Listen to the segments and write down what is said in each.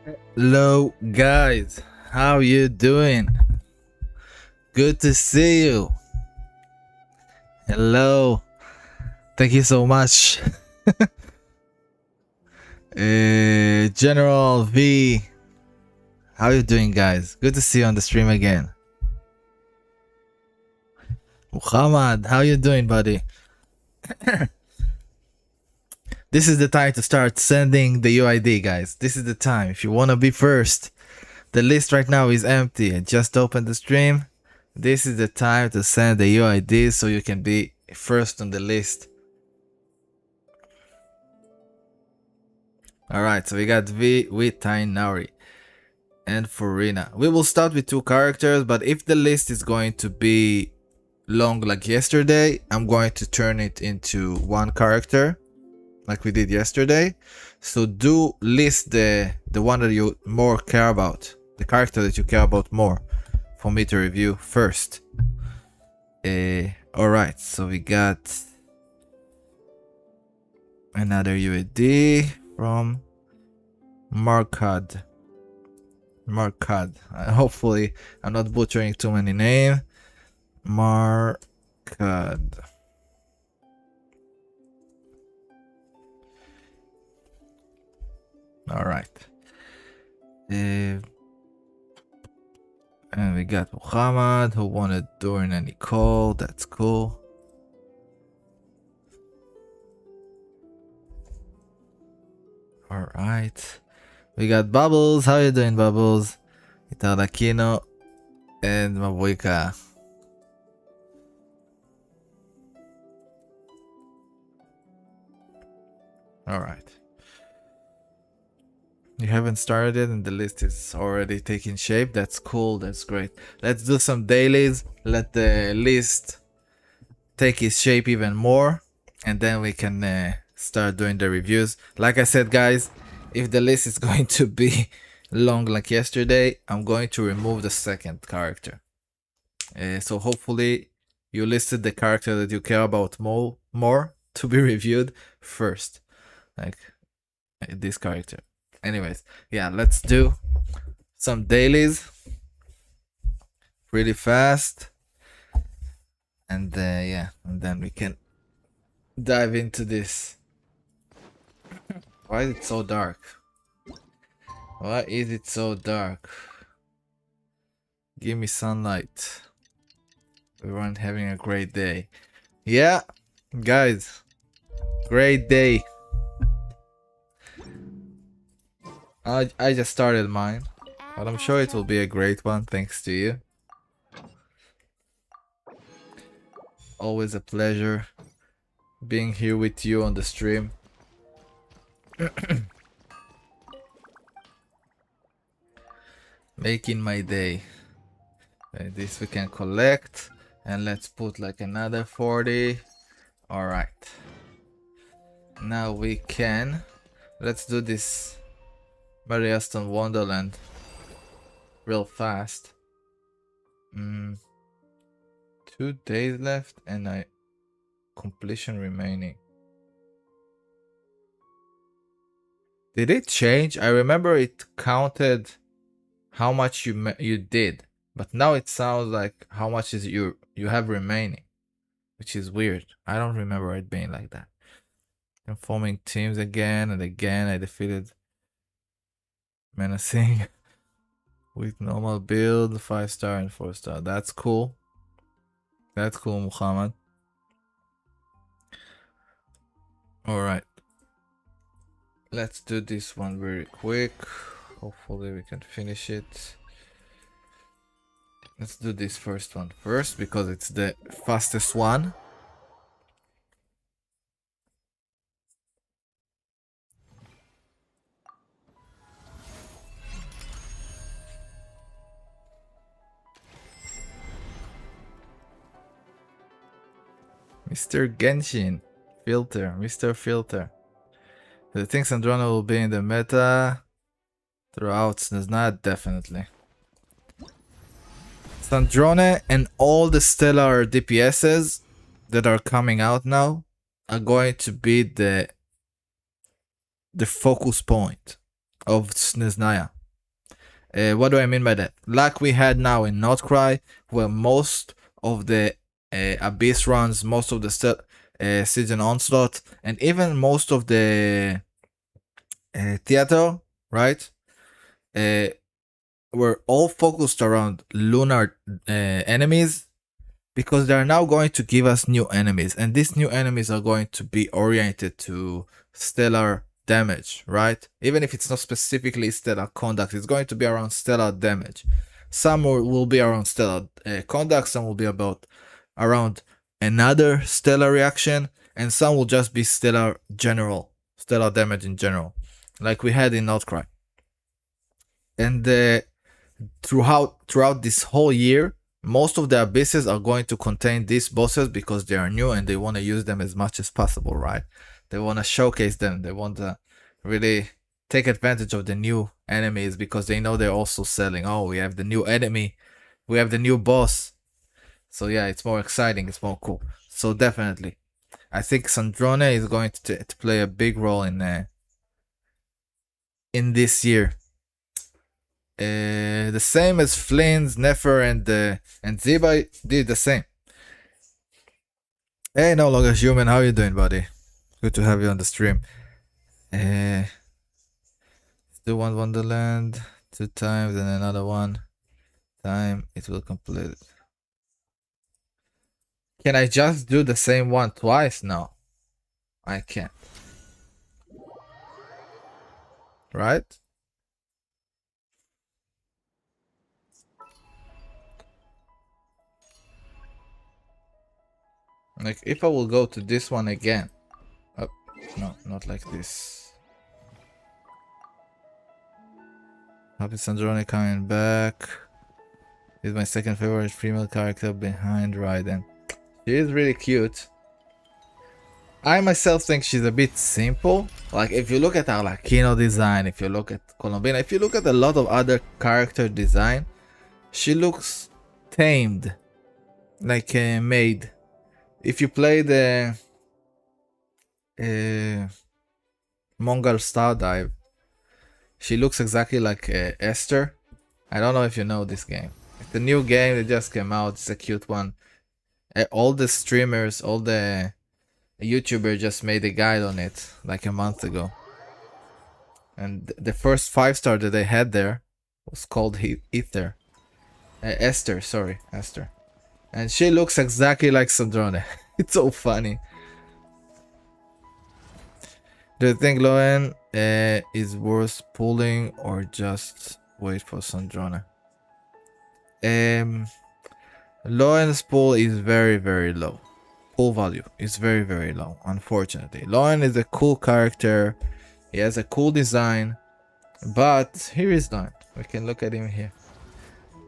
Hello guys, how you doing? Good to see you. Hello, thank you so much. General V, how you doing guys? Good to see you on the stream again. Muhammad, how you doing buddy? This is the time to start sending the UID guys. This is the time if you want to be first. The list right now is empty. I just opened the stream. This is the time to send the UID so you can be first on the list. Alright, so we got V with Tainari and Furina. We will start with 2 characters, but if the list is going to be long like yesterday, I'm going to turn it into 1 character like we did yesterday. So do list the one that you more care about, the character that you care about more for me to review first. Alright, so we got another UID from Markad. Hopefully I'm not butchering too many names. Markad. Alright. And we got Muhammad who wanted Doran and Nicole. That's cool. Alright. We got Bubbles. How you doing, Bubbles? Itadakino and Mabuika. Alright. You haven't started it and the list is already taking shape. That's cool. That's great. Let's do some dailies. Let the list take its shape even more. And then we can start doing the reviews. Like I said, guys, if the list is going to be long like yesterday, I'm going to remove the second character. So hopefully you listed the character that you care about more to be reviewed first. Like this character. Anyways, yeah, let's do some dailies really fast. And yeah, and then we can dive into this. Why is it so dark? Why is it so dark? Give me sunlight. We weren't having a great day. Yeah, guys, great day. I just started mine, but I'm sure it will be a great one thanks to you. Always a pleasure being here with you on the stream. Making my day. This we can collect, and let's put like another 40. Alright. Now we can. Let's do this Mary Aston Wonderland real fast. 2 days left and completion remaining. Did it change? I remember it counted how much you did, but now it sounds like how much is you have remaining, which is weird. I don't remember it being like that. I'm forming teams again and again. I defeated menacing with normal build, 5-star and 4-star. That's cool. That's cool, Muhammad. Alright. Let's do this one very quick. Hopefully we can finish it. Let's do this first one first because it's the fastest one. Mr. Genshin. Filter. Mr. Filter. Do you think Sandrona will be in the meta throughout? Does not, definitely. Sandrone and all the stellar DPSs that are coming out now are going to be the focus point of Snezhnaya. What do I mean by that? Like we had now in Notcry, where most of the Abyss runs, most of the Season Onslaught, and even most of the theater, right? Uh, were all focused around lunar enemies, because they are now going to give us new enemies, and these new enemies are going to be oriented to stellar damage, right? Even if it's not specifically stellar conduct, it's going to be around stellar damage. Some will be around stellar conduct, some will be about around another stellar reaction, and some will just be stellar damage in general, like we had in Outcry. And throughout this whole year, most of the abysses are going to contain these bosses because they are new and they want to use them as much as possible, right? They want to showcase them. They want to really take advantage of the new enemies because they know they're also selling. Oh, we have the new enemy. We have the new boss. So yeah, it's more exciting. It's more cool. So definitely, I think Sandrone is going to play a big role in this year. The same as Flynn's, Nefer, and Ziba did the same. Hey, no longer human, how you doing, buddy? Good to have you on the stream. Do one Wonderland 2 times and another one time. It will complete it. Can I just do the same one twice? No, I can't. Right? Like, if I will go to this one again. Oh, no, not like this. Happy Sandrone coming back. Is my second favorite female character behind Raiden. She is really cute. I myself think she's a bit simple. Like, if you look at Arlecchino design, if you look at Colombina, if you look at a lot of other character design, she looks tamed. Like made. If you play the Mongol Star Dive, she looks exactly like Esther. I don't know if you know this game. It's a new game that just came out. It's a cute one. All the streamers, all the YouTubers just made a guide on it like a month ago. And the first 5-star that they had there was called Ether. Esther, sorry, Esther. And she looks exactly like Sandrone. It's so funny. Do you think Loen is worth pulling or just wait for Sandrone? Loen's pull is very, very low. Pull value is very, very low, unfortunately. Loen is a cool character. He has a cool design. But here is Loen. We can look at him here.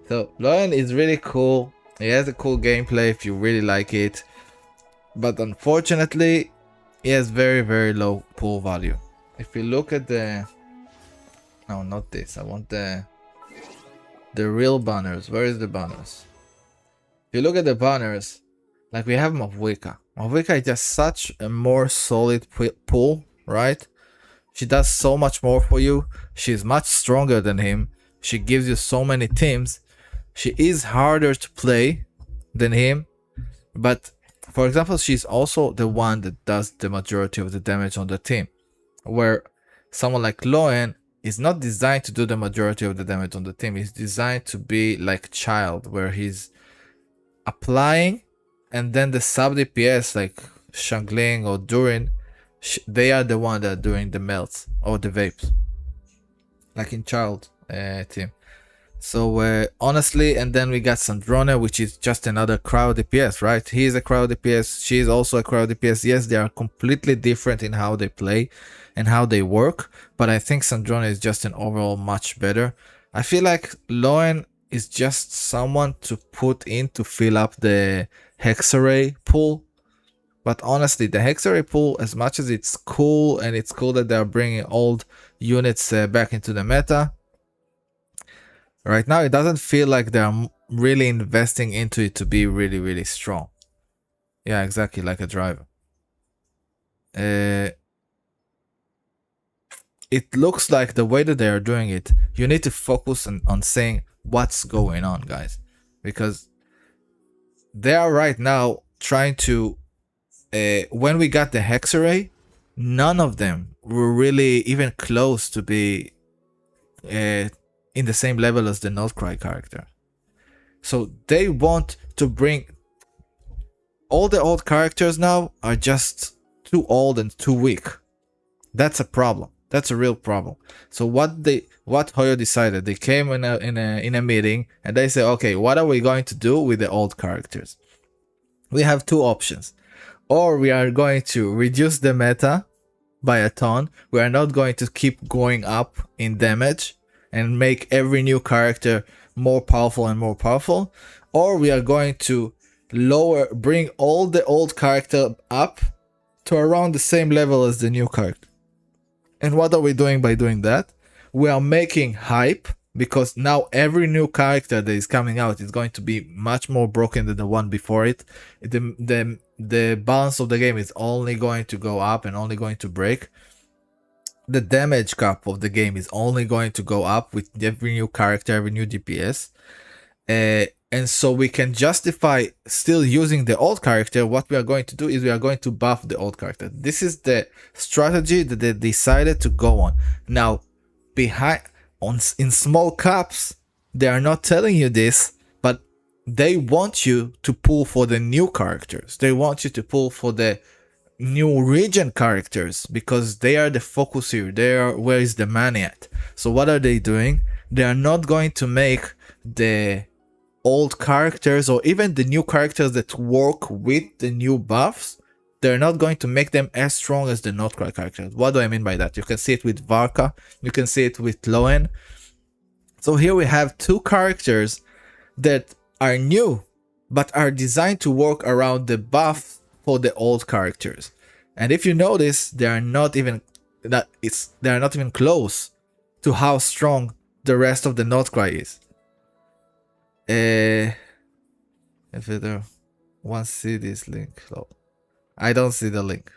So Loen is really cool. He has a cool gameplay if you really like it. But unfortunately, he has very, very low pull value. If you look at the... No, not this. I want the real banners. Where is the banners? If you look at the banners, like we have Mavwika. Mavwika is just such a more solid pull, right? She does so much more for you. She's much stronger than him. She gives you so many teams. She is harder to play than him. But, for example, she's also the one that does the majority of the damage on the team. Where someone like Loen is not designed to do the majority of the damage on the team. He's designed to be like Child, where he's applying, and then the sub DPS like Shangling or Durin, they are the one that are doing the melts or the vapes, like in Child team. So honestly, and then we got Sandrone, which is just another crowd DPS, right? He is a crowd DPS, she is also a crowd DPS. Yes, they are completely different in how they play and how they work, but I think Sandrone is just an overall much better. I feel like Loen is just someone to put in to fill up the Hexarray pool. But honestly, the Hexarray pool, as much as it's cool, and it's cool that they're bringing old units back into the meta, right now it doesn't feel like they're really investing into it to be really, really strong. Yeah, exactly, like a driver. it looks like the way that they are doing it, you need to focus on saying what's going on, guys, because they are right now trying to. When we got the hex array, none of them were really even close to be in the same level as the Notcry character. So they want to bring all the old characters now are just too old and too weak. That's a problem. That's a real problem. So what Hoyo decided, they came in a meeting and they said, okay, what are we going to do with the old characters? We have two options. Or we are going to reduce the meta by a ton. We are not going to keep going up in damage and make every new character more powerful and more powerful. Or we are going to bring all the old character up to around the same level as the new character. And what are we doing by doing that? We are making hype, because now every new character that is coming out is going to be much more broken than the one before it. The balance of the game is only going to go up and only going to break. The damage cap of the game is only going to go up with every new character, every new DPS. And so we can justify still using the old character. What we are going to do is we are going to buff the old character. This is the strategy that they decided to go on. Now, in small caps, they are not telling you this, but they want you to pull for the new characters. They want you to pull for the new region characters, because they are the focus here. They are where is the money at. So what are they doing? They are not going to make the old characters or even the new characters that work with the new buffs. They're not going to make them as strong as the Notcry characters. What do I mean by that? You can see it with Varka. You can see it with Loen. So here we have two characters that are new, but are designed to work around the buff for the old characters. And if you notice, they are not even close to how strong the rest of the Notcry is. If either one see this link, so I don't see the link.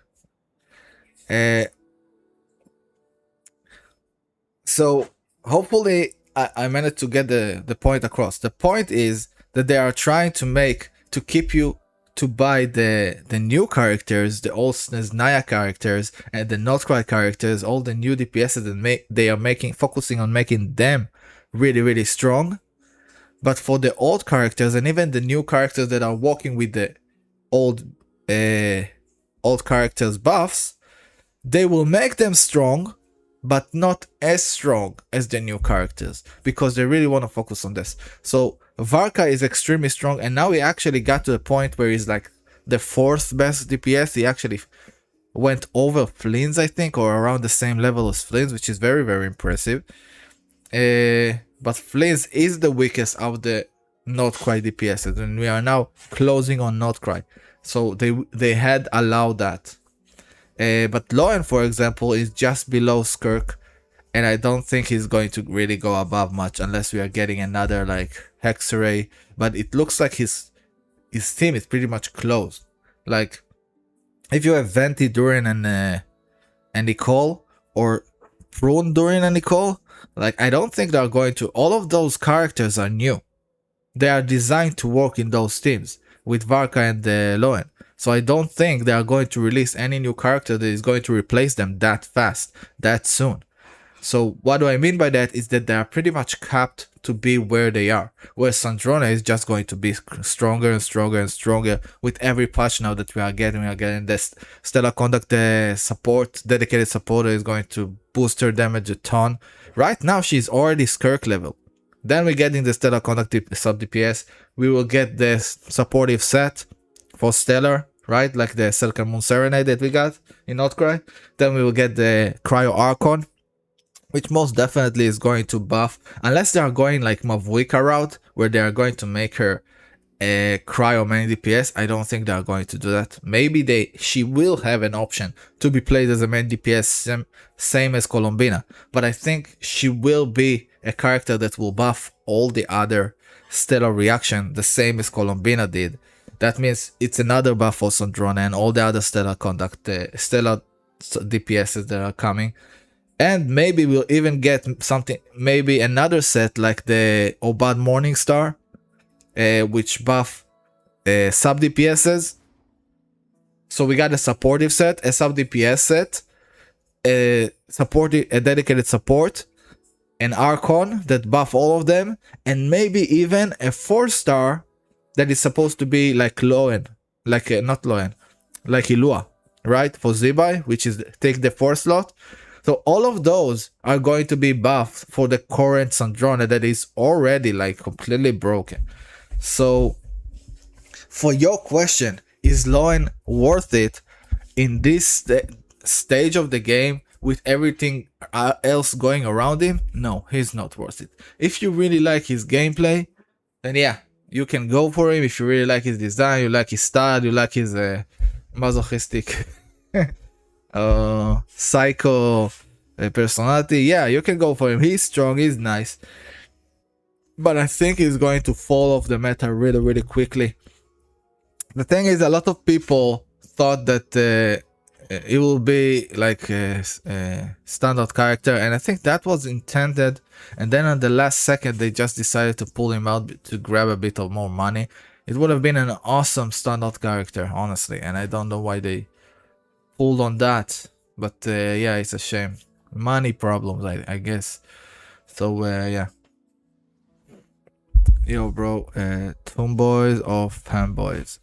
So hopefully I managed to get the point across. The point is that they are trying to keep you to buy the new characters, the old Snezhnaya characters and the Notcry characters, all the new DPSs that they are focusing on making them really, really strong. But for the old characters and even the new characters that are working with the old characters buffs, they will make them strong, but not as strong as the new characters, because they really want to focus on this. So Varka is extremely strong, and now he actually got to the point where he's like the 4th best DPS. He actually went over Flynn's, I think, or around the same level as Flynn's, which is very, very impressive. But Flynn's is the weakest of the Notcry DPSs, and we are now closing on Notcry. So they had allowed that. But Loen, for example, is just below Skirk, and I don't think he's going to really go above much unless we are getting another like hex array. But it looks like his team is pretty much closed. Like if you have Venti, Durin, and Nicole, or Prune, Durin, and Nicole, like I don't think they're going to. All of those characters are new. They are designed to work in those teams with Varka and Loen. So I don't think they are going to release any new character that is going to replace them that fast, that soon. So what do I mean by that is that they are pretty much capped to be where they are. Where Sandrona is just going to be stronger and stronger and stronger with every patch now that we are getting. We are getting this Stellar Conduct dedicated supporter is going to boost her damage a ton. Right now she's already Skirk level. Then we're getting the Stellar Conduct sub DPS. We will get this supportive set for Stellar, right? Like the Selka Moon Serenade that we got in Notcry. Then we will get the Cryo Archon, which most definitely is going to buff, unless they are going like Mavuika route, where they are going to make her a Cryo main DPS. I don't think they are going to do that. Maybe she will have an option to be played as a main DPS, same as Colombina, but I think she will be a character that will buff all the other stellar reaction the same as Colombina did. That means it's another buff for Sandrona and all the other stellar conduct, stellar DPSs that are coming. And maybe we'll even get something, maybe another set like the Obad Morningstar, which buff sub DPSs. So we got a supportive set, a sub DPS set, a dedicated support, an Archon that buff all of them, and maybe even a 4-star that is supposed to be like Loen, like not Loen, like Ilua, right? For Zibai, which is take the 4 slot. So all of those are going to be buffed for the current Sandrona that is already like completely broken. So for your question, is Loen worth it in this stage of the game with everything else going around him? No, he's not worth it. If you really like his gameplay, then yeah, you can go for him. If you really like his design, you like his style, you like his masochistic psycho personality, yeah, you can go for him. He's strong, he's nice, but I think he's going to fall off the meta really, really quickly. The thing is, a lot of people thought that it will be like a standard character, and I think that was intended, and then on the last second they just decided to pull him out to grab a bit of more money. It would have been an awesome standard character, honestly, and I don't know why they pulled on that, but yeah, it's a shame. Money problems, I guess. So yeah. Yo, bro, tomboys or fanboys?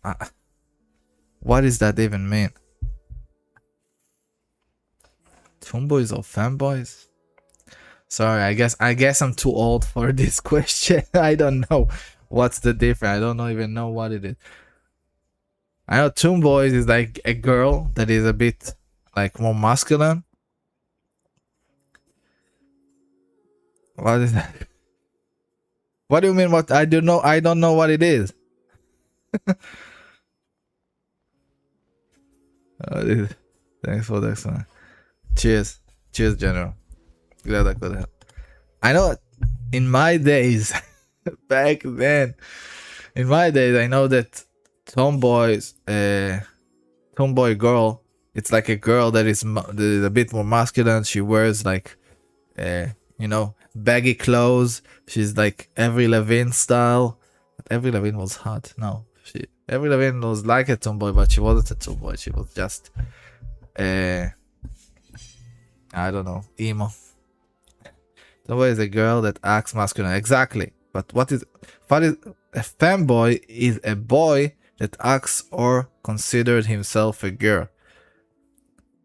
What does that even mean? Tomboys or fanboys? Sorry, I guess I'm too old for this question. I don't know what's the difference. I don't even know what it is. I know tomboys is like a girl that is a bit like more masculine. What is that? What do you mean? What? I don't know. I don't know what it is. Thanks for the excellent. Cheers, cheers, General. Glad I could help. I know. In my days, back then, in my days, I know that tomboy girl. It's like a girl that is a bit more masculine. She wears like, you know, baggy clothes. She's like Avril Lavigne style. But Avril Lavigne was hot. No, Avril Lavigne was like a tomboy, but she wasn't a tomboy. She was just I don't know, emo. Tomboy is a girl that acts masculine. Exactly. But what is a fanboy is a boy that acts or considered himself a girl.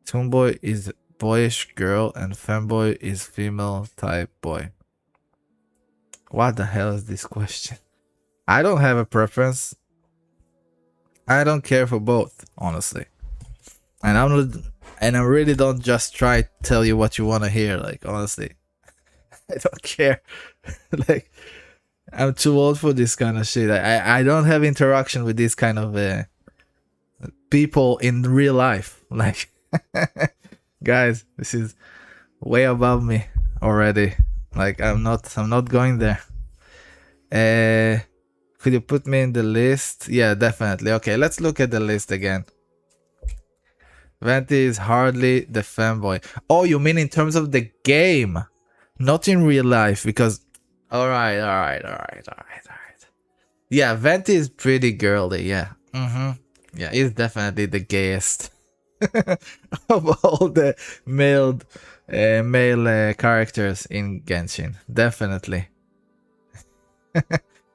Tomboy is boyish girl and fanboy is female type boy. What the hell is this question? I don't have a preference. I don't care for both, honestly. And I really don't just try to tell you what you want to hear, like, honestly. I don't care. Like, I'm too old for this kind of shit. I don't have interaction with this kind of people in real life. Like, guys, this is way above me already. Like, I'm not going there. Could you put me in the list? Yeah, definitely. Okay, let's look at the list again. Venti is hardly the fanboy. Oh, you mean in terms of the game, not in real life? Because all right. Yeah, Venti is pretty girly. Yeah. Yeah, he's definitely the gayest of all the male characters in Genshin. Definitely.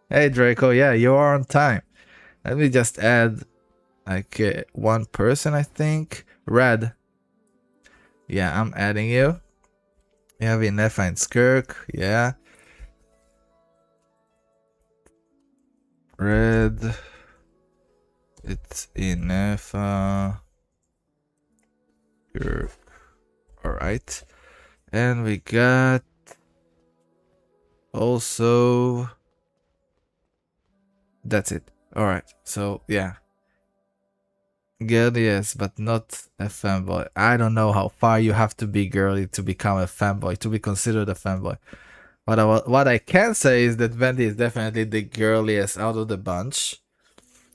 Hey Draco, yeah, you are on time. Let me just add like one person, I think. Red. Yeah, I'm adding you. We have Inefa and Skirk, yeah. Red. It's Inefa. Skirk. Alright. And we got also. That's it. Alright, so yeah. Girl, yes, but not a fanboy. I don't know how far you have to be girly to become a fanboy, to be considered a fanboy. What I can say is that Venti is definitely the girliest out of the bunch.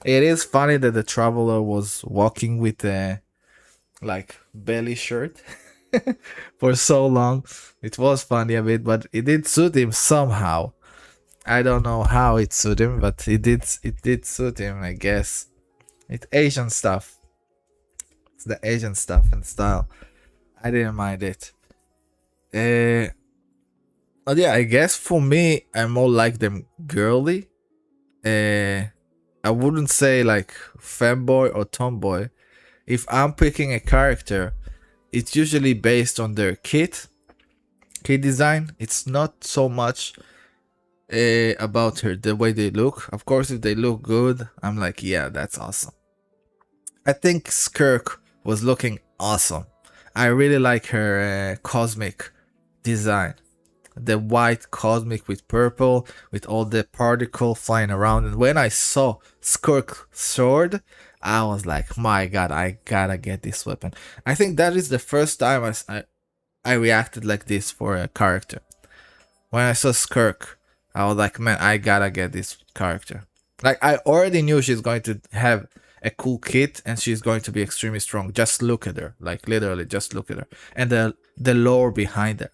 It is funny that the Traveler was walking with a like belly shirt. for so long. It was funny a bit, but it did suit him somehow. I don't know how it suited him, but it did suit him, I guess. It's Asian stuff. It's the Asian stuff and style. I didn't mind it. But yeah, I guess for me, I more like them girly. I wouldn't say like femboy or tomboy. If I'm picking a character, it's usually based on their kit design. It's not so much about her, the way they look. Of course, if they look good, I'm like, yeah, that's awesome. I think Skirk was looking awesome. I really like her cosmic design. The white cosmic with purple, with all the particle flying around. And when I saw Skirk's sword, I was like, my god, I gotta get this weapon. I think that is the first time I reacted like this for a character. When I saw Skirk, I was like, man, I gotta get this character. Like, I already knew she's going to have a cool kit and she's going to be extremely strong. Just look at her. Like, literally, just look at her. And the lore behind her.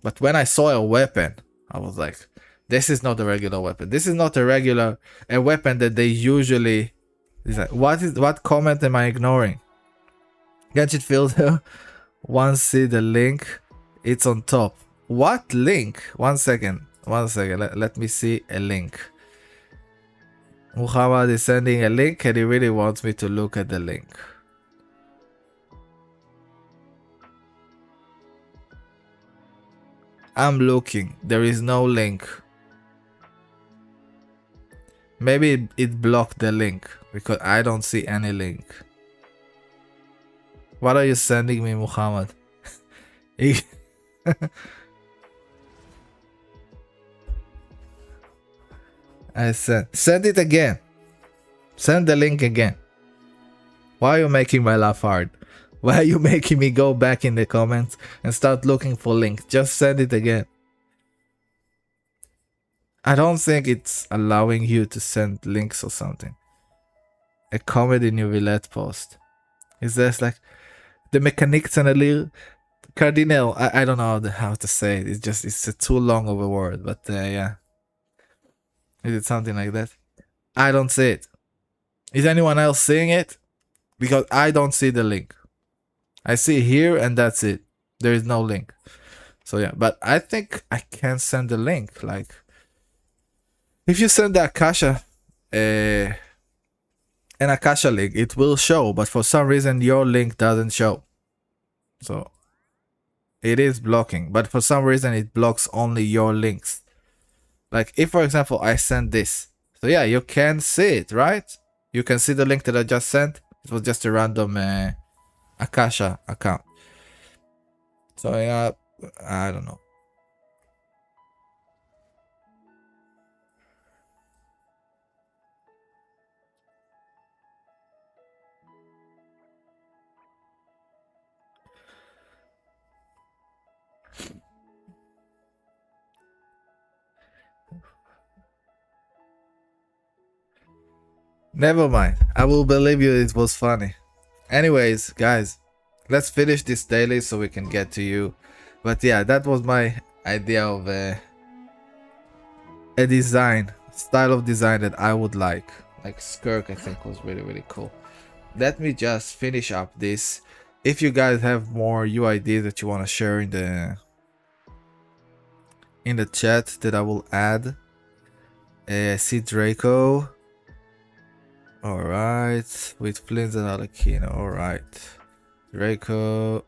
But when I saw a weapon, I was like, this is not a regular weapon. This is not a weapon that they usually... Like, what comment am I ignoring? Genshin Filter, once see the link, it's on top. What link? One second. Let me see a link. Muhammad is sending a link and he really wants me to look at the link. I'm looking. There is no link. Maybe it blocked the link because I don't see any link. What are you sending me, Muhammad? I send it again. Send the link again. Why are you making my laugh hard? Why are you making me go back in the comments and start looking for links? Just send it again. I don't think it's allowing you to send links or something. A comedy Nouvellette post. Is this like the mechanics and a little cardinal? I don't know how to say it. It's too long of a word, but yeah. Is it something like that? I don't see it. Is anyone else seeing it? Because I don't see the link. I see here and that's it. There is no link. So yeah, but I think I can send the link. Like, if you send the Akasha, an Akasha link, it will show. But for some reason, your link doesn't show. So it is blocking. But for some reason, it blocks only your links. Like, if, for example, I send this. So yeah, you can see it, right? You can see the link that I just sent. It was just a random Akasha account. So yeah, I don't know. Never mind. I will believe you it was funny. Anyways, guys, let's finish this daily so we can get to you. But yeah, that was my idea of a style of design that I would like. Like Skirk, I think was really, really cool. Let me just finish up this. If you guys have more UIDs that you want to share in the chat, that I will add. See Draco. Alright, with Flint and Alakino. Alright, Draco.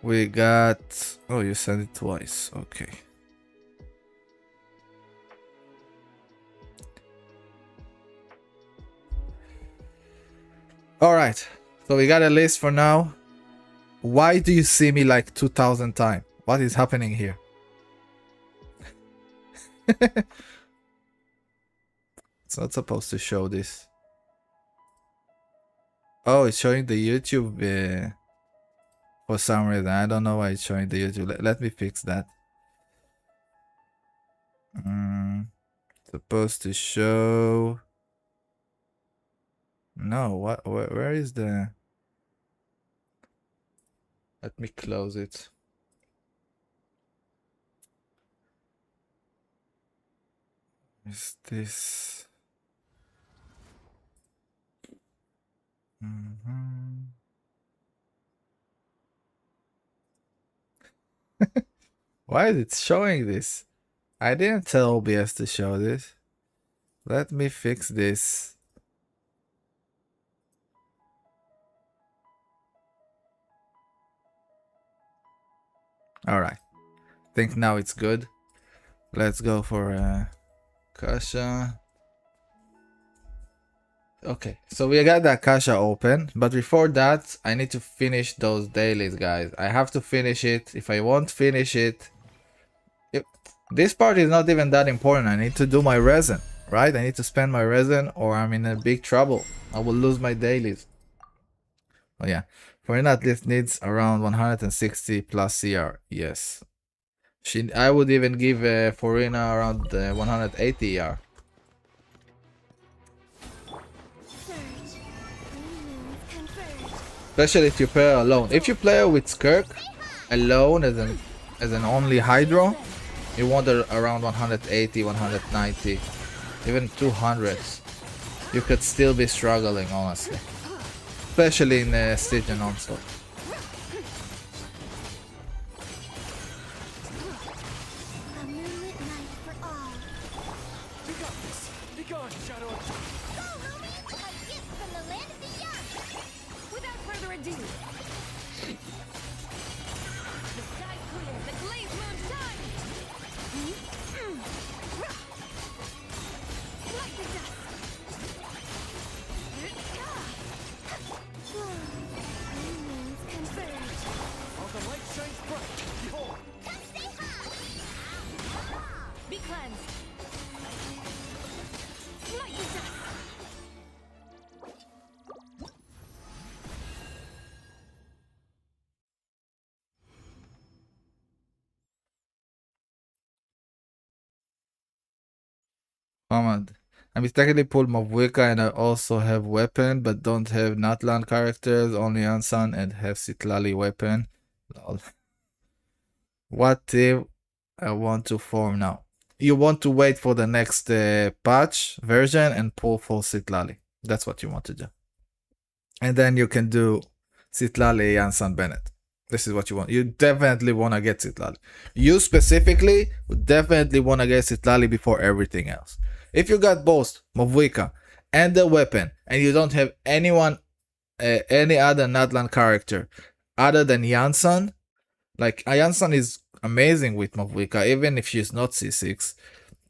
We got... Oh, you sent it twice. Okay. Alright, so we got a list for now. Why do you see me like 2000 times? What is happening here? It's not supposed to show this. Oh, it's showing the YouTube. For some reason. I don't know why it's showing the YouTube. Let me fix that. Supposed to show. No, what? Where is the? Let me close it. Is this? Why is it showing this? I didn't tell OBS to show this. Let me fix this. Alright. Think now it's good. Let's go for Kasha. Okay, so we got that Kasha open, but before that, I need to finish those dailies, guys. I have to finish it. If I won't finish it, this part is not even that important. I need to do my resin, right? I need to spend my resin or I'm in a big trouble. I will lose my dailies. Oh yeah, Farina at least needs around 160 plus CR. Yes. I would even give Farina around 180 ER. Especially if you play her alone. If you play her with Skirk alone as an only Hydro, you want her around 180, 190, even 200. You could still be struggling, honestly. Especially in Stygian Onslaught. Ahmad. I mistakenly pulled Mavwika and I also have weapon, but don't have Natlan characters, only Ansan and have Sitlali weapon. Lol. What team I want to form now? You want to wait for the next patch version and pull for Sitlali. That's what you want to do. And then you can do Sitlali, Ansan, Bennett. This is what you want. You definitely want to get Sitlali. You specifically would definitely want to get Sitlali before everything else. If you got both Mavwika and the weapon, and you don't have any other Natlan character other than Yansan, like Yansan is amazing with Mavwika, even if she's not C6.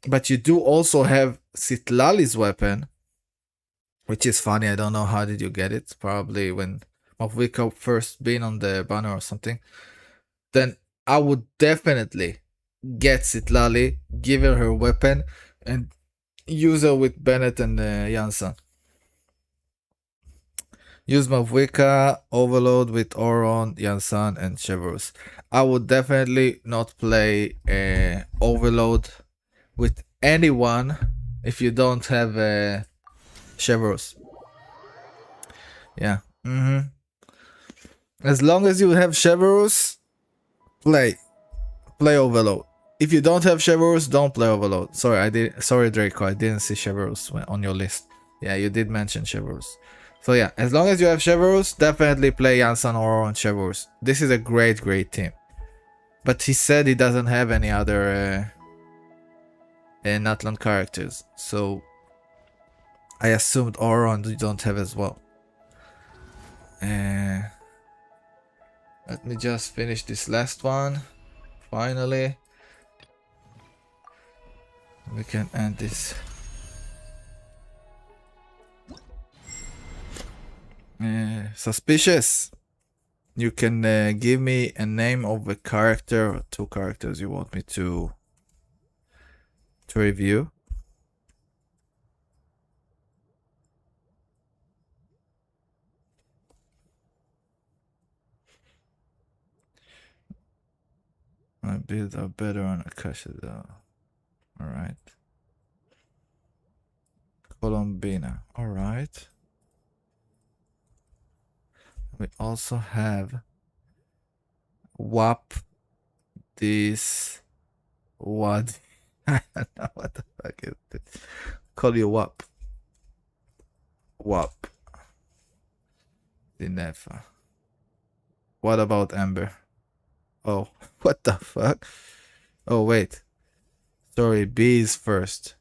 But you do also have Sitlali's weapon, which is funny. I don't know how did you get it. Probably when Mavwika first been on the banner or something. Then I would definitely get Sitlali, give her weapon, and use her with Bennett and Janssen. Use Mavwika, Overload with Oron, Janssen, and Cheverus. I would definitely not play Overload with anyone if you don't have Cheverus. Yeah. As long as you have Cheverus, play Overload. If you don't have Cheverus, don't play Overload. Sorry Draco, I didn't see Cheverus on your list. Yeah, you did mention Cheverus. So yeah, as long as you have Cheverus, definitely play Janssen or on Cheverus. This is a great team. But he said he doesn't have any other Natlan characters. So I assumed Oron you don't have as well. Let me just finish this last one. Finally. We can end this. Suspicious. You can give me a name of a character or 2 characters you want me to review. My builds are better on Akasha though. Alright. Colombina. Alright. We also have WAP this what I don't know what the fuck is this. Call you WAP. WAP. Dinefa. What about Ember? Oh, what the fuck? Oh wait. Sorry, bees first.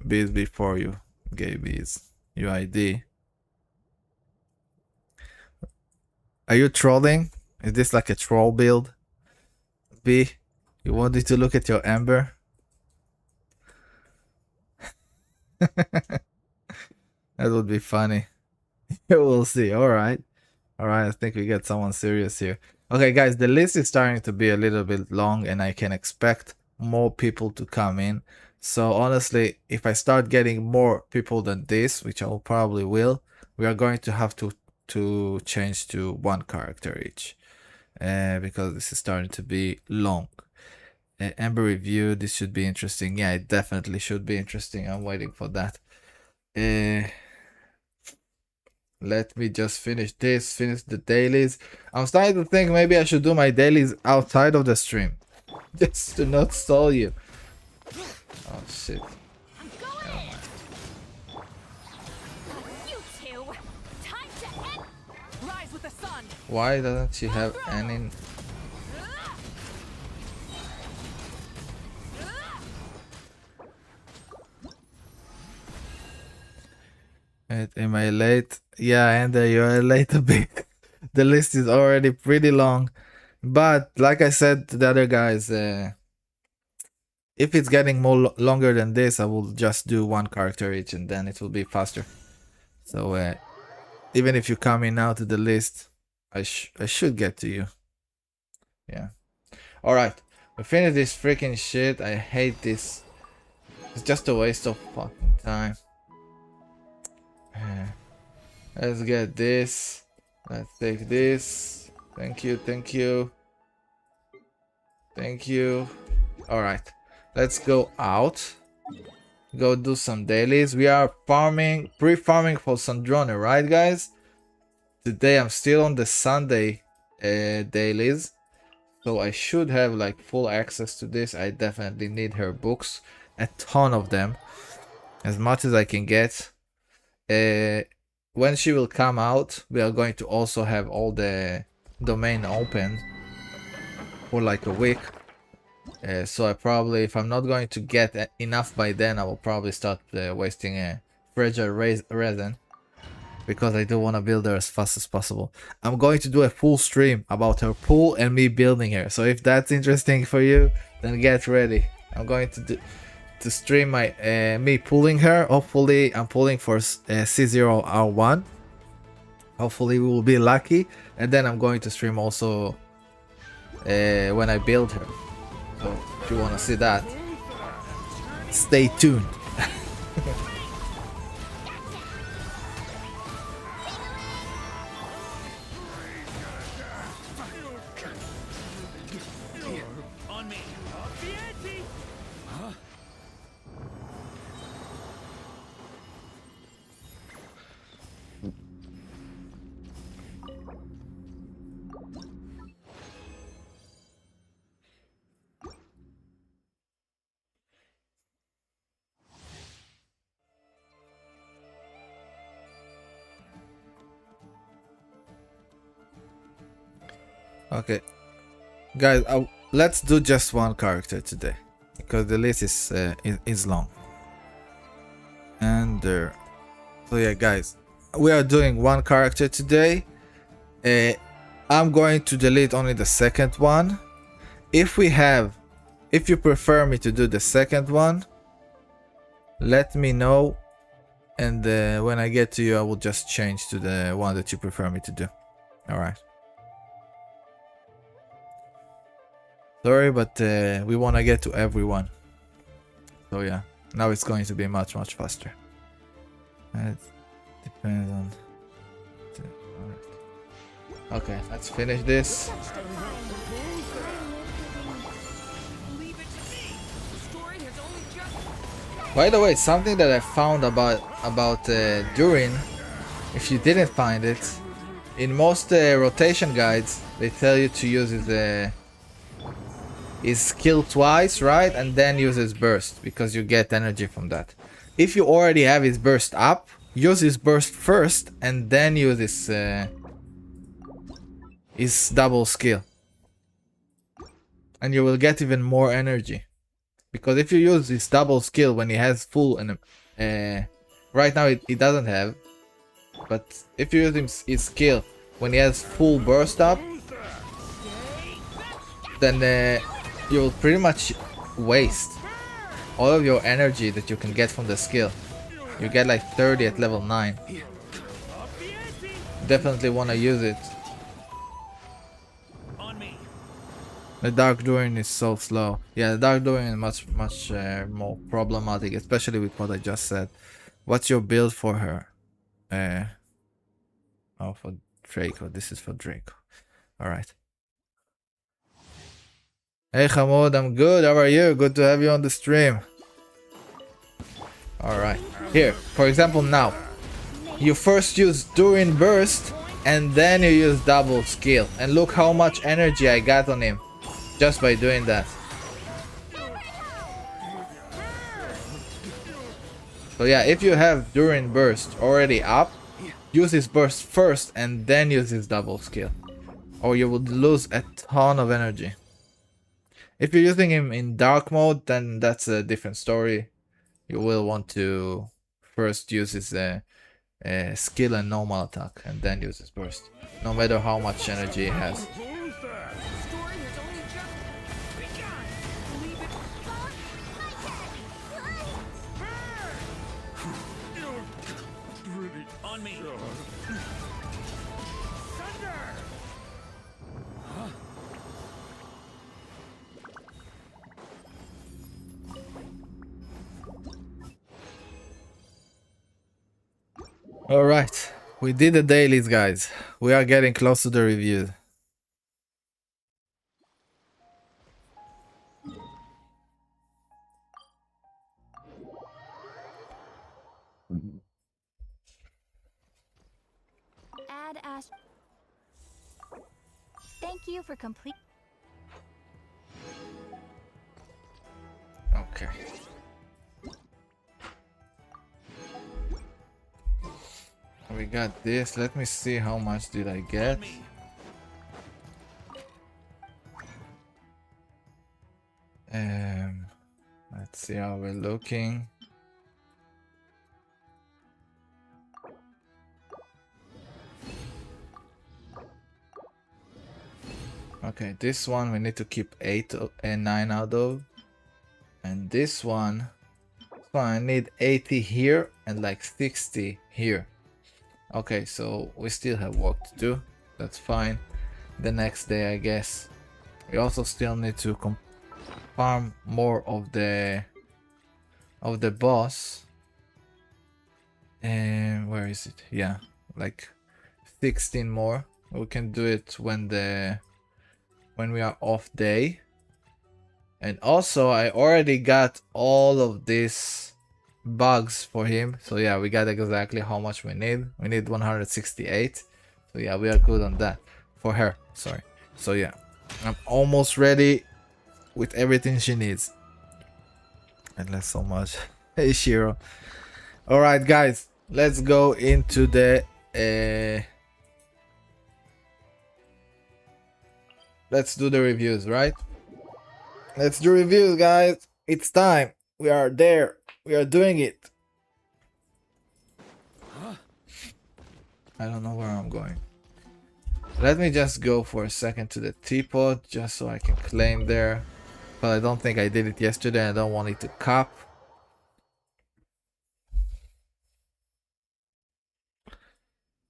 Bees before you. Gay bees. UID. Are you trolling? Is this like a troll build? B, you wanted to look at your Ember? That would be funny. We'll see. Alright. Alright, I think we get someone serious here. Okay, guys, the list is starting to be a little bit long and I can expect more people to come in. So honestly, if I start getting more people than this, which I probably will, we are going to have to change to one character each. Because this is starting to be long. Ember review, this should be interesting. Yeah, it definitely should be interesting. I'm waiting for that. Let me just finish this, finish the dailies. I'm starting to think maybe I should do my dailies outside of the stream. Just to not stall you. Oh shit. Why doesn't she have any... Am I late? Yeah, and you're late a bit. The list is already pretty long. But like I said to the other guys, if it's getting more longer than this, I will just do one character each and then it will be faster. So even if you come in now to the list, I should get to you. Yeah. Alright. We finished this freaking shit. I hate this. It's just a waste of fucking time. Let's get this. Let's take this. Thank you, thank you. Thank you. Alright. Let's go out. Go do some dailies. We are farming, pre-farming for Sandrone, right guys? Today I'm still on the Sunday dailies. So I should have like full access to this. I definitely need her books. A ton of them. As much as I can get. When she will come out, we are going to also have all the domain open for like a week. So I probably, if I'm not going to get enough by then, I will probably start wasting a fragile resin. Because I do want to build her as fast as possible. I'm going to do a full stream about her pool and me building her. So if that's interesting for you, then get ready. I'm going to stream my me pulling her. Hopefully I'm pulling for C0R1. Hopefully we will be lucky. And then I'm going to stream also when I build her. So if you want to see that, stay tuned. Okay, guys, let's do just one character today because the list is long. And so yeah, guys, we are doing one character today. I'm going to delete only the second one. If you prefer me to do the second one, let me know, and when I get to you, I will just change to the one that you prefer me to do. All right. Sorry, but we want to get to everyone. So yeah, now it's going to be much faster. It depends on... Okay, let's finish this. By the way, something that I found about Durin, if you didn't find it, in most rotation guides, they tell you to use his skill twice, right? And then use his burst, because you get energy from that. If you already have his burst up, use his burst first, and then use his double skill. And you will get even more energy. Because if you use his double skill when he has full, and right now he doesn't have, but if you use his skill when he has full burst up, then you will pretty much waste all of your energy that you can get from the skill. You get like 30 at level 9. Definitely want to use it. The Dark Durin is so slow. Yeah, the Dark Durin is much more problematic, especially with what I just said. What's your build for her? Oh, for Draco. This is for Draco. Alright. Hey Hamoud, I'm good. How are you? Good to have you on the stream. Alright. Here, for example, now. You first use Durin Burst, and then you use double skill. And look how much energy I got on him. Just by doing that. So yeah, if you have Durin Burst already up, use his burst first and then use his double skill. Or you would lose a ton of energy. If you're using him in dark mode, then that's a different story. You will want to first use his skill and normal attack, and then use his burst. No matter how much energy he has. Alright, we did the dailies, guys. We are getting close to the review. Add Ash. Thank you for complete. Okay. We got this. Let me see how much did I get. Let's see how we're looking. Okay, this one we need to keep 8 and 9 out of. And this one I need 80 here and like 60 here. Okay, so we still have work to do. That's fine. The next day, I guess. We also still need to farm more of the boss. And where is it? Yeah, like 16 more. We can do it when we are off day. And also, I already got all of these bugs for him. So yeah, we got exactly how much we need. We need 168. So yeah, we are good on that. For her, sorry. So yeah, I'm almost ready with everything she needs. And less so much. Hey Shiro. Alright guys, let's go into the let's do the reviews, right? Let's do reviews, guys. It's time. We are there. We are doing it. I don't know where I'm going. Let me just go for a second to the teapot just so I can claim there. But I don't think I did it yesterday. I don't want it to cop.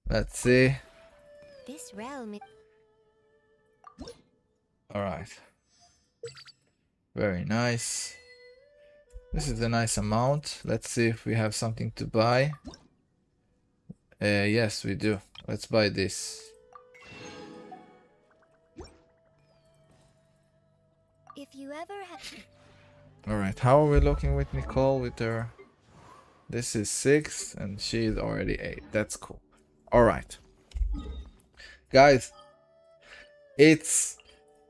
Let's see. This realm. Alright. Very nice. This is a nice amount. Let's see if we have something to buy. Yes, we do. Let's buy this. If you ever have. Alright, how are we looking with Nicole with her? This is 6 and she's already 8. That's cool. Alright. Guys, it's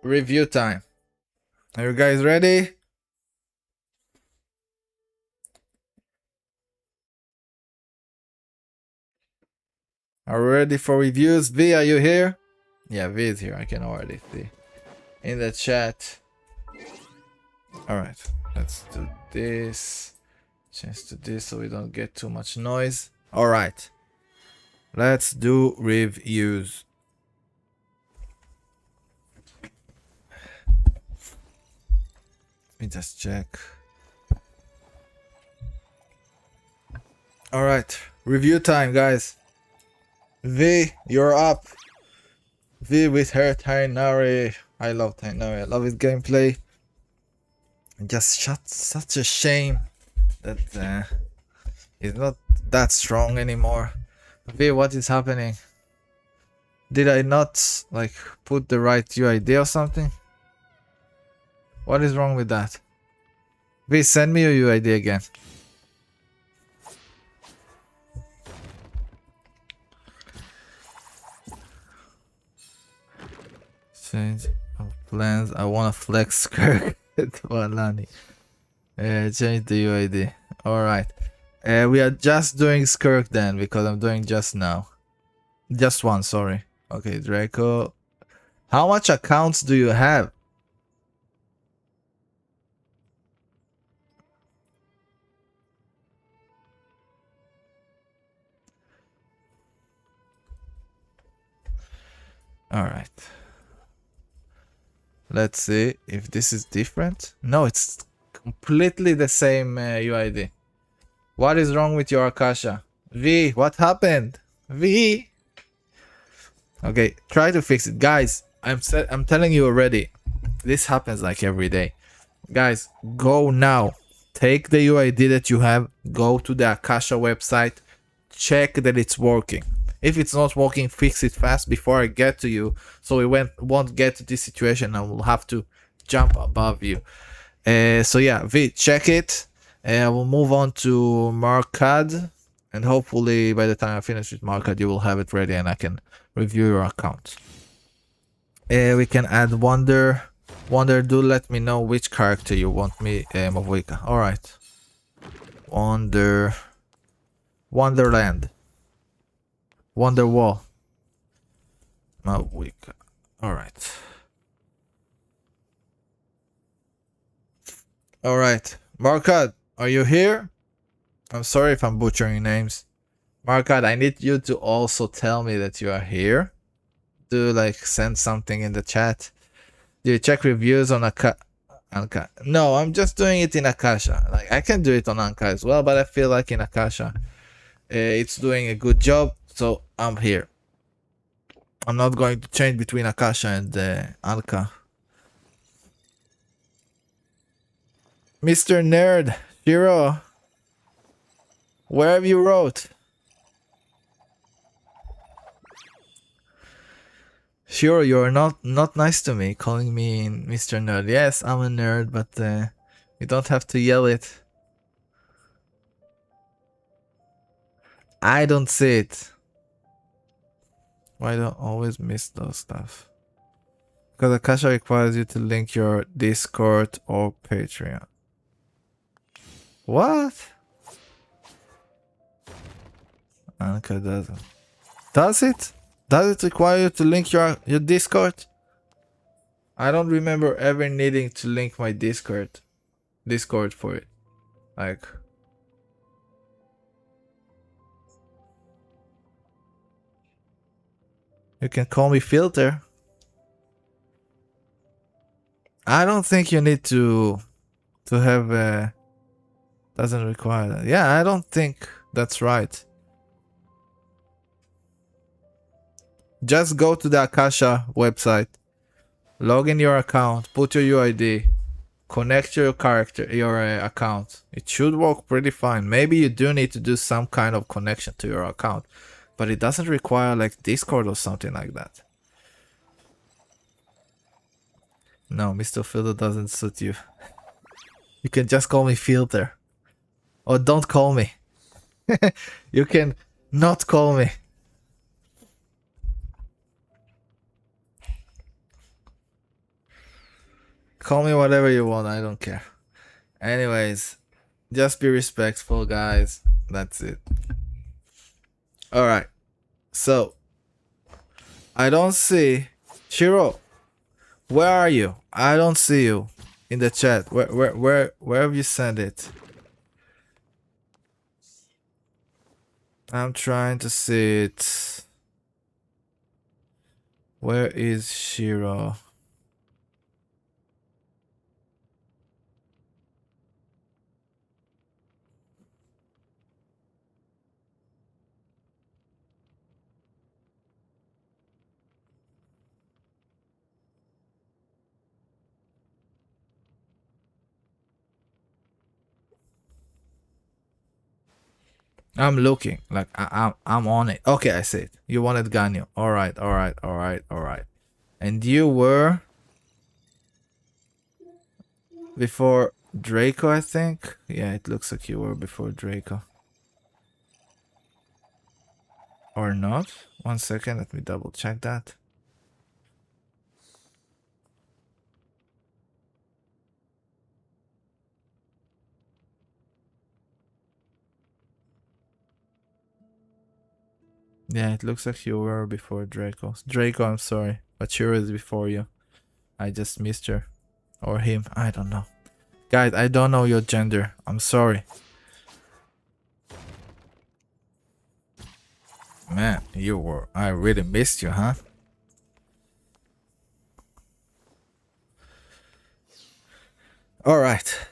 review time. Are you guys ready? Are we ready for reviews? V, are you here? Yeah, V is here. I can already see. In the chat. Alright, let's do this. Change to this so we don't get too much noise. Alright. Let's do reviews. Let me just check. Alright, review time, guys. V, you're up. V with her Tainari. I love Tainari. I love his gameplay. Just such a shame that he's not that strong anymore. V, what is happening? Did I not like put the right UID or something? What is wrong with that? V, send me your UID again. Change of plans. I wanna flex Kirk. Walani. Change the UID. Alright. We are just doing Skirk then because I'm doing just now. Just one, sorry. Okay, Draco. How much accounts do you have? Alright. Let's see if this is different. No, it's completely the same UID. What is wrong with your Akasha? V, what happened? V. Okay, try to fix it. Guys, I'm telling you already. This happens like every day. Guys, go now. Take the UID that you have. Go to the Akasha website. Check that it's working. If it's not working, fix it fast before I get to you, so we won't get to this situation and we'll have to jump above you. So yeah, V, check it. We'll move on to Markad, and hopefully by the time I finish with Markad, you will have it ready and I can review your account. We can add Wonder. Wonder, do let me know which character you want me, Mavwika. Alright. Wonderland. Wonderwall. Mavwika. Alright. Alright. Markad, are you here? I'm sorry if I'm butchering names. Markad, I need you to also tell me that you are here. Do like send something in the chat. Do you check reviews on Anka? No, I'm just doing it in Akasha. Like I can do it on Anka as well, but I feel like in Akasha it's doing a good job, so I'm here. I'm not going to change between Akasha and Anka. Mr. Nerd, Shiro, where have you wrote? Sure, you're not nice to me, calling me Mr. Nerd. Yes, I'm a nerd, but you don't have to yell it. I don't see it. Why do I always miss those stuff? Because Akasha requires you to link your Discord or Patreon. What? Anka doesn't. Does it? Does it require you to link your Discord? I don't remember ever needing to link my Discord for it. Like, you can call me Filter. I don't think you need to have doesn't require that. Yeah, I don't think that's right. Just go to the Akasha website, log in your account, put your UID, connect your account. It should work pretty fine. Maybe you do need to do some kind of connection to your account, but it doesn't require like Discord or something like that. No, Mr. Fiddle doesn't suit you. You can just call me Filter. Or don't call me. You can not call me. Call me whatever you want, I don't care. Anyways, just be respectful, guys. That's it. Alright. So, I don't see... Shiro, where are you? I don't see you in the chat. Where have you sent it? I'm trying to see it. Where is Shiro? I'm looking. Like I'm on it. Okay, I see it. You wanted Ganyu. Alright. And you were before Draco, I think? Yeah, it looks like you were before Draco. Or not? 1 second, let me double check that. Yeah, it looks like you were before Draco. Draco, I'm sorry. But Shiro is before you. I just missed her. Or him. I don't know. Guys, I don't know your gender. I'm sorry. Man, you were... I really missed you, huh? Alright.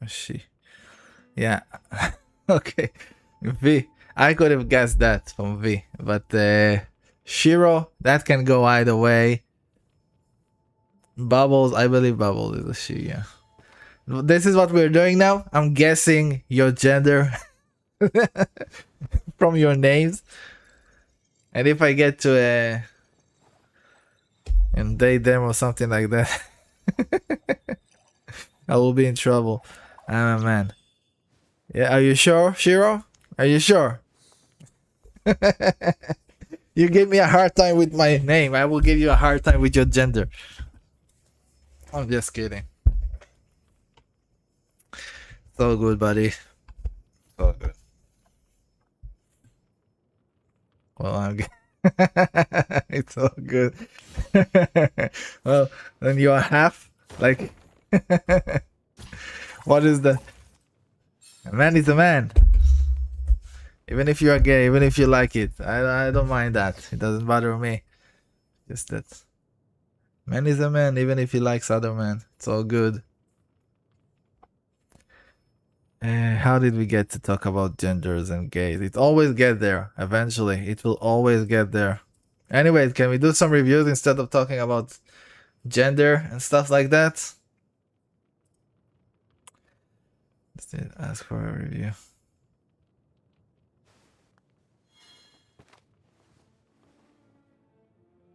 She... Yeah. Okay. V. I could have guessed that from V. But Shiro, that can go either way. Bubbles, I believe Bubbles is a she, yeah. This is what we're doing now. I'm guessing your gender from your names. And if I get to and date them or something like that, I will be in trouble. I'm a man. Yeah, are you sure, Shiro? Are you sure? You gave me a hard time with my name. I will give you a hard time with your gender. I'm just kidding. So good, buddy. So good. Well, I'm it's all good. Well, then you are half. Like, what is that? A man is a man. Even if you are gay, even if you like it, I don't mind that. It doesn't bother me. Just that man is a man, even if he likes other men. It's all good. How did we get to talk about genders and gays? It always get there. Eventually, it will always get there. Anyways, can we do some reviews instead of talking about gender and stuff like that? Let's ask for a review.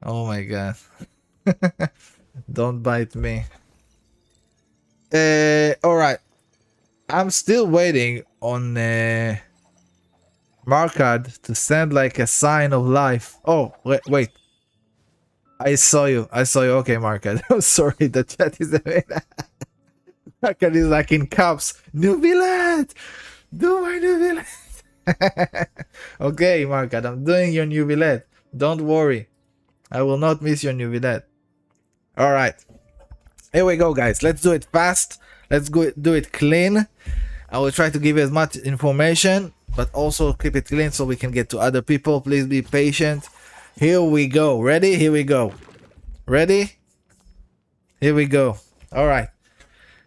Oh my god. Don't bite me. Alright. I'm still waiting on Markad to send like a sign of life. Oh, wait. I saw you. Okay, Markad. I'm sorry, the chat is Markad is like in caps. New billet! Do my new billet! Okay, Markad, I'm doing your new billet. Don't worry. I will not miss your new billet. Alright. Here we go, guys. Let's do it fast. Let's go do it clean. I will try to give you as much information, but also keep it clean so we can get to other people. Please be patient. Here we go. Ready? Here we go. Ready? Here we go. Alright.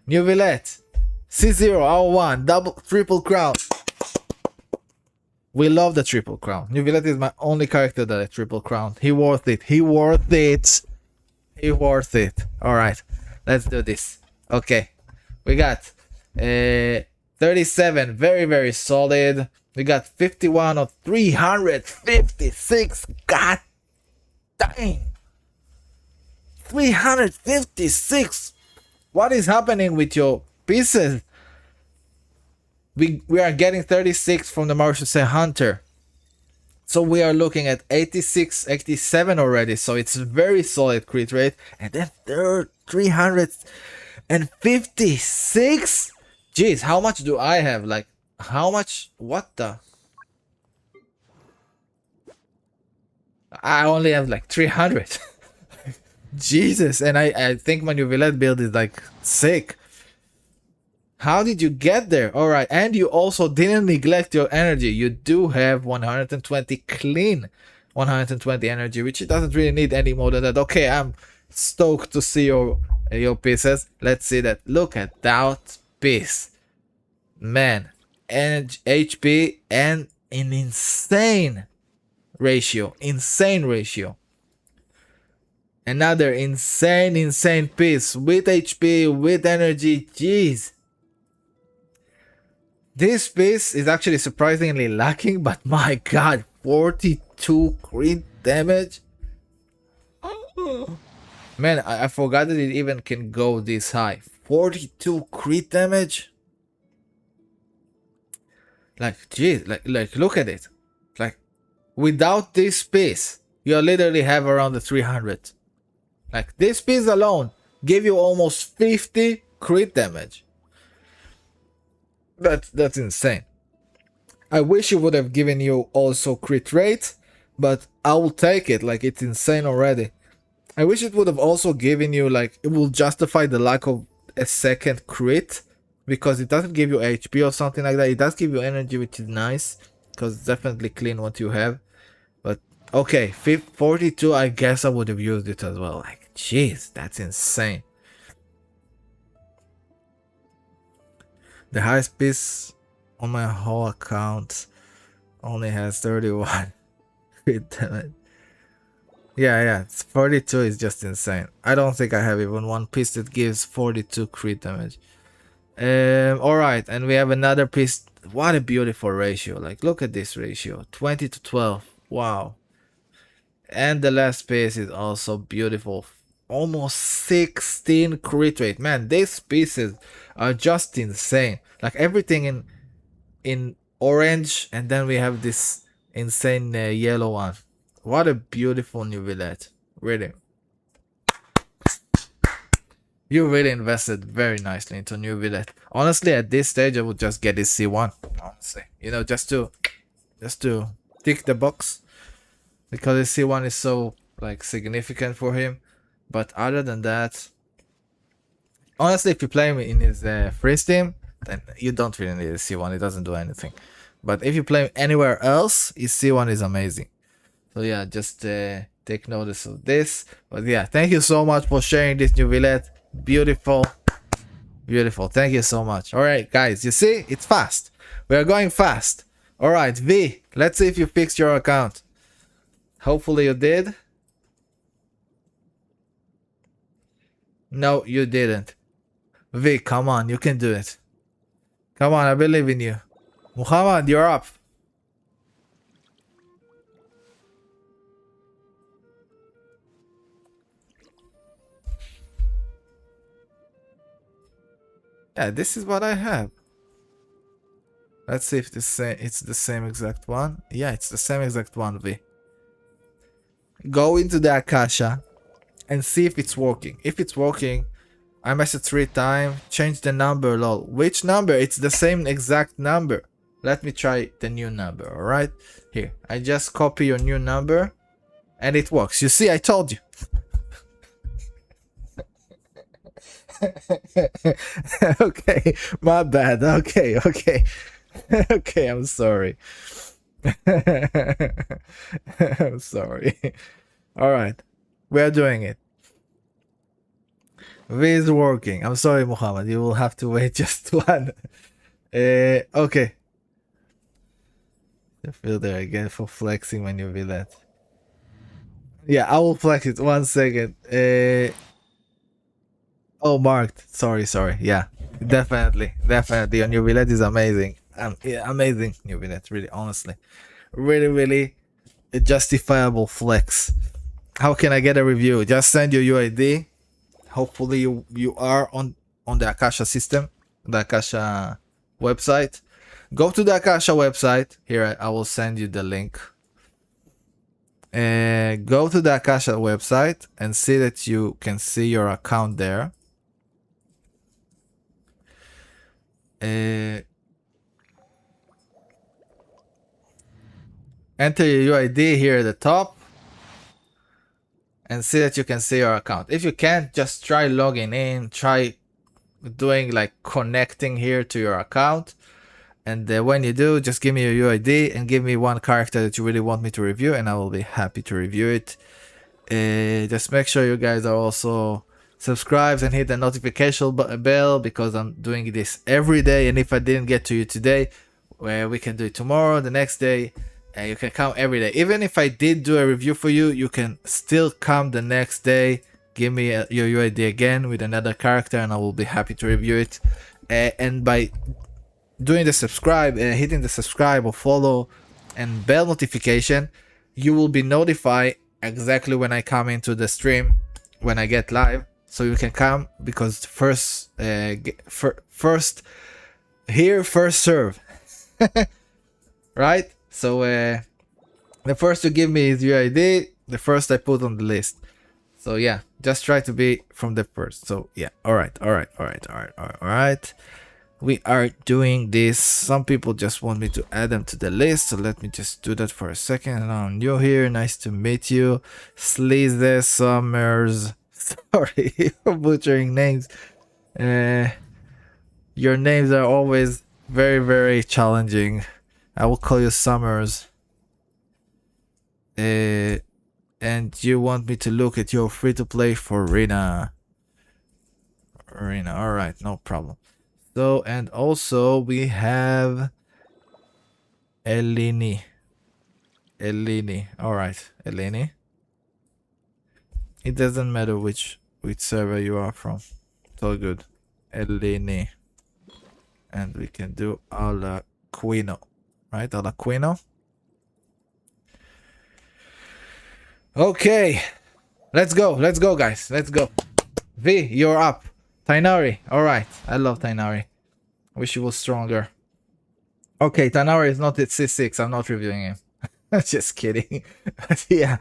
New Villette. C0, R1, triple crown. We love the triple crown. New Villette is my only character that I triple crown. He worth it. He worth it. He worth it. Alright. Let's do this. Okay. We got 37, very, very solid. We got 51 of 356. God dang. 356. What is happening with your pieces? We are getting 36 from the Martial Say Hunter. So we are looking at 86, 87 already. So it's a very solid crit rate. And then 356? Jeez, how much do I have? Like, how much? What the? I only have like 300. Jesus, and I think my new Villette build is like sick. How did you get there? All right, and you also didn't neglect your energy. You do have 120 clean 120 energy, which it doesn't really need any more than that. Okay, I'm stoked to see your pieces. Let's see that. Look at that piece. Man, energy, HP, and an insane ratio. Insane ratio. Another insane piece with HP, with energy. Jeez. This piece is actually surprisingly lacking, but my god, 42 crit damage. Man, I forgot that it even can go this high. 42 crit damage. Like, jeez, like look at it. Like, without this piece, you literally have around the 300. Like, this piece alone give you almost 50 crit damage. That's insane. I wish it would have given you also crit rate, but I will take it. Like, it's insane already. I wish it would have also given you, like, it will justify the lack of a second crit, because it doesn't give you HP or something like that. It does give you energy, which is nice, because it's definitely clean what you have. But okay, 42, I guess I would have used it as well. Like, jeez, that's insane. The highest piece on my whole account only has 31 crit damage. Yeah, it's 42 is just insane. I don't think I have even one piece that gives 42 crit damage. Alright, and we have another piece. What a beautiful ratio. Like, look at this ratio. 20 to 12. Wow. And the last piece is also beautiful. Almost 16 crit rate. Man, these pieces are just insane. Like, everything in orange, and then we have this insane yellow one. What a beautiful new Villette. Really. You really invested very nicely into new Villette. Honestly, at this stage, I would just get this C1. Honestly, you know, just to tick the box, because the C1 is so like significant for him. But other than that, honestly, if you play him in his free Steam, then you don't really need a C1. It doesn't do anything. But if you play him anywhere else, his C1 is amazing. So yeah, just take notice of this. But yeah, thank you so much for sharing this new Villette. Beautiful. Beautiful. Thank you so much. Alright, guys, you see? It's fast. We are going fast. Alright, V, let's see if you fixed your account. Hopefully you did. No, you didn't. V, come on, you can do it. Come on, I believe in you. Muhammad, you're up. Yeah, this is what I have. Let's see if it's the same exact one. Yeah, it's the same exact one, V. Go into the Akasha and see if it's working. If it's working, I messed it 3 times. Change the number, lol. Which number? It's the same exact number. Let me try the new number, alright? Here, I just copy your new number and it works. You see, I told you. Okay, my bad. Okay. Okay, I'm sorry. I'm sorry. Alright, we are doing it. V is working. I'm sorry, Muhammad. You will have to wait just one. Okay. I feel there again for flexing when you will that. Yeah, I will flex it. 1 second. Oh, marked. Sorry. Yeah. Definitely, definitely. Your new billet is amazing. Yeah, amazing new billet. Really, honestly, really, really a justifiable flex. How can I get a review? Just send your UID. Hopefully, you are on the Akasha system, the Akasha website. Go to the Akasha website. Here, I will send you the link. Go to the Akasha website and see that you can see your account there. Enter your UID here at the top and see that you can see your account. If you can't, just try logging in, try doing like connecting here to your account. And when you do, just give me your UID and give me one character that you really want me to review, and I will be happy to review it. Just make sure you guys are also subscribed and hit the notification bell, because I'm doing this every day, and if I didn't get to you today, we can do it tomorrow, the next day. You can come every day. Even if I did do a review for you, you can still come the next day, give me your UID again with another character, and I will be happy to review it. And by doing the subscribe, hitting the subscribe or follow and bell notification, you will be notified exactly when I come into the stream, when I get live, so you can come, because first here, first serve. Right? So the first you give me is UID, the first I put on the list. So yeah, just try to be from the first. So yeah, all right. We are doing this. Some people just want me to add them to the list, so let me just do that for a second. And I'm new here. Nice to meet you, Sleaze Summers. Sorry for butchering names. Your names are always very, very challenging. I will call you Summers. And you want me to look at your free-to-play for Rina. Alright, no problem. So, and also we have Eleni. Alright, Eleni. It doesn't matter which server you are from. It's all good. Eleni. And we can do Alaquino. Right, Alaquino. Okay. Let's go, guys. Let's go. V, you're up. Tainari. Alright. I love Tainari. Wish he was stronger. Okay, Tainari is not at C6. I'm not reviewing him. Just kidding. But yeah.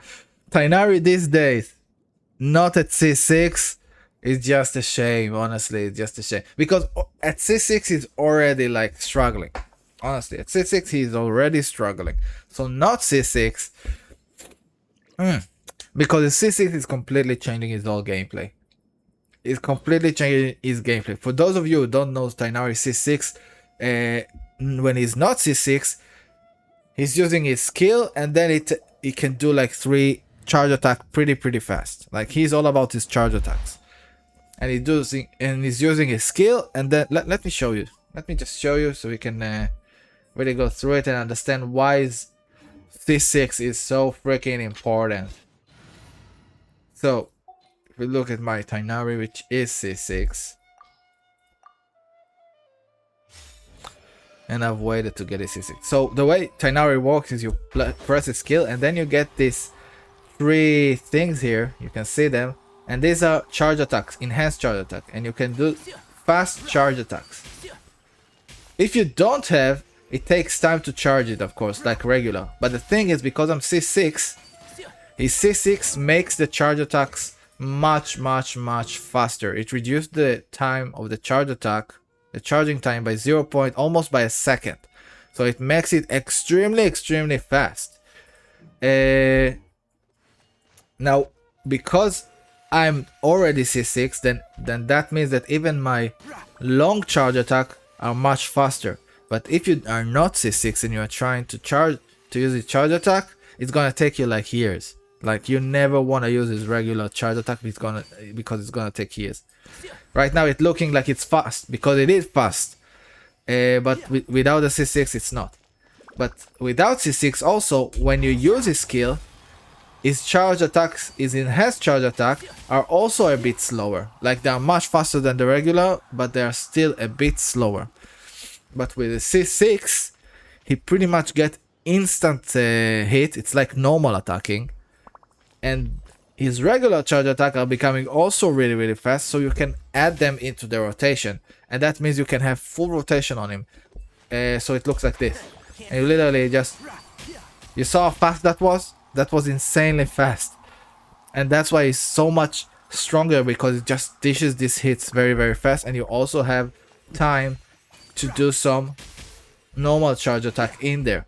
Tainari these days, not at C6, is just a shame. Honestly, it's just a shame. Because at C6 he's already like struggling. Honestly, at C6 he's already struggling. So not C6. Because C6 is completely changing his whole gameplay. It's completely changing his gameplay. For those of you who don't know Tainari C6, when he's not C6, he's using his skill, and then he can do like 3 charge attack pretty fast. Like he's all about his charge attacks. And he's using his skill, and then let me show you. Let me just show you so we can really go through it and understand why C6 is so freaking important. So, if we look at my Tainari, which is C6, and I've waited to get a C6. So, the way Tainari works is you press a skill, and then you get these 3 things here. You can see them. And these are charge attacks, enhanced charge attack. And you can do fast charge attacks. If you don't have, it takes time to charge it, of course, like regular. But the thing is, because I'm C6, his C6 makes the charge attacks much faster. It reduced the time of the charge attack, the charging time, by 0. Almost by a second. So it makes it extremely fast. Now, because I'm already C6, then that means that even my long charge attack are much faster. But if you are not C6 and you are trying to use the charge attack, it's gonna take you like years. Like you never want to use his regular charge attack because it's gonna take years. Right now it's looking like it's fast because it is fast, but without the C6 it's not. But without C6 also, when you use his skill, his charge attacks, his enhanced charge attack are also a bit slower. Like they are much faster than the regular, but they are still a bit slower. But with the C6, he pretty much get instant hit. It's like normal attacking. And his regular charge attack are becoming also really fast, so you can add them into the rotation. And that means you can have full rotation on him. So it looks like this. And you literally just... You saw how fast that was? That was insanely fast. And that's why he's so much stronger, because it just dishes these hits very fast. And you also have time to do some normal charge attack in there.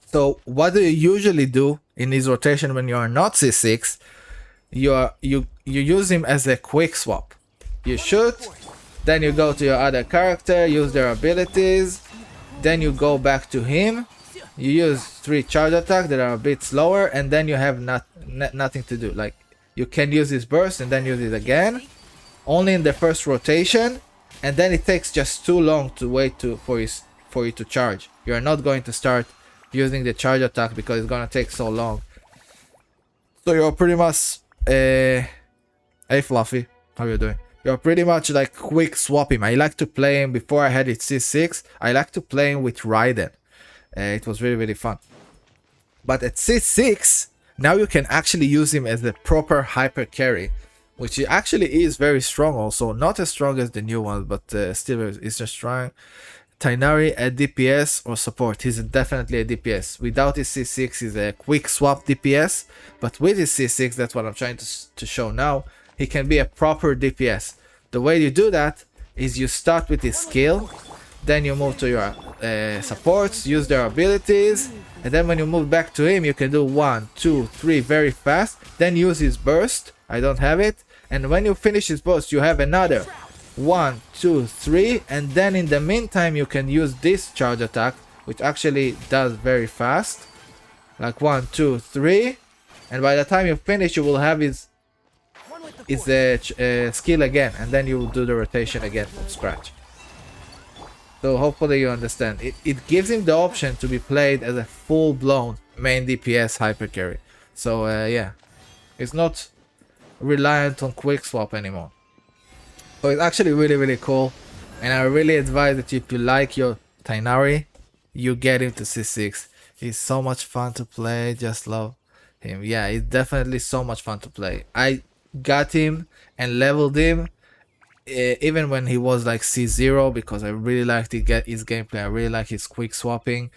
So what do you usually do in his rotation when you are not C6? You use him as a quick swap. You shoot, then you go to your other character, use their abilities, then you go back to him. You use 3 charge attacks that are a bit slower, and then you have nothing to do. Like, you can use his burst and then use it again, only in the first rotation, and then it takes just too long to wait for you to charge. You are not going to start using the charge attack because it's gonna take so long. So you're pretty much hey Fluffy, how you doing? You're pretty much like quick swap him. I like to play him before I had it C6. I like to play him with Raiden. It was really fun. But at C6, now you can actually use him as a proper hyper carry, which he actually is very strong also. Not as strong as the new one, but still is strong. Tighnari at DPS or support. He's definitely a DPS. Without his C6, he's a quick swap DPS. But with his C6, that's what I'm trying to show now, he can be a proper DPS. The way you do that is you start with his skill, then you move to your supports, use their abilities, and then when you move back to him, you can do 1, 2, 3 very fast, then use his burst. I don't have it. And when you finish his burst, you have another 1, 2, 3, and then in the meantime you can use this charge attack, which actually does very fast, like 1, 2, 3, and by the time you finish you will have his skill again, and then you will do the rotation again from scratch. So hopefully you understand. It gives him the option to be played as a full-blown main DPS hyper carry. So yeah, it's not reliant on quick swap anymore. So it's actually really cool, and I really advise that if you like your Tighnari, you get him to C6. He's so much fun to play, just love him. Yeah, it's definitely so much fun to play. I got him and leveled him even when he was like C0 because I really liked his gameplay. I really like his quick swapping.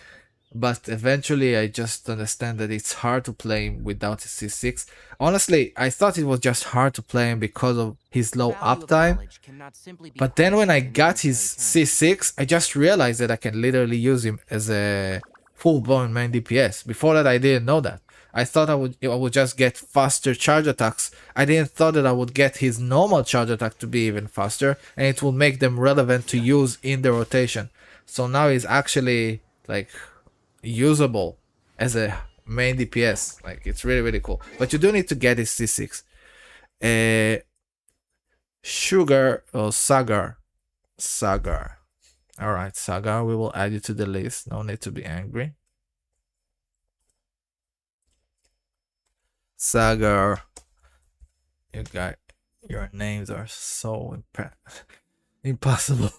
But eventually I just understand that it's hard to play him without his C6. Honestly, I thought it was just hard to play him because of his low uptime. But then when I got his C6, I just realized that I can literally use him as a full-blown main DPS. Before that, I didn't know that. I thought I would just get faster charge attacks. I didn't thought that I would get his normal charge attack to be even faster, and it will make them relevant to use in the rotation. So now he's actually like usable as a main DPS. Like, it's really cool. But you do need to get his C6. Sugar or Sagar. Alright, Sagar, we will add you to the list. No need to be angry. Sagar. Your names are so impossible.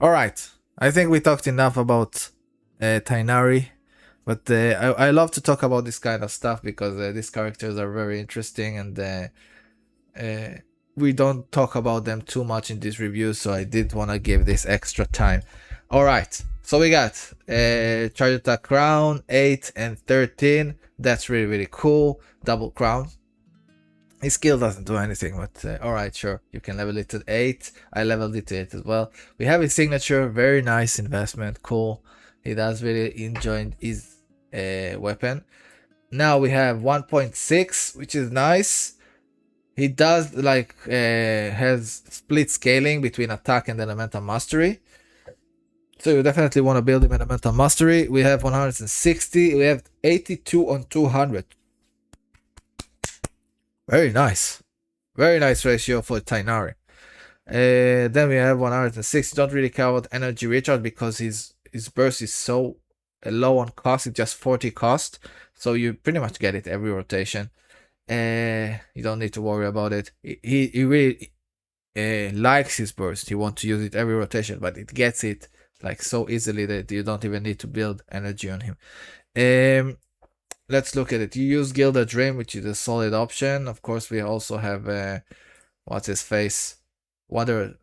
Alright, I think we talked enough about Tighnari, but I love to talk about this kind of stuff because these characters are very interesting, and we don't talk about them too much in this review, so I did want to give this extra time. Alright, so we got charge attack crown 8 and 13. That's really cool. Double crown. His skill doesn't do anything, but alright, sure, you can level it to 8. I leveled it to 8 as well. We have his signature, very nice investment, cool. He does really enjoy his weapon. Now we have 1.6, which is nice. He does like has split scaling between attack and elemental mastery. So you definitely want to build him elemental mastery. We have 160. We have 82 on 200. Very nice. Very nice ratio for Tighnari. Then we have 160. Don't really care about energy recharge because his burst is so low on cost. It's just 40 cost, so you pretty much get it every rotation. You don't need to worry about it. He really likes his burst. He wants to use it every rotation, but it gets it like so easily that you don't even need to build energy on him. Let's look at it. You use Gilded Dream, which is a solid option. Of course, we also have what's his face, Wanderer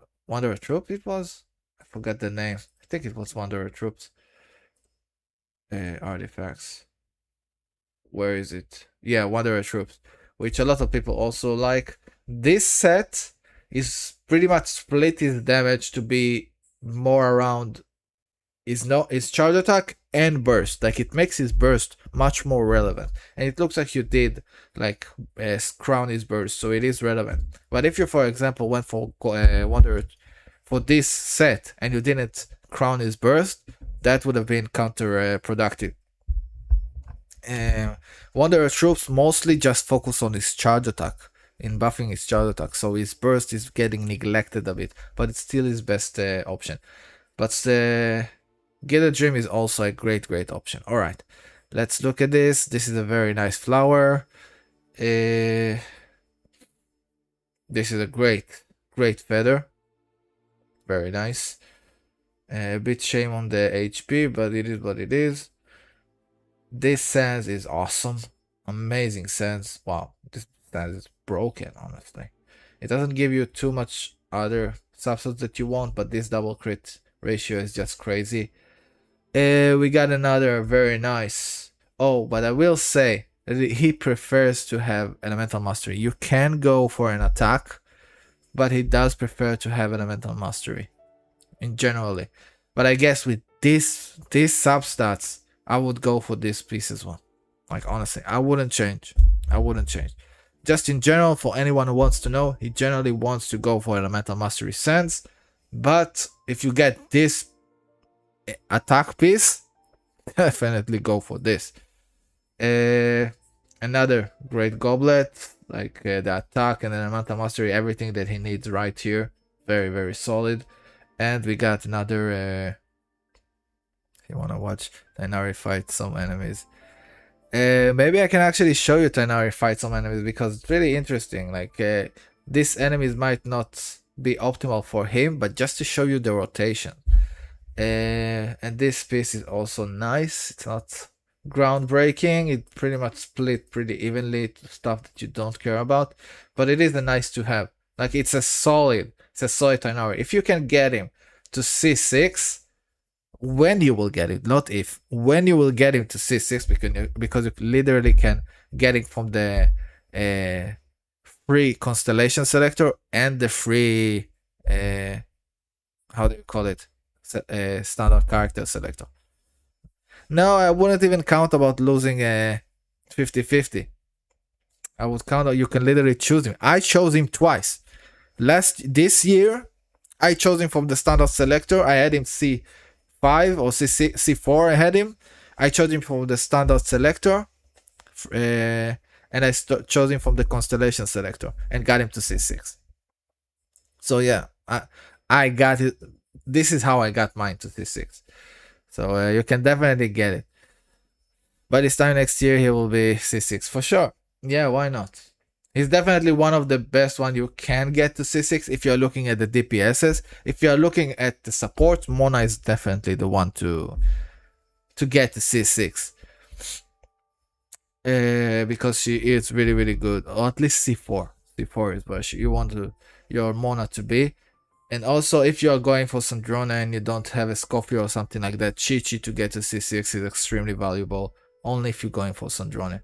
Troop. It was, I forgot the name. I think it was Wanderer Troops. Artifacts. Where is it? Yeah, Wanderer Troops, which a lot of people also like. This set is pretty much split his damage to be more around is charge attack and burst. Like it makes his burst much more relevant, and it looks like you did like crown his burst, so it is relevant. But if you, for example, went for Wanderer for this set and you didn't crown his burst, that would have been counterproductive. Wanderer troops mostly just focus on his charge attack, in buffing his charge attack, so his burst is getting neglected a bit, but it's still his best option. But Get a Dream is also a great option. Alright, let's look at this. This is a very nice flower. This is a great feather. Very nice. A bit shame on the HP, but it is what it is. This sense is awesome. Amazing sense. Wow, this sense is broken, honestly. It doesn't give you too much other substance that you want, but this double crit ratio is just crazy. We got another very nice. Oh, but I will say that he prefers to have Elemental Mastery. You can go for an attack, but he does prefer to have Elemental Mastery in generally. But I guess with these substats, I would go for this piece as well. Like honestly, I wouldn't change. Just in general, for anyone who wants to know, he generally wants to go for Elemental Mastery Sense. But if you get this attack piece, definitely go for this. Another great goblet, like the attack and Elemental Mastery, everything that he needs right here. Very solid. And we got another if you want to watch Tighnari fight some enemies. Maybe I can actually show you Tighnari fight some enemies, because it's really interesting. Like these enemies might not be optimal for him, but just to show you the rotation. And this piece is also nice. It's not groundbreaking. It pretty much split pretty evenly to stuff that you don't care about, but it is a nice to have. Like it's a solid Tighnari. If you can get him to C6, when you will get it, not if, when you will get him to C6, because you literally can get it from the free constellation selector and the free how do you call it, standard character selector. No, I wouldn't even count about losing 50-50. I would count you can literally choose him. I chose him twice. This year I chose him from the standard selector. I had him C5 or C4. I had him. I chose him from the standard selector, and I chose him from the constellation selector and got him to C6. So yeah, I got it. This is how I got mine to C6. So you can definitely get it. By this time next year, he will be C6 for sure. Yeah, why not? He's definitely one of the best one you can get to C6 if you're looking at the DPSs. If you're looking at the support, Mona is definitely the one to get to C6. Because she is really good, or at least C4. C4 is where you want your Mona to be. And also, if you are going for Sandrona and you don't have a Scorpio or something like that, Chi-Chi to get to C6 is extremely valuable, only if you're going for Sandrone.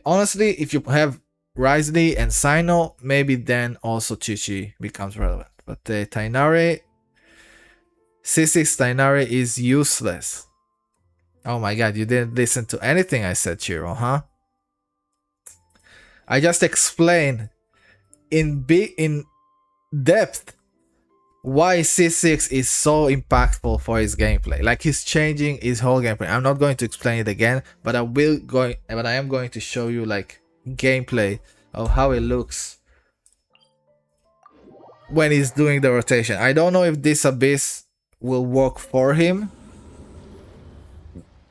Honestly, if you have Risley and Sino, maybe then also Chi-Chi becomes relevant. But Tighnari, C6 Tighnari is useless. Oh my god, you didn't listen to anything I said, Chiro, huh? I just explained in depth why C6 is so impactful for his gameplay. Like he's changing his whole gameplay. I'm not going to explain it again, but I am going to show you like gameplay of how it looks when he's doing the rotation. I don't know if this Abyss will work for him.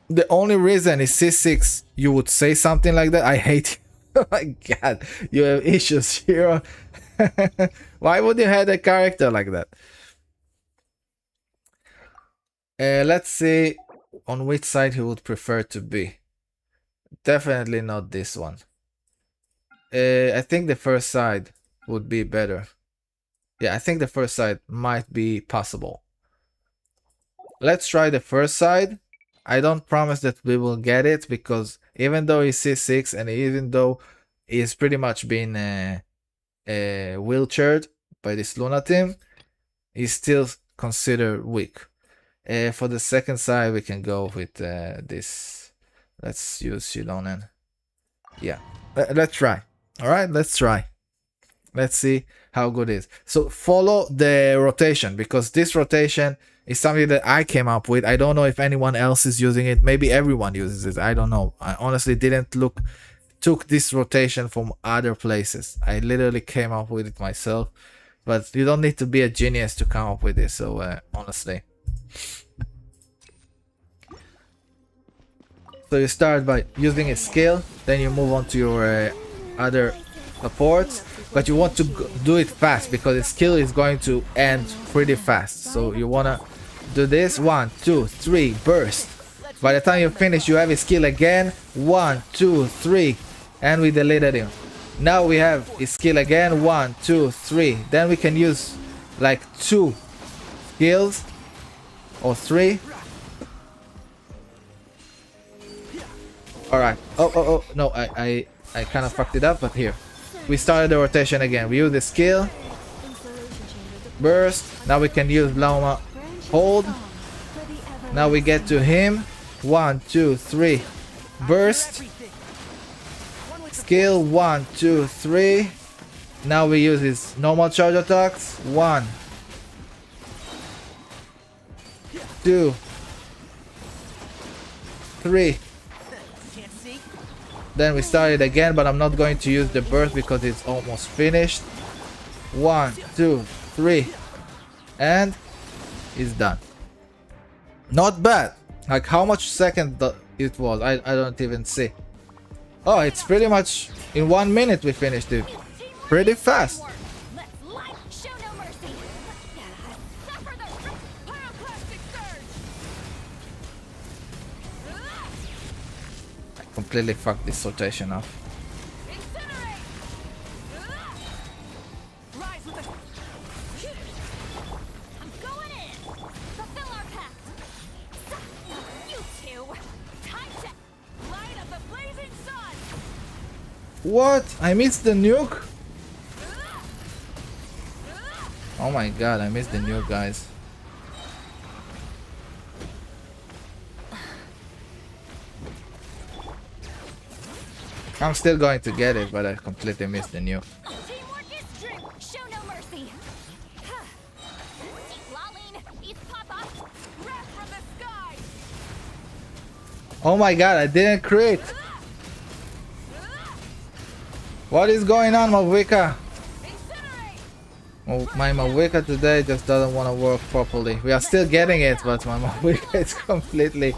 The only reason is C6 you would say something like that. I hate you. Oh my god, you have issues, hero. Why would you have a character like that? Let's see on which side he would prefer to be. Definitely not this one. I think the first side would be better. Yeah, I think the first side might be possible. Let's try the first side. I don't promise that we will get it, because even though he's C6 and even though he's pretty much been wheelchaired by this Luna team, he's still considered weak. For the second side, we can go with this. Let's use Shilonen. Yeah, let's try. All right, let's try. Let's see how good it is. So follow the rotation, because this rotation is something that I came up with. I don't know if anyone else is using it. Maybe everyone uses it. I don't know. I honestly didn't took this rotation from other places. I literally came up with it myself. But you don't need to be a genius to come up with this. So honestly. So you start by using a skill, then you move on to your other supports, but you want to do it fast because the skill is going to end pretty fast. So you wanna do this 1, 2, 3, burst. By the time you finish, you have a skill again 1, 2, 3, and we deleted him. Now we have his skill again 1, 2, 3. Then we can use like 2 skills or 3. Alright. Oh, no, I kind of fucked it up, but here. We started the rotation again. We use the skill. Burst. Now we can use Lauma hold. Now we get to him. 1, 2, 3. Burst. Skill 1, 2, 3. Now we use his normal charge attacks. 1, 2, 3. Then we start it again, but I'm not going to use the burst because it's almost finished. 1, 2, 3, and it's done. Not bad. Like how much second it was, I don't even see. Oh, it's pretty much in 1 minute we finished it. Pretty fast. Completely fucked this rotation up. What? I missed the nuke? Oh my god, I missed the nuke, guys. I'm still going to get it, but I completely missed the nuke. Oh my god, I didn't crit! What is going on, Mavika? Oh, my Mavika today just doesn't want to work properly. We are still getting it, but my Mavika is completely...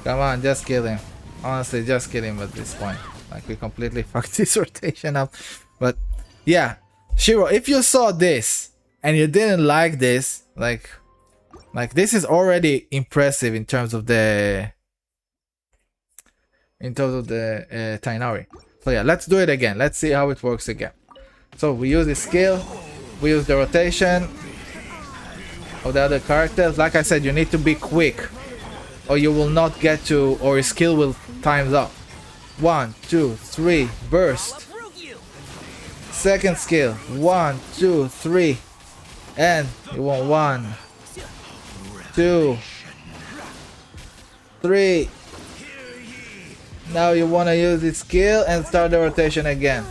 Come on, just kill him. Honestly, just kill him at this point. Like, we completely fucked this rotation up. But, yeah. Shiro, if you saw this and you didn't like this, like this is already impressive in terms of the... Tainari. So yeah, let's do it again. Let's see how it works again. So we use the skill. We use the rotation of the other characters. Like I said, you need to be quick, or you will not get to, or your skill will times up. 1, 2, 3, burst. Second skill. 1, 2, 3, and you want 1, 2, 3. Now you want to use the skill and start the rotation again.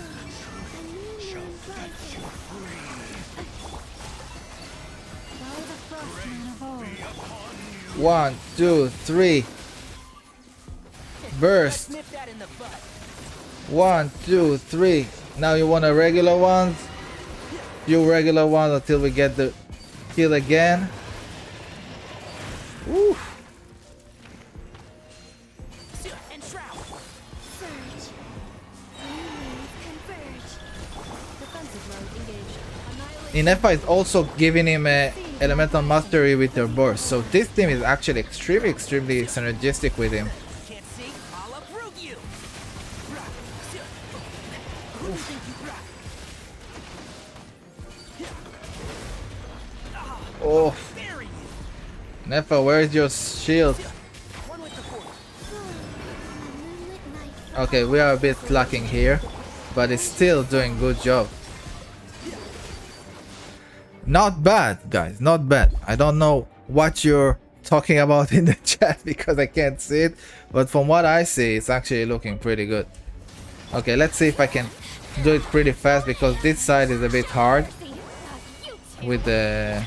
One, 2, 3. Burst. 1, 2, 3. Now you want a regular ones. Few regular ones until we get the kill again. Woo. Inefa is also giving him a elemental mastery with their burst. So this team is actually extremely synergistic with him. Can't see? I'll uproot you. Oh, Bury you. Nefa, where's your shield? One with the force. Okay, we are a bit lacking here, but it's still doing good job. Not bad, guys, not bad. I don't know what you're talking about in the chat because I can't see it, but from what I see, it's actually looking pretty good. Okay, let's see if I can do it pretty fast because this side is a bit hard with the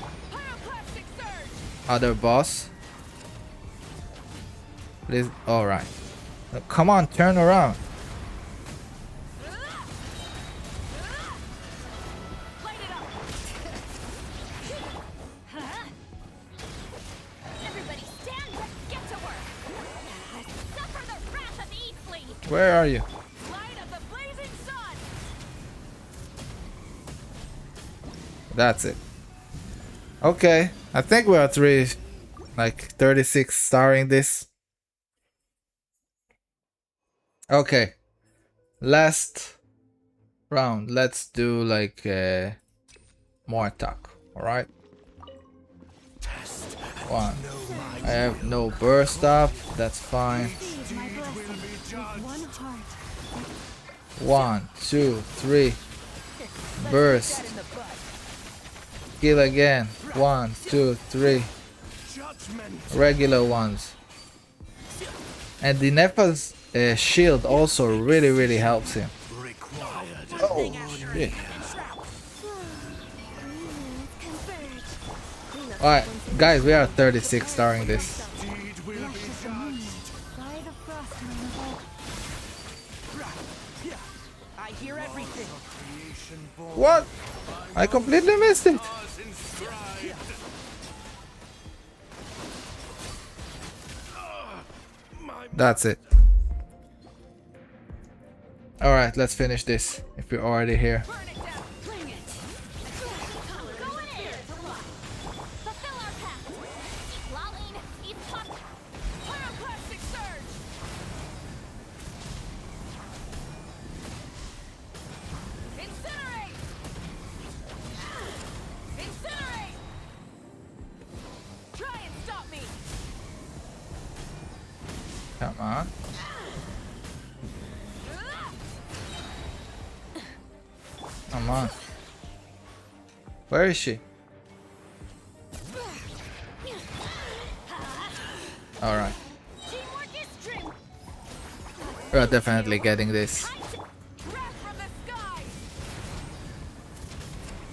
other boss. Please, alright. Come on, turn around. Everybody stand up, get to work. Suffer the wrath of Eatfleet. Where are you? Light of the blazing sun. That's it. Okay, I think we're at 36 starring this. Okay, last round. Let's do like more attack. All right. One. I have no burst up. That's fine. Receive my blessing with one heart. 1, 2, 3. Burst. Kill again. 1, 2, 3. Regular ones. And the Nepa's shield also really helps him. Oh shit. Alright, guys, we are 36 starring this. By the frostman of all. I hear everything. What? I completely missed it. That's it. Alright, let's finish this if you're already here. Burn it down. Bring it. Go in here. Fulfill our pact. Lolling, eat pop. Pyroclastic surge. Incinerate. Incinerate. Try and stop me. Come on. Come on. Where is she? Alright. Teamwork is strength. We're definitely getting this. Wrath from the sky.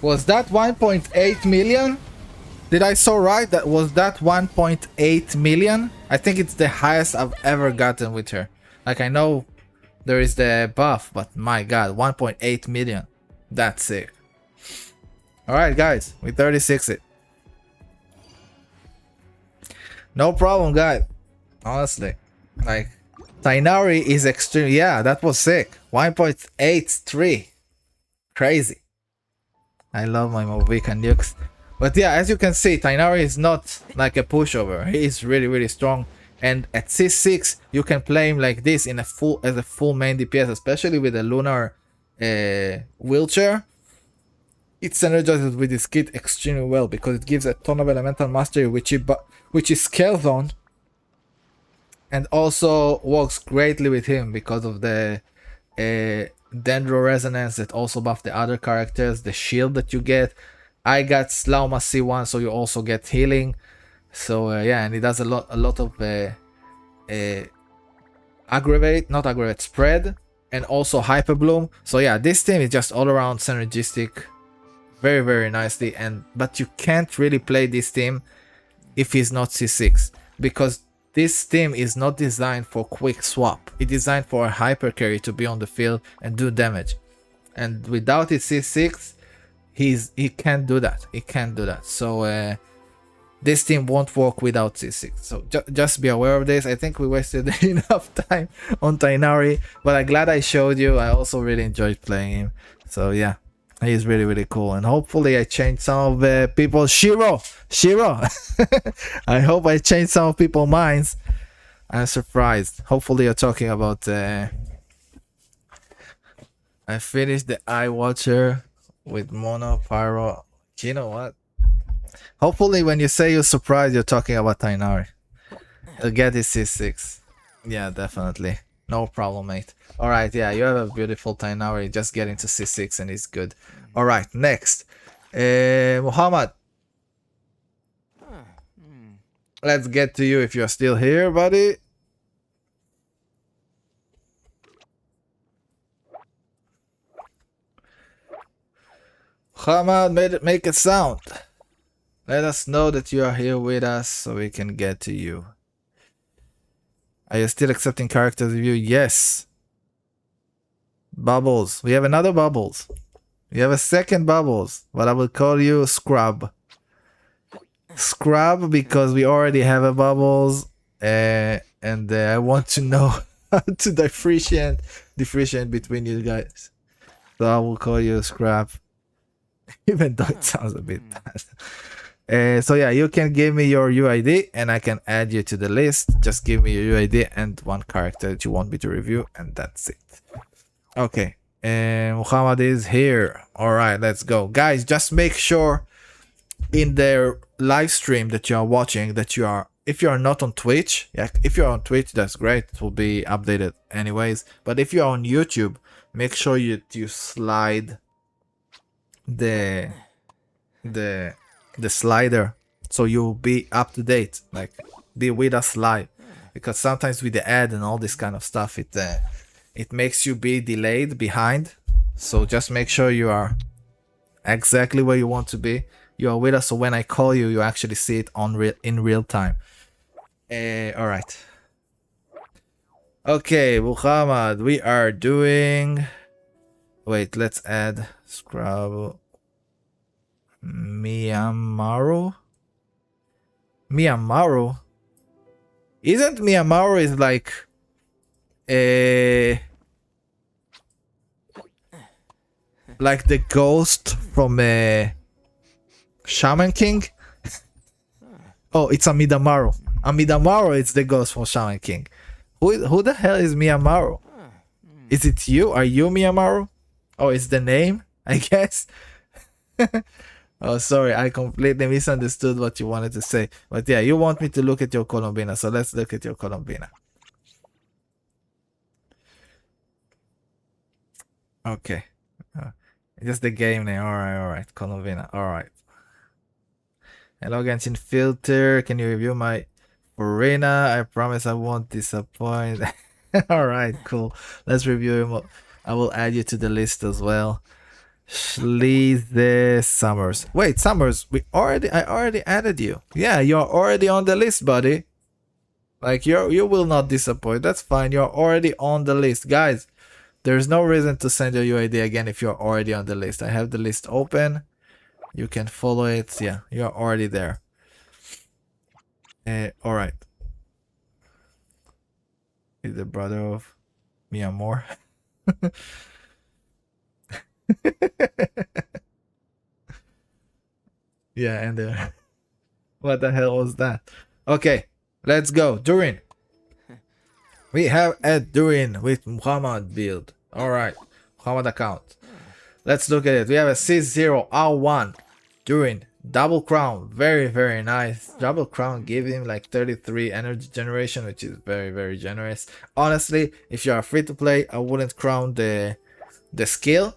Was that 1.8 million? Did I saw right? That was that 1.8 million? I think it's the highest I've ever gotten with her. Like, I know there is the buff, but my god, 1.8 million. That's sick. Alright guys, we 36 it. No problem, guys. Honestly. Like, Tainari is extreme. Yeah, that was sick. 1.83. Crazy. I love my Mobica nukes. But yeah, as you can see, Tainari is not like a pushover. He is really strong. And at C6, you can play him like this in a full as a full main DPS, especially with a lunar wheelchair. It synergizes with this kit extremely well because it gives a ton of elemental mastery, which is scale zone, and also works greatly with him because of the Dendro resonance that also buff the other characters, the shield that you get. I got Slauma C1, so you also get healing. So yeah, and it does a lot of spread, and also hyper bloom. So yeah, this team is just all around synergistic, very nicely. But you can't really play this team if he's not C6, because this team is not designed for quick swap. It's designed for a hyper carry to be on the field and do damage, and without his C6, he can't do that. He can't do that. So this team won't work without C6. So just be aware of this. I think we wasted enough time on Tainari, but I'm glad I showed you. I also really enjoyed playing him. So yeah, He's really, really cool. And hopefully I changed some of people's Shiro. I hope I changed some of people's minds. I'm surprised. Hopefully you're talking about I finished the Eye Watcher with Mono Pyro. You know what? Hopefully when you say you're surprised, you're talking about Tainari. You'll get his C6. Yeah, definitely. No problem, mate. Alright, yeah, you have a beautiful Tainari. Just get into C6 and it's good. Alright, next. Muhammad. Let's get to you if you're still here, buddy. Muhammad, make a sound. Let us know that you are here with us so we can get to you. Are you still accepting characters review? Yes. Bubbles. We have another Bubbles. We have a second Bubbles, but I will call you Scrub. Scrub because we already have a Bubbles, and I want to know how to differentiate between you guys. So I will call you Scrub, even though it sounds a bit bad. So yeah, you can give me your UID and I can add you to the list. Just give me your UID and one character that you want me to review, and that's it. Okay, Muhammad is here. All right, let's go, guys. Just make sure in the live stream that you are watching that you are, if you are not on Twitch, yeah, if you're on Twitch, that's great. It will be updated anyways. But if you're on YouTube, make sure you slide the slider so you'll be up to date, like be with us live, because sometimes with the ad and all this kind of stuff, it makes you be delayed behind. So just make sure you are exactly where you want to be. You are with us, so when I call you, you actually see it in real time. All right. Okay, Muhammad, we are doing. Wait, let's add Scrabble. Miyamaru? Isn't Miyamaru is like the ghost from Shaman King? Oh, it's Amidamaru. Amidamaru is the ghost from Shaman King. Who the hell is Miyamaru? Is it you? Are you Miyamaru? Oh, it's the name, I guess. Oh, sorry, I completely misunderstood what you wanted to say. But yeah, you want me to look at your Colombina, so let's look at your Colombina. Okay. Just the game name. Alright. Colombina. Alright. Hello, Genshin Filter. Can you review my Farina? I promise I won't disappoint. Alright, cool. Let's review him. I will add you to the list as well. Schleeze Summers. Wait, Summers, I already added you. Yeah, you're already on the list, buddy. Like you will not disappoint. That's fine. You're already on the list. Guys, there's no reason to send your UID again if you're already on the list. I have the list open. You can follow it. Yeah, you're already there. Alright. He's the brother of Miyamor. Yeah, and what the hell was that? Okay, let's go. Durin. We have a Durin with Muhammad build. Alright, Muhammad account. Let's look at it. We have a C0 R1 Durin. Double crown. Very, very nice. Double crown give him like 33 energy generation, which is very, very generous. Honestly, if you are free to play, I wouldn't crown the skill.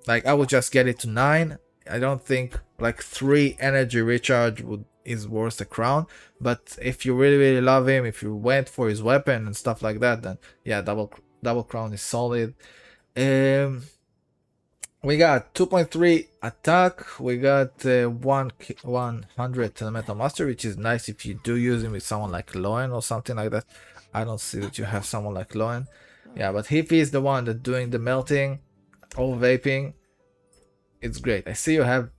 Like, I would just get it to 9. I don't think like 3 energy recharge is worth the crown. But if you really, really love him, if you went for his weapon and stuff like that, then yeah, double crown is solid. We got 2.3 attack. We got 100 Metal Master, which is nice if you do use him with someone like Loen or something like that. I don't see that you have someone like Loen. Yeah, but if he's the one that doing the melting or vaping, it's great. I see you have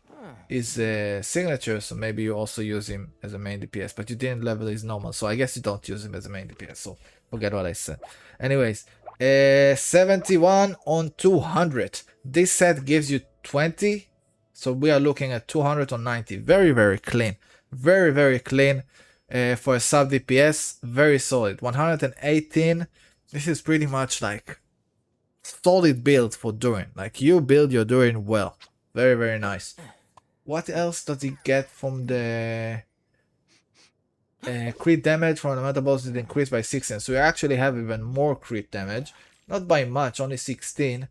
his signature, so maybe you also use him as a main DPS, but you didn't level his normal, so I guess you don't use him as a main DPS, so forget what I said. Anyways, 71 on 200. This set gives you 120. So we are looking at 200 on 90. Very, very clean. Very, very clean for a sub DPS. Very solid. 118. This is pretty much like solid build for Durin. Like you build your Durin well. Very, very nice. What else does he get from the crit damage from the meta boss is increased by 16? So we actually have even more crit damage. Not by much, only 16.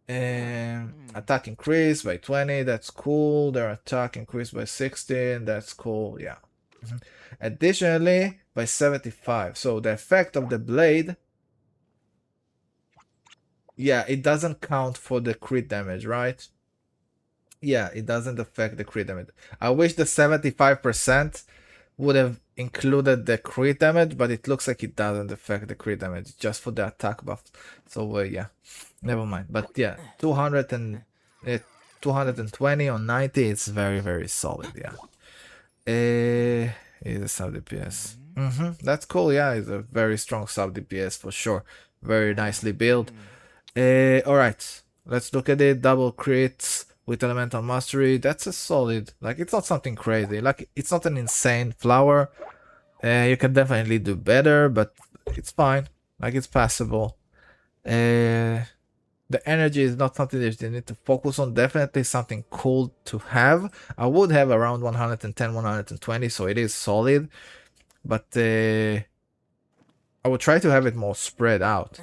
Attack increased by 20, that's cool. Their attack increased by 16, that's cool, yeah. Additionally, by 75. So the effect of the blade, yeah, it doesn't count for the crit damage, right? Yeah, it doesn't affect the crit damage. I wish the 75% would have included the crit damage, but it looks like it doesn't affect the crit damage, just for the attack buff. So yeah, never mind. But yeah, 220 on 90, it's very, very solid, yeah. Is a sub DPS. That's cool, yeah, it's a very strong sub DPS for sure. Very nicely built. Alright, let's look at it. Double crits with elemental mastery. That's a solid, like, it's not something crazy, like it's not an insane flower. You can definitely do better, but it's fine, like it's passable. The energy is not something that you need to focus on. Definitely something cool to have. I would have around 110, 120, so it is solid, but I would try to have it more spread out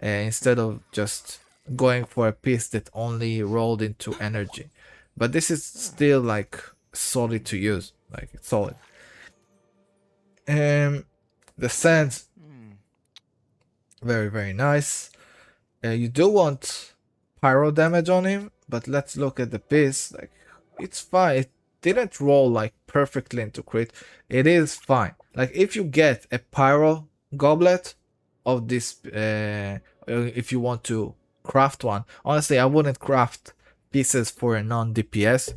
instead of just going for a piece that only rolled into energy. But this is still like solid to use, like it's solid. The sands, very, very nice. You do want pyro damage on him, but let's look at the piece. Like it's fine. It didn't roll like perfectly into crit. It is fine. Like if you get a pyro goblet of this, if you want to craft one, honestly I wouldn't craft pieces for a non-DPS.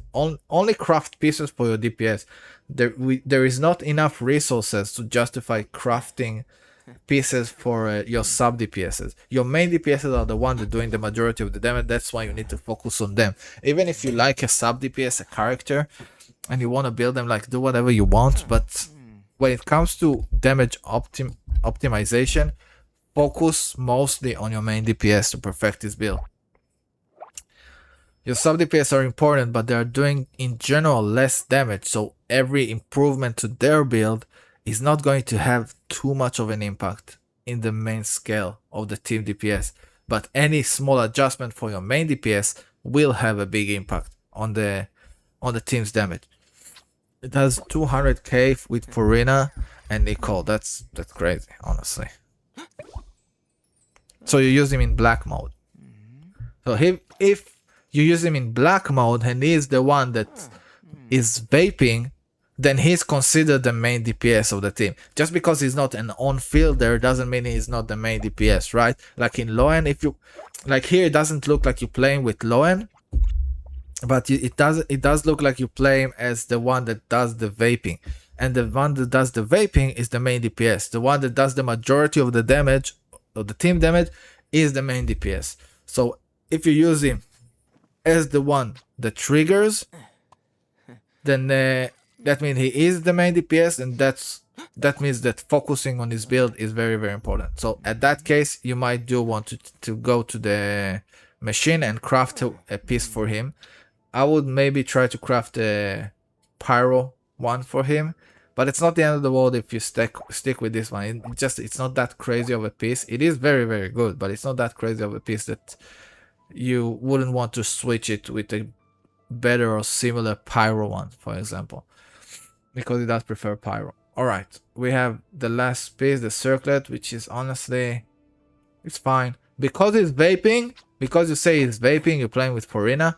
Only craft pieces for your DPS. There is not enough resources to justify crafting pieces for your sub DPSs. Your main DPSs are the ones that are doing the majority of the damage. That's why you need to focus on them. Even if you like a sub DPS, a character, and you want to build them, like do whatever you want, but when it comes to damage optimization, focus mostly on your main DPS to perfect this build. Your sub DPS are important, but they are doing in general less damage, so every improvement to their build is not going to have too much of an impact in the main scale of the team DPS. But any small adjustment for your main DPS will have a big impact on the team's damage. It has 200k with Furina and Nicole. That's crazy, honestly. So you use him in black mode. So if you use him in black mode and he is the one that is vaping, then he's considered the main DPS of the team. Just because he's not an on-fielder doesn't mean he's not the main DPS, right? Like in Loen, if you like here, it doesn't look like you're playing with Loen, but it does look like you play him as the one that does the vaping, and the one that does the vaping is the main DPS. The one that does the majority of the damage, of the team damage, is the main DPS. So if you use him as the one that triggers, then that means he is the main DPS, and that means that focusing on his build is very, very important. So at that case, you might do want to go to the machine and craft a piece for him. I would maybe try to craft a pyro one for him, but it's not the end of the world if you stick with this one. It's not that crazy of a piece. It is very, very good, but it's not that crazy of a piece that you wouldn't want to switch it with a better or similar pyro one, for example, because it does prefer pyro. Alright, we have the last piece, the circlet, which is honestly, it's fine. Because it's vaping, because you say it's vaping, you're playing with Furina,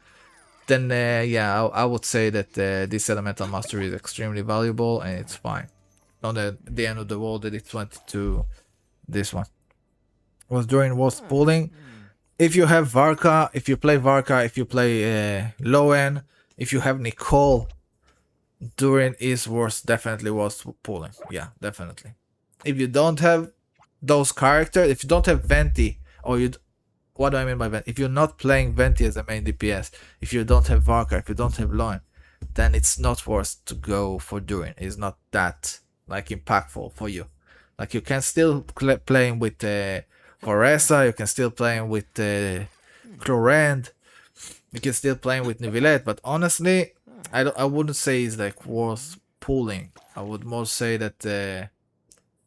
then yeah, I would say that this elemental mastery is extremely valuable and it's fine. Not at the end of the world that it went to this one. Was pulling. If you have Varka, if you play Varka, if you play Loen, if you have Nicole, Durin is definitely worth pulling. Yeah, definitely. If you don't have those characters, if you don't have Venti, or what do I mean by Venti? If you're not playing Venti as a main DPS, if you don't have Varka, if you don't have Loin, then it's not worth to go for Durin. It's not that like impactful for you. Like you can still playing with Foresa, you can still playing with Clorand, you can still playing with Nivelette, but honestly, I wouldn't say it's like worth pulling. I would more say that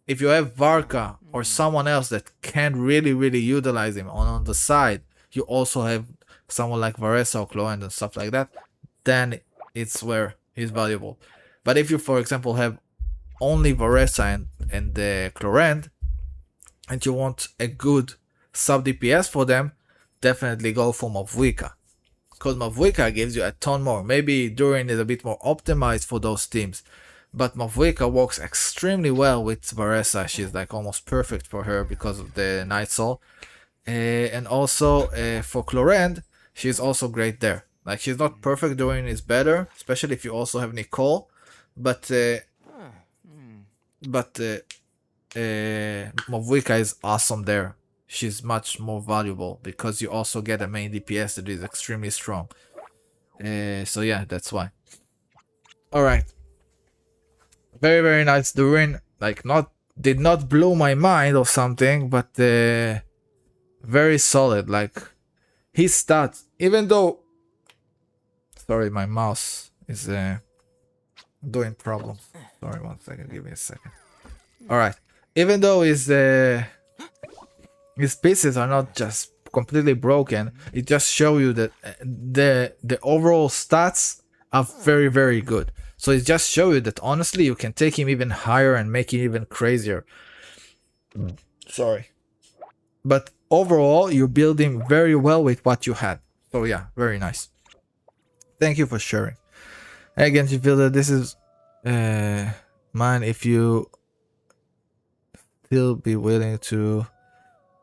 if you have Varka or someone else that can really utilize him on the side, you also have someone like Varesa or Clorand and stuff like that, then it's where he's valuable. But if you, for example, have only Varesa and the Clorand, and you want a good sub DPS for them, definitely go for Mavwika. Because Mavwika gives you a ton more. Maybe Durin is a bit more optimized for those teams, but Mavwika works extremely well with Varesa. She's like almost perfect for her because of the Night Soul. And also for Clorand, she's also great there. Like she's not perfect, Durin is better, especially if you also have Nicole. But Mavwika is awesome there. She's much more valuable because you also get a main DPS that is extremely strong. So yeah, that's why. Alright. Very nice Durin. Like did not blow my mind or something, but very solid. Like his stats, even though, sorry, my mouse is doing problems. Sorry, 1 second, give me a second. Alright. Even though his pieces are not just completely broken, it just shows you that the overall stats are very good. So it just shows you that honestly you can take him even higher and make him even crazier. Sorry. But overall you build him very well with what you had. So yeah, very nice. Thank you for sharing. Again, you feel that this is mine if you still be willing to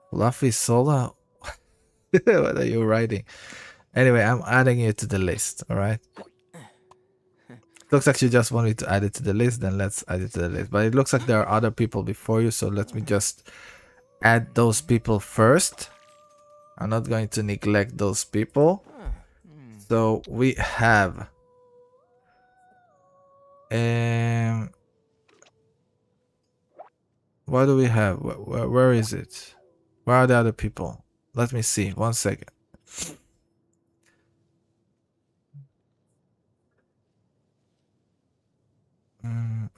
Fluffy Sola. What are you writing? Anyway, I'm adding it to the list, alright? Looks like you just want me to add it to the list, then let's add it to the list. But it looks like there are other people before you, so let me just add those people first. I'm not going to neglect those people. So we have what do we have? Where is it? Where are the other people? Let me see. 1 second.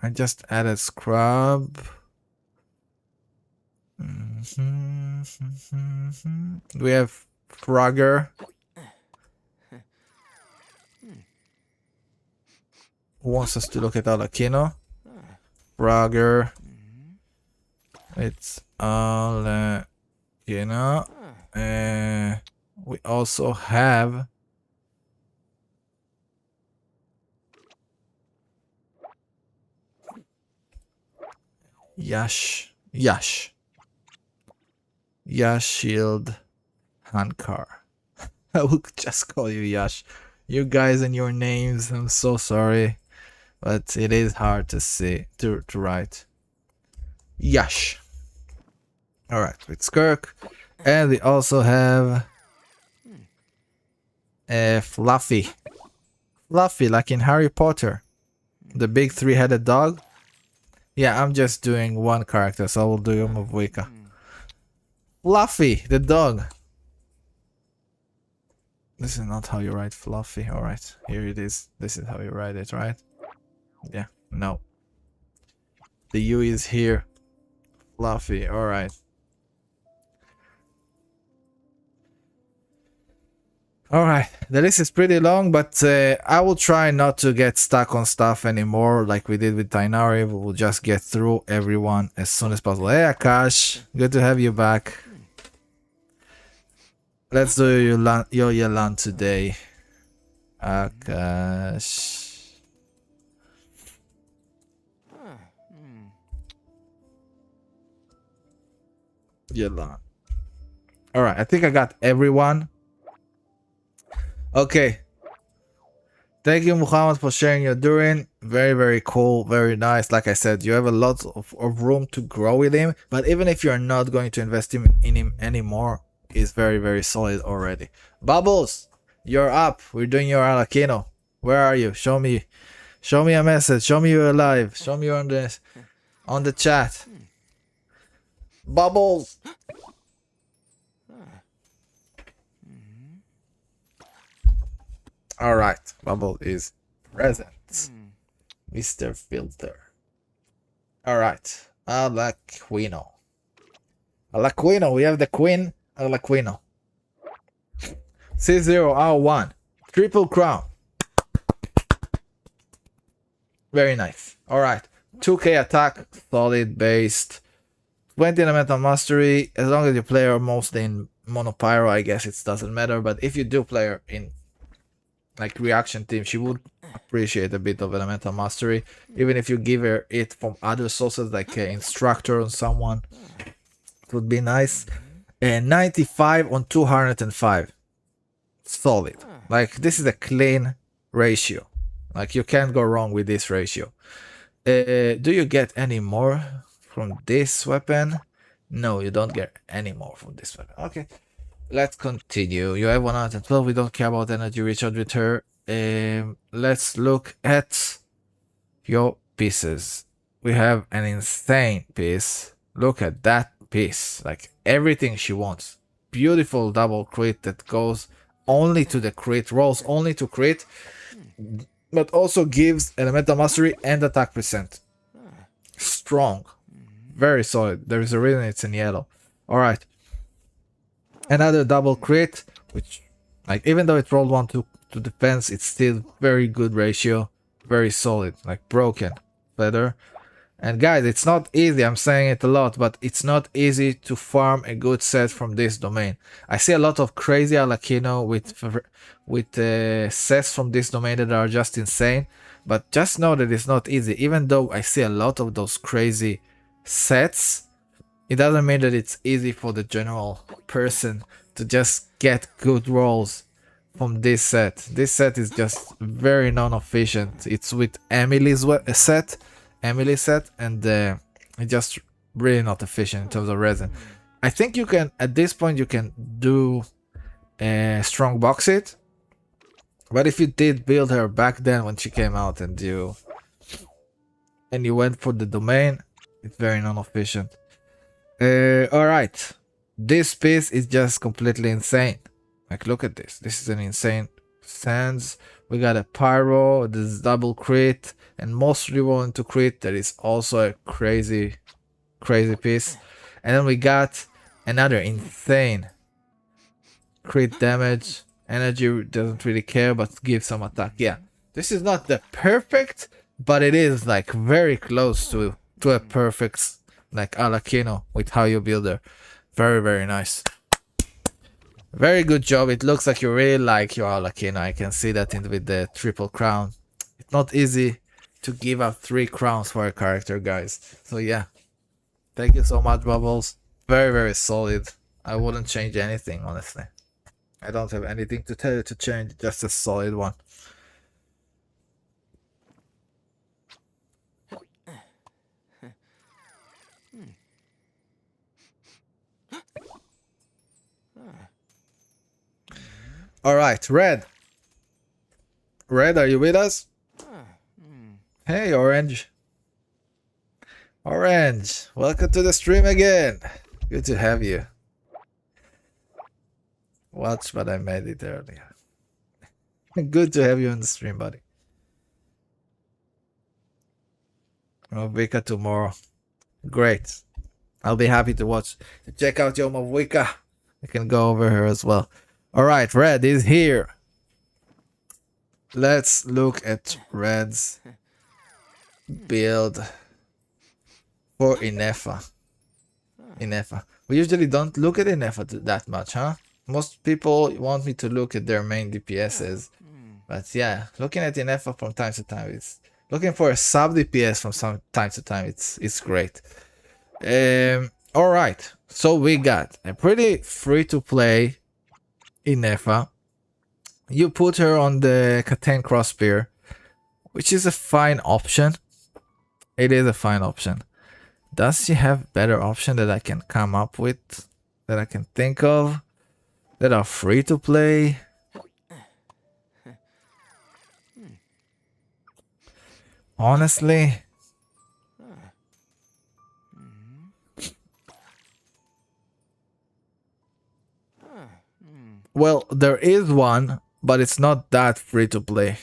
I just added Scrub. We have Frogger. Who wants us to look at Alakino? Frogger. It's Alakino. We also have Yash Shield Hankar. I will just call you Yash. You guys and your names, I'm so sorry, but it is hard to see to write. Yash. Alright, with Skirk. And we also have Fluffy. Fluffy, like in Harry Potter. The big three-headed dog. Yeah, I'm just doing one character, so I will do Mavwika. Fluffy, the dog. This is not how you write Fluffy. Alright, here it is. This is how you write it, right? Yeah, no. The U is here. Fluffy, alright. Alright, the list is pretty long, but I will try not to get stuck on stuff anymore like we did with Tainari. We will just get through everyone as soon as possible. Hey Akash, good to have you back. Let's do your Yalan today. Akash. Yalan. Alright, I think I got everyone. Okay. Thank you, Muhammad, for sharing your Durin. Very cool, very nice. Like I said, you have a lot of room to grow with him. But even if you're not going to invest in him anymore, is very, very solid already. Bubbles, you're up. We're doing your Alakino. Where are you? Show me a message. Show me you're alive. Show me you're on the chat. Bubbles. All right, Bubble is present. Mr. Filter. All right, Alaquino. Alaquino, we have the Queen Alaquino. C0R1. Triple Crown. Very nice. Alright. 2k attack. Solid based. 20 elemental mastery. As long as you play her mostly in monopyro, I guess it doesn't matter. But if you do play her in like reaction team, she would appreciate a bit of elemental mastery. Even if you give her it from other sources like instructor on someone. It would be nice. And 95 on 205. Solid. Like this is a clean ratio. Like you can't go wrong with this ratio. Do you get any more from this weapon? No, you don't get any more from this weapon. Okay, let's continue. You have 112. We don't care about energy recharge with her. Let's look at your pieces. We have an insane piece. Look at that piece. Like everything she wants. Beautiful double crit that goes only to the crit, rolls only to crit, but also gives elemental mastery and attack percent. Strong. Very solid. There is a reason it's in yellow. Alright. Another double crit, which, like, even though it rolled 1 to defense, it's still very good ratio. Very solid. Like, broken. Feather. And guys, it's not easy, I'm saying it a lot, but it's not easy to farm a good set from this domain. I see a lot of crazy Alakino with sets from this domain that are just insane, but just know that it's not easy. Even though I see a lot of those crazy sets, it doesn't mean that it's easy for the general person to just get good rolls from this set. This set is just very non-efficient. It's with Emily's set. And it's just really not efficient in terms of resin. I think you can, at this point, you can do a strong box it. But if you did build her back then when she came out and you went for the domain, it's very non-efficient. Alright. This piece is just completely insane. Like, look at this. This is an insane sands. We got a pyro, this double crit, and most reroll into crit. That is also a crazy piece. And then we got another insane crit damage. Energy doesn't really care, but gives some attack. Yeah, this is not the perfect, but it is like very close to a perfect, like Alakino with how you build her. Very, very nice. Very good job. It looks like you really like your Alakino. I can see that with the triple crown. It's not easy to give up 3 crowns for a character, guys. So yeah, thank you so much, Bubbles. Very, very solid. I wouldn't change anything, honestly. I don't have anything to tell you to change, just a solid one. Alright, Red. Red, are you with us? Hey, Orange. Orange, welcome to the stream again. Good to have you. Watch, but I made it earlier. Good to have you on the stream, buddy. Oh, Vika tomorrow. Great. I'll be happy to watch. Check out Yom of Wicca. I can go over here as well. Alright, Red is here. Let's look at Red's build for Inefa. We usually don't look at Inefa that much, huh? Most people want me to look at their main DPSs. But yeah, looking at Inefa from time to time, it's looking for a sub DPS from some time to time, it's great. Alright, so we got a pretty free to play Inefa. You put her on the Katen Crossspear, which is a fine option. It is a fine option. Does she have better option that I can come up with, that I can think of? that are free to play. Honestly, well, there is one, but it's not that free to play.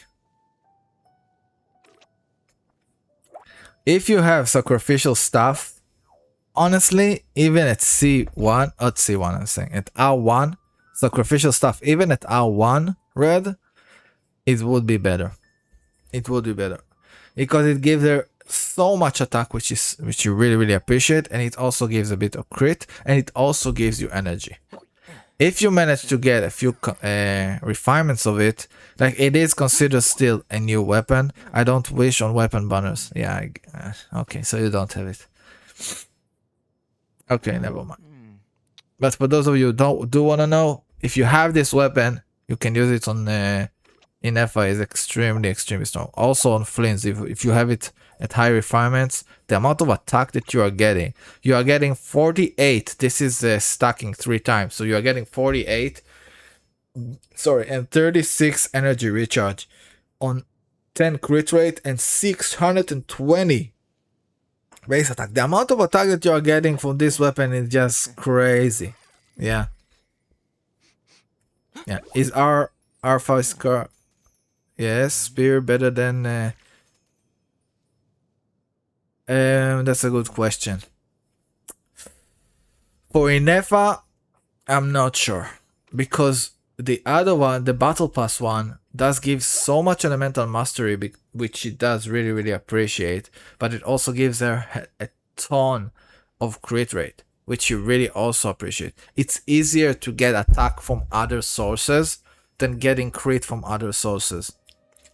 If you have sacrificial stuff, honestly, even at C1, at C1, I'm saying, at R1, sacrificial stuff, even at R1 red, it would be better. It would be better. Because it gives her so much attack, which you really appreciate, and it also gives a bit of crit, and it also gives you energy. If you manage to get a few refinements of it, like it is considered still a new weapon. I don't wish on weapon banners. Yeah, okay, so you don't have it. Okay, never mind. But for those of you who do want to know, if you have this weapon, you can use it on in FI is extremely strong. Also on Flints, if you have it at high refinements, the amount of attack that you are getting 48. This is stacking 3 times, so you are getting 48. Sorry, and 36 energy recharge on 10 crit rate and 620 base attack. The amount of attack that you are getting from this weapon is just crazy. Yeah. Is our R5 scar? Yes, spear better than that's a good question. For Inefa, I'm not sure, because the other one, the battle pass one, does give so much elemental mastery, which it does really appreciate, but it also gives her a ton of crit rate, which you really also appreciate. It's easier to get attack from other sources than getting crit from other sources.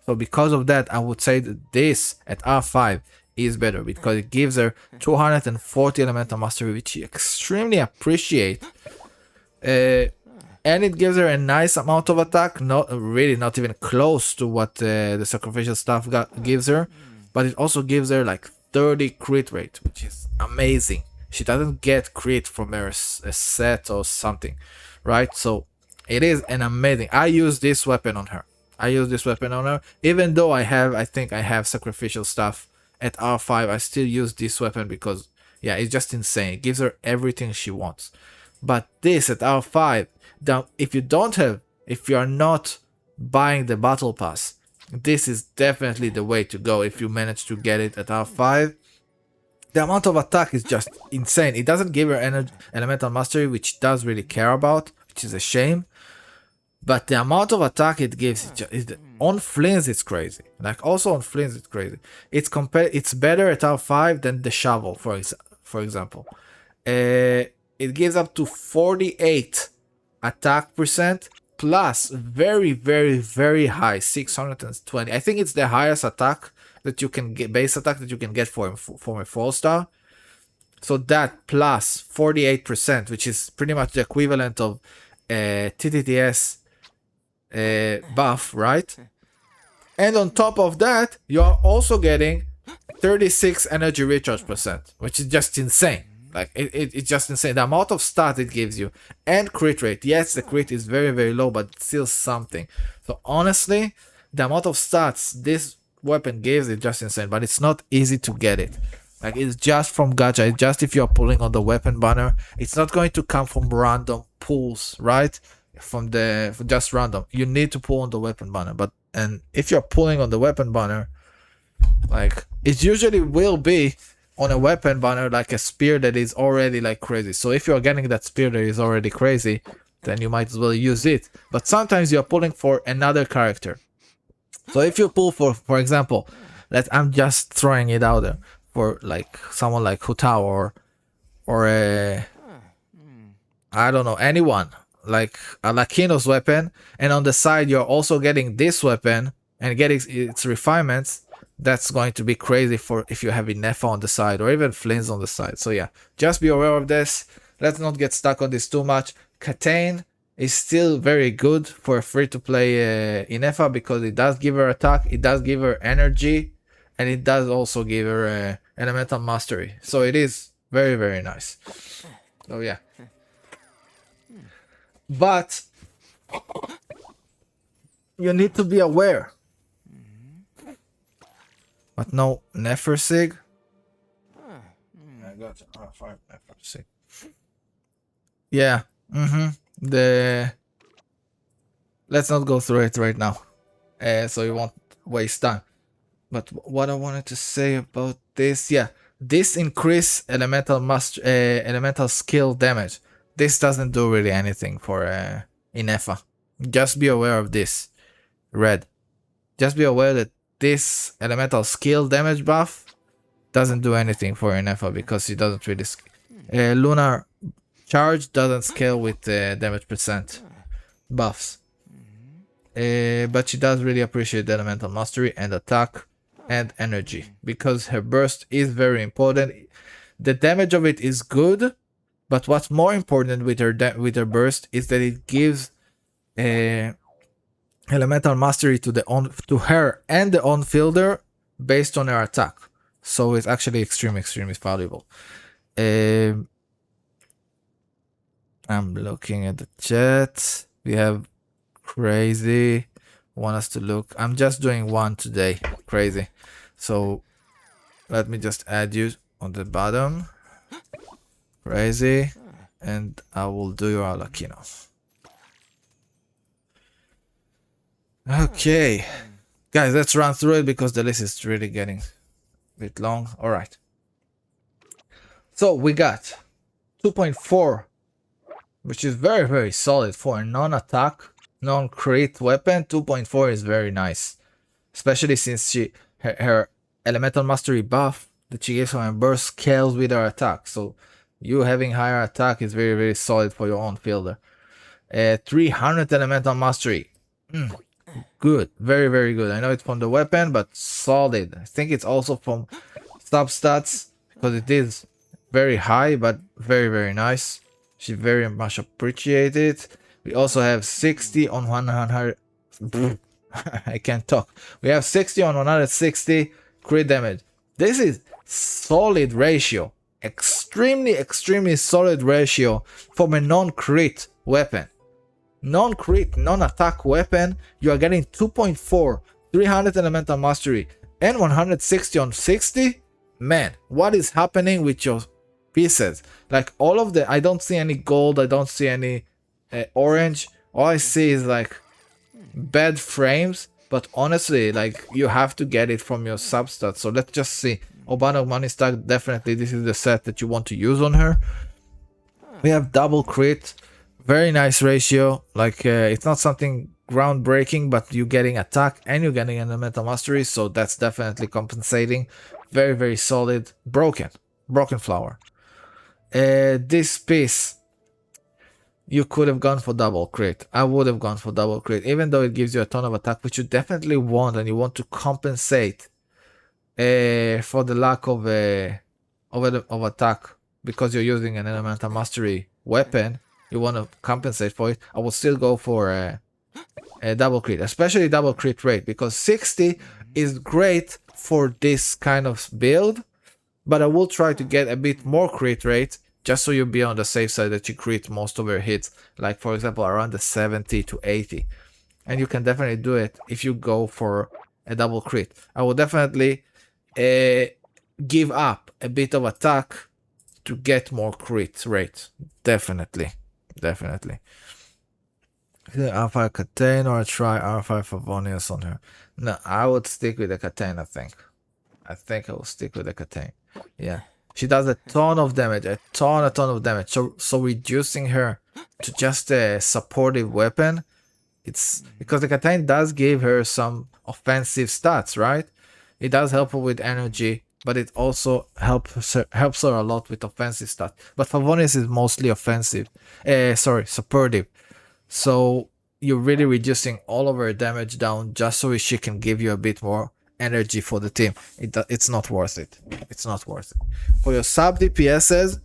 So because of that, I would say that this at R5 is better, because it gives her 240 elemental mastery, which you extremely appreciate. And it gives her a nice amount of attack, not even close to what the sacrificial stuff gives her, but it also gives her like 30 crit rate, which is amazing. She doesn't get crit from her a set or something, right? So it is an amazing. I use this weapon on her. Even though I think I have sacrificial stuff at R5, I still use this weapon because, yeah, it's just insane. It gives her everything she wants. But this at R5, if you are not buying the battle pass, this is definitely the way to go if you manage to get it at R5. The amount of attack is just insane. It doesn't give her elemental mastery, which does really care about, which is a shame. But the amount of attack it gives on Flints, it's crazy. Like also on Flints, it's crazy. It's better at R5 than the shovel, for example. It gives up to 48 attack percent plus very high 620. I think it's the highest attack that you can get, base attack that you can get from a 4-star. So that plus 48%, which is pretty much the equivalent of TTTS buff, right? And on top of that, you are also getting 36 energy recharge percent, which is just insane. Like it's just insane. The amount of stat it gives you and crit rate. Yes, the crit is very low, but it's still something. So honestly, the amount of stats this weapon gives is just insane. But it's not easy to get it. Like it's just from gacha. It's just if you're pulling on the weapon banner. It's not going to come from random pulls, right? From just random. You need to pull on the weapon banner. And if you're pulling on the weapon banner, like it usually will be on a weapon banner like a spear that is already like crazy. So if you're getting that spear that is already crazy, then you might as well use it. But sometimes you're pulling for another character. So if you pull for example, I'm just throwing it out there, for like someone like Hutao or I don't know, anyone like a Lakino's weapon, and on the side you're also getting this weapon and getting its refinements, that's going to be crazy for if you have Inefa on the side or even Flints on the side. So yeah, just be aware of this. Let's not get stuck on this too much. Katane is still very good for a free-to-play Inefa because it does give her attack, it does give her energy, and it does also give her elemental mastery. So it is very nice. So yeah. But You need to be aware. But no Nefersig. I got R5 Nefersig. Yeah. Let's not go through it right now. So you won't waste time. But what I wanted to say about this, yeah, this increase elemental skill damage. This doesn't do really anything for Inefa. Just be aware of this, Red. Just be aware that this elemental skill damage buff doesn't do anything for Inefa because she doesn't really. Lunar charge doesn't scale with damage percent buffs. But she does really appreciate the elemental mastery and attack and energy because her burst is very important. The damage of it is good, but what's more important with her burst is that it gives elemental mastery to her and the on-fielder based on her attack. So it's actually extremely valuable. I'm looking at the chat. We have Crazy want us to look. I'm just doing one today. Crazy. So let me just add you on the bottom. Crazy. And I will do your Alakino. Okay. Guys, let's run through it because the list is really getting a bit long. Alright. So we got 2.4, which is very solid for a non-attack, non-crit weapon. 2.4 is very nice, especially since her elemental mastery buff that she gives from her burst scales with her attack. So you having higher attack is very solid for your own fielder. 300 elemental mastery. Good, very good. I know it's from the weapon, but solid. I think it's also from substats because it is very high, but very nice. She very much appreciates it. We also have 60 on 100. I can't talk. We have 60 on 160 crit damage. This is solid ratio. Extremely solid ratio from a non-crit weapon. Non-crit, non-attack weapon. You are getting 2.4, 300 elemental mastery, and 160 on 60. Man, what is happening with your pieces? Like all of the, I don't see any gold, I don't see any orange. All I see is like bad frames, but honestly, like you have to get it from your substats. So let's just see. Urbano money stack, definitely this is the set that you want to use on her. We have double crit, very nice ratio. Like it's not something groundbreaking, but you're getting attack and you're getting elemental mastery, so that's definitely compensating. Very solid. Broken flower. This piece, you could have gone for double crit. I would have gone for double crit, even though it gives you a ton of attack, which you definitely want, and you want to compensate for the lack of attack because you're using an elemental mastery weapon. You want to compensate for it. I will still go for a double crit, especially double crit rate, because 60 is great for this kind of build, but I will try to get a bit more crit rate just so you'll be on the safe side that you crit most of your hits, like for example around the 70 to 80. And you can definitely do it if you go for a double crit. I will definitely give up a bit of attack to get more crit rate. Definitely. R5 Catane or try R5 Favonius on her. No, I would stick with the Catane, I think. I will stick with the Catane. Yeah. She does a ton of damage, a ton of damage. So reducing her to just a supportive weapon, it's because the Catane does give her some offensive stats, right? It does help her with energy, but it also helps her a lot with offensive stats. But Favonius is mostly offensive. Supportive. So you're really reducing all of her damage down just so she can give you a bit more energy for the team. It's not worth it. For your sub DPSs,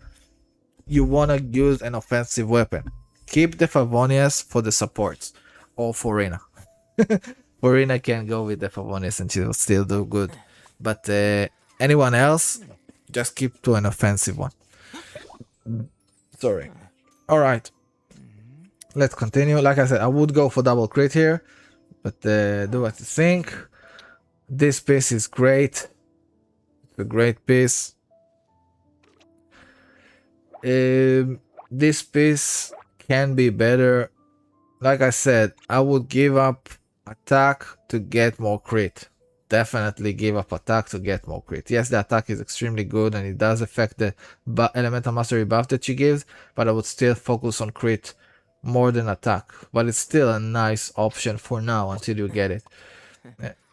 you want to use an offensive weapon. Keep the Favonius for the supports, or for Rina. For Rina can go with the Favonius and she'll still do good, but anyone else, just keep to an offensive one. Sorry. All right, let's continue. Like I said, I would go for double crit here, but do what you think. This piece is great. It's a great piece. This piece can be better. Like I said, I would give up attack to get more crit. Definitely give up attack to get more crit. Yes, the attack is extremely good and it does affect the elemental mastery buff that she gives, but I would still focus on crit more than attack. But it's still a nice option for now until you get it.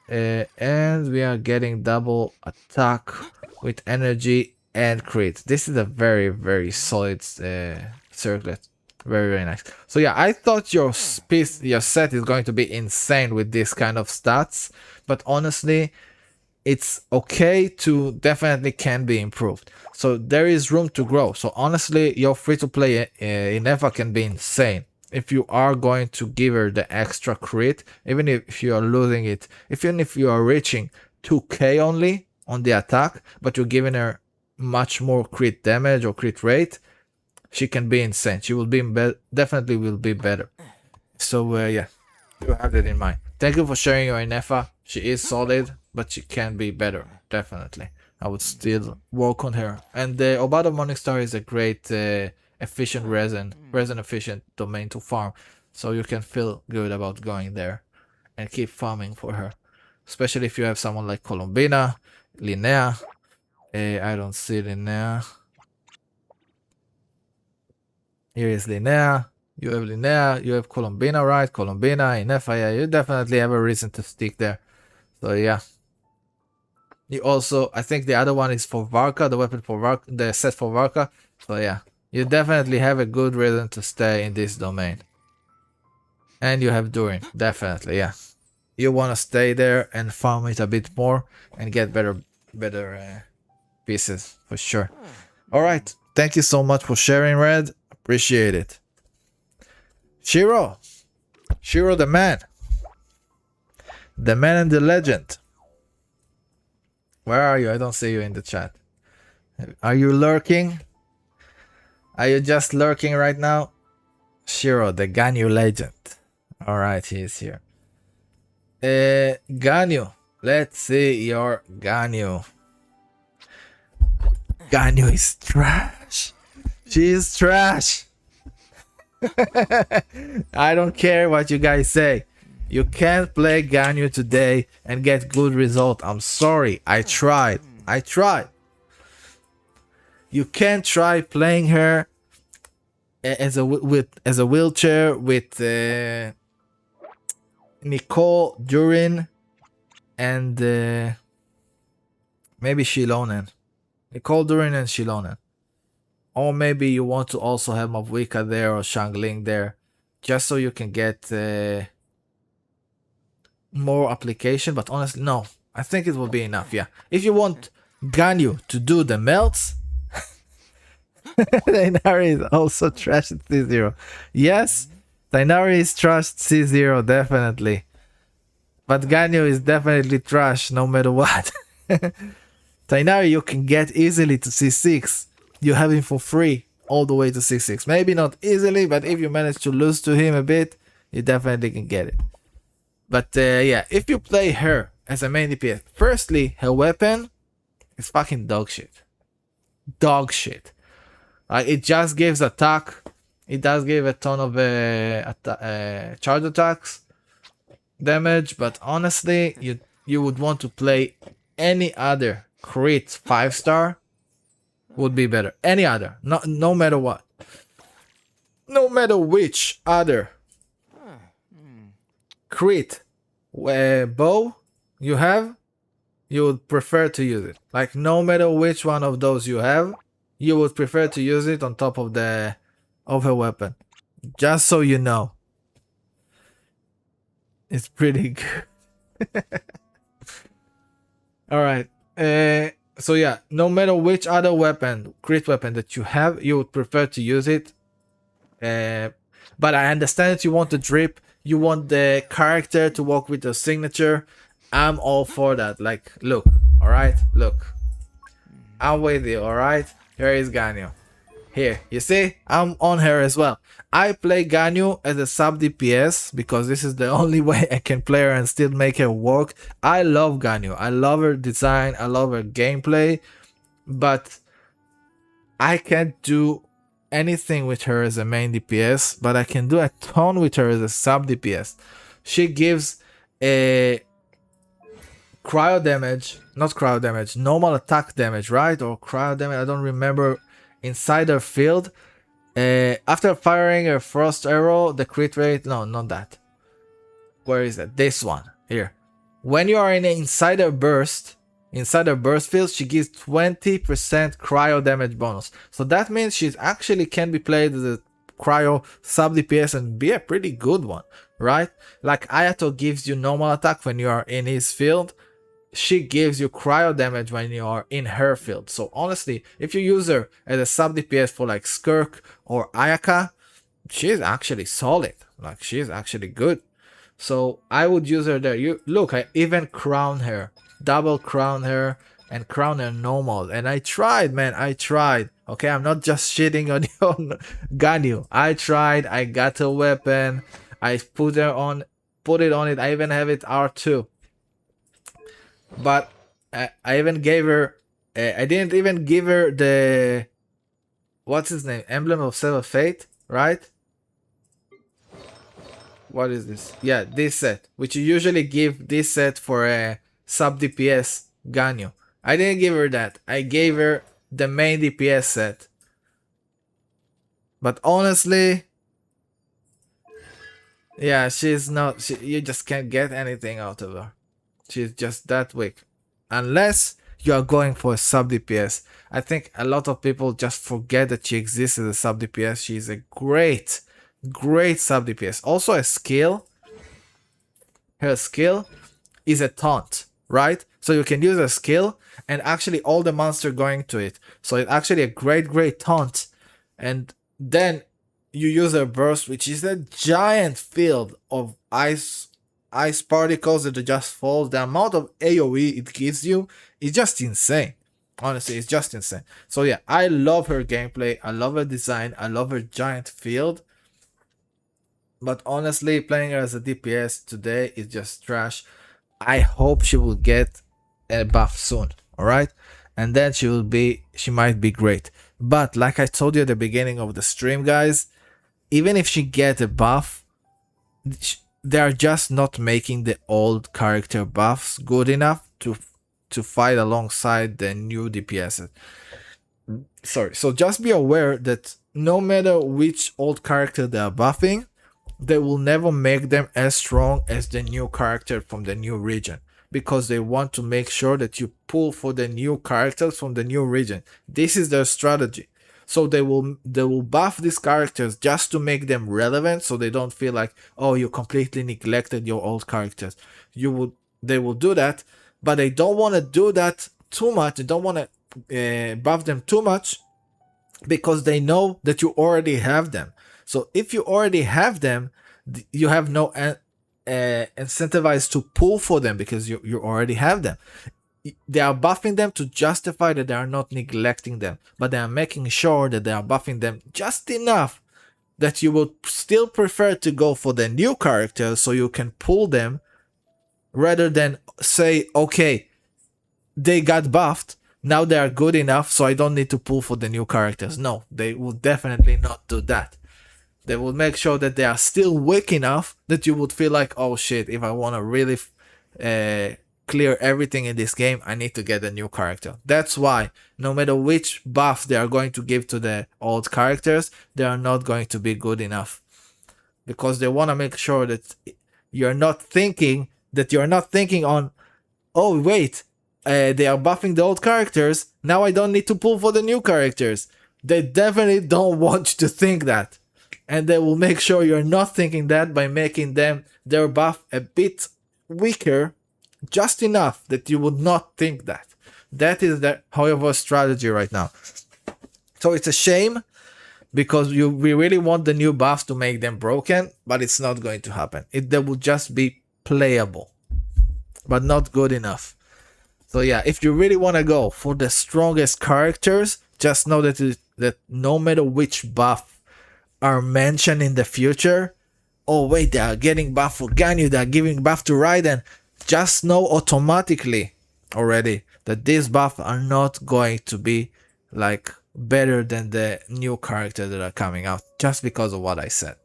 And we are getting double attack with energy and crit. This is a very, very solid circlet. Very, very nice. So yeah, I thought your set is going to be insane with this kind of stats, but honestly, it's okay to definitely can be improved. So there is room to grow. So honestly, your free-to-play Inefa can be insane. If you are going to give her the extra crit, even if you are losing it, even if you are reaching 2k only on the attack, but you're giving her much more crit damage or crit rate, she can be insane. She will be definitely will be better. So yeah, you have that in mind. Thank you for sharing your Inefa. She is solid, but she can be better. Definitely, I would still work on her. And the Obado Morningstar is a great efficient resin efficient domain to farm. So you can feel good about going there and keep farming for her. Especially if you have someone like Colombina, Linnea. I don't see Linnea. Here is Linnea. You have Linnea. You have Colombina, right? Colombina, Inefa. Yeah, you definitely have a reason to stick there. So yeah. You also, I think the other one is for Varka, the weapon for Varka, the set for Varka. So yeah, you definitely have a good reason to stay in this domain. And you have Durin, definitely, yeah. You want to stay there and farm it a bit more and get better pieces for sure. All right, thank you so much for sharing, Red. Appreciate it. Shiro the man and the legend. Where are you? I don't see you in the chat. Are you lurking? Are you just lurking right now? Shiro, the Ganyu legend. All right, he is here. Ganyu. Let's see your Ganyu. Ganyu is trash. She is trash. I don't care what you guys say. You can't play Ganyu today and get good result. I'm sorry. I tried. You can't try playing her as a wheelchair with Nicole, Durin, and maybe Shilonen. Nicole, Durin, and Shilonen. Or maybe you want to also have Mavwika there or Shangling there, just so you can get more application. But honestly, no. I think it will be enough, yeah. If you want Ganyu to do the melts, Tainari is also trash at C0. Yes, Tainari is trash at C0, definitely. But Ganyu is definitely trash no matter what. Tainari you can get easily to C6. You have him for free all the way to C6. Maybe not easily, but if you manage to lose to him a bit, you definitely can get it. But yeah, if you play her as a main DPS, firstly, her weapon is fucking dog shit. Dog shit. It just gives attack. It does give a ton of charge attacks damage, but honestly, you would want to play any other crit 5-star would be better. Any other, no matter what, no matter which other crit bow you have, you would prefer to use it. Like no matter which one of those you have, you would prefer to use it on top of her weapon. Just so you know, it's pretty good. All right. So yeah, no matter which other weapon, crit weapon that you have, you would prefer to use it. But I understand that you want the drip, you want the character to work with the signature. I'm all for that. Like, look, all right, look, I'm with you. All right, here is Ganyu. Here, you see? I'm on her as well. I play Ganyu as a sub DPS because this is the only way I can play her and still make her work. I love Ganyu. I love her design. I love her gameplay. But I can't do anything with her as a main DPS, but I can do a ton with her as a sub DPS. She gives a cryo damage, not cryo damage, normal attack damage, right? Or cryo damage, I don't remember, inside her field. After firing a frost arrow, the crit rate, no, not that. Where is that? This one, here. When you are in an insider burst field, she gives 20% cryo damage bonus. So that means she actually can be played as a cryo sub DPS and be a pretty good one, right? Like Ayato gives you normal attack when you are in his field. She gives you cryo damage when you are in her field. So honestly, if you use her as a sub DPS for like Skirk or Ayaka, she's actually solid. Like she's actually good. So I would use her there. You look, I even crown her, double crown her, and crown her normal. And I tried, man. I tried. Okay, I'm not just shitting on you, Ganyu. I tried. I got a weapon. I put it on it. I even have it R2. But I even gave her. I didn't even give her the. What's his name? Emblem of Seven Fate, right? What is this? Yeah, this set, which you usually give this set for a sub DPS Ganyu. I didn't give her that. I gave her the main DPS set. But honestly, yeah, she's not. You just can't get anything out of her. She's just that weak. Unless you are going for a sub DPS. I think a lot of people just forget that she exists as a sub DPS. She's a great sub DPS. Also a skill. Her skill is a taunt, right? So you can use a skill and actually all the monster going to it. So it's actually a great taunt. And then you use a burst, which is a giant field of ice particles that just fall. The amount of AoE it gives you is just insane. Honestly, it's just insane. So yeah, I love her gameplay. I love her design. I love her giant field. But honestly, playing her as a DPS today is just trash. I hope she will get a buff soon. Alright? And then she might be great. But like I told you at the beginning of the stream, guys, even if she gets a buff, they are just not making the old character buffs good enough to fight alongside the new DPS. Sorry, so just be aware that no matter which old character they are buffing, they will never make them as strong as the new character from the new region, because they want to make sure that you pull for the new characters from the new region. This is their strategy. So they will buff these characters just to make them relevant, so they don't feel like, oh, you completely neglected your old characters. They will do that, but they don't want to do that too much. They don't want to buff them too much, because they know that you already have them. So if you already have them, you have no incentivized to pull for them, because you already have them. They are buffing them to justify that they are not neglecting them, but they are making sure that they are buffing them just enough that you will still prefer to go for the new characters so you can pull them, rather than say, okay, they got buffed, now they are good enough, so I don't need to pull for the new characters. No, they will definitely not do that. They will make sure that they are still weak enough that you would feel like, oh shit, if I want to really clear everything in this game, I need to get a new character. That's why no matter which buff they are going to give to the old characters, they are not going to be good enough, because they want to make sure that you're not thinking on, oh wait, they are buffing the old characters, now I don't need to pull for the new characters. They definitely don't want you to think that, and they will make sure you're not thinking that by making their buff a bit weaker, just enough that you would not think that. That is the however strategy right now. So it's a shame, because we really want the new buffs to make them broken, but it's not going to happen. They will just be playable, but not good enough. So yeah, if you really want to go for the strongest characters, Just know that no matter which buff are mentioned in the future, oh wait, they are getting buff for Ganyu, they are giving buff to Raiden, just know automatically already that these buffs are not going to be like better than the new characters that are coming out, just because of what I said.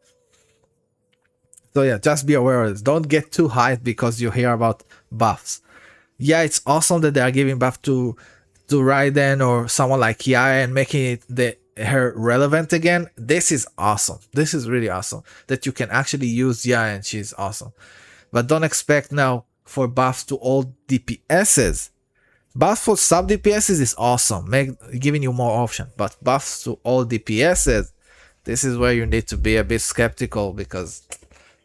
So yeah, just be aware of this. Don't get too hyped because you hear about buffs. Yeah, it's awesome that they are giving buff to Raiden or someone like Yaya and making her relevant again. This is awesome. This is really awesome that you can actually use Yaya and she's awesome. But don't expect now for buffs to all DPSs. Buffs for sub DPSs is awesome, giving you more option. But buffs to all DPSs, this is where you need to be a bit skeptical because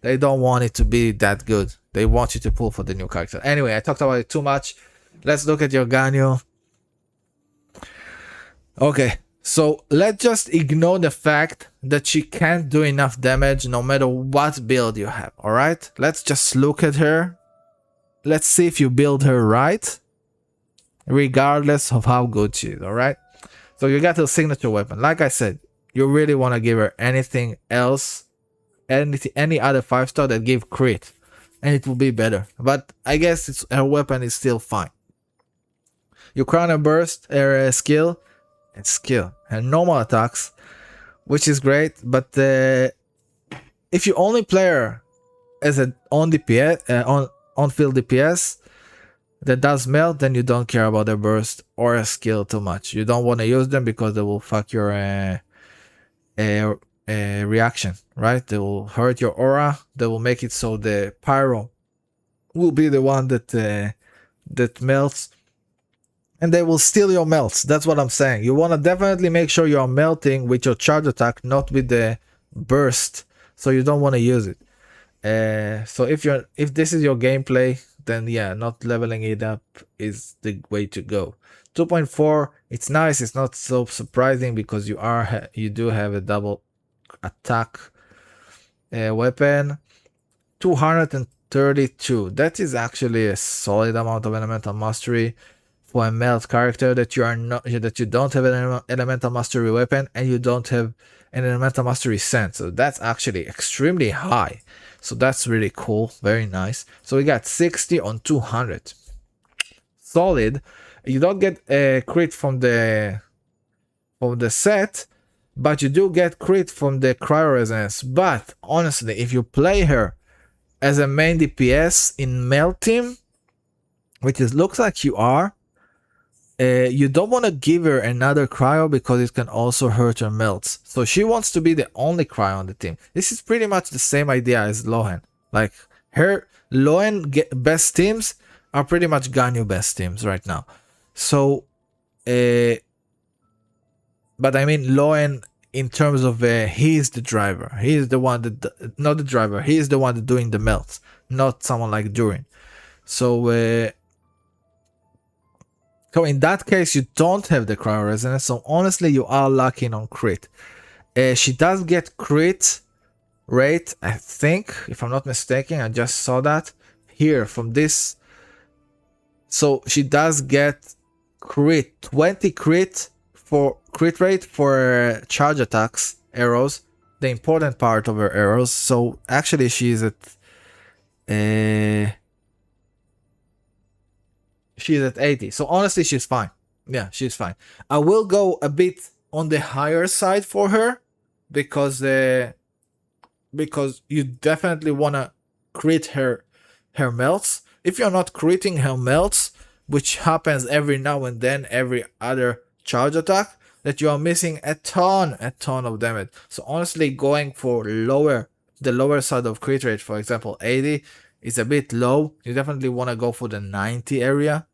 they don't want it to be that good. They want you to pull for the new character. Anyway, I talked about it too much. Let's look at your Ganyu. Okay, so let's just ignore the fact that she can't do enough damage no matter what build you have, alright? Let's just look at her. Let's see if you build her right, regardless of how good she is, alright? So you got her signature weapon. Like I said, you really want to give her anything else, any other 5-star that give crit, and it will be better. But I guess her weapon is still fine. Your Chrono Burst, her skill, and normal attacks, which is great. But if you only play her as an on DPS, on-field DPS that does melt, then you don't care about the burst or a skill too much. You don't want to use them because they will fuck your reaction, right? They will hurt your aura. They will make it so the pyro will be the one that melts, and they will steal your melts. That's what I'm saying. You want to definitely make sure you're melting with your charge attack, not with the burst. So you don't want to use it. So if this is your gameplay, then yeah, not leveling it up is the way to go. 2.4, it's nice. It's not so surprising because you do have a double attack weapon. 232. That is actually a solid amount of elemental mastery for a melt character that you don't have an elemental mastery weapon and you don't have an elemental mastery sense. So that's actually extremely high. So that's really cool. Very nice. So we got 60 on 200. Solid. You don't get a crit from the set, but you do get crit from the cryo resonance. But honestly, if you play her as a main DPS in melt team, which looks like you are, you don't want to give her another cryo because it can also hurt her melts. So she wants to be the only cryo on the team. This is pretty much the same idea as Lohen. Like her Lohen best teams are pretty much Ganyu best teams right now. So, but I mean Lohen in terms of he's the driver. He is the one that, not the driver. He is the one that doing the melts, not someone like Durin. So. So in that case, you don't have the cryo resonance. So honestly, you are lacking on crit. She does get crit rate, I think, if I'm not mistaken. I just saw that here from this. So she does get crit, 20 crit rate for charge attacks, arrows, the important part of her arrows. So actually, she's at she's at 80. So honestly, she's fine. Yeah, she's fine. I will go a bit on the higher side for her because you definitely want to crit her melts. If you're not critting her melts, which happens every now and then, every other charge attack, that you are missing a ton of damage. So honestly, going for the lower side of crit rate, for example 80, is a bit low. You definitely want to go for the 90 area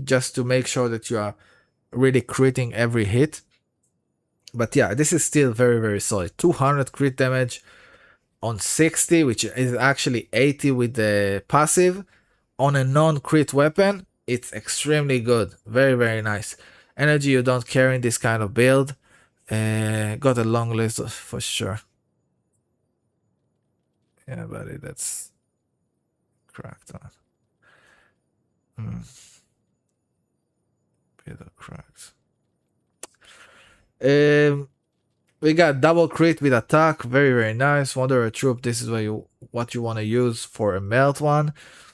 just to make sure that you are really critting every hit. But yeah, this is still very, very solid. 200 crit damage on 60, which is actually 80 with the passive. On a non-crit weapon, it's extremely good. Very, very nice. Energy you don't carry in this kind of build. Got a long list for sure. Yeah, buddy, that's cracked on. Bit of cracks. Um, we got double crit with attack, very very nice. Wanderer troop, this is what you want to use for a melt one.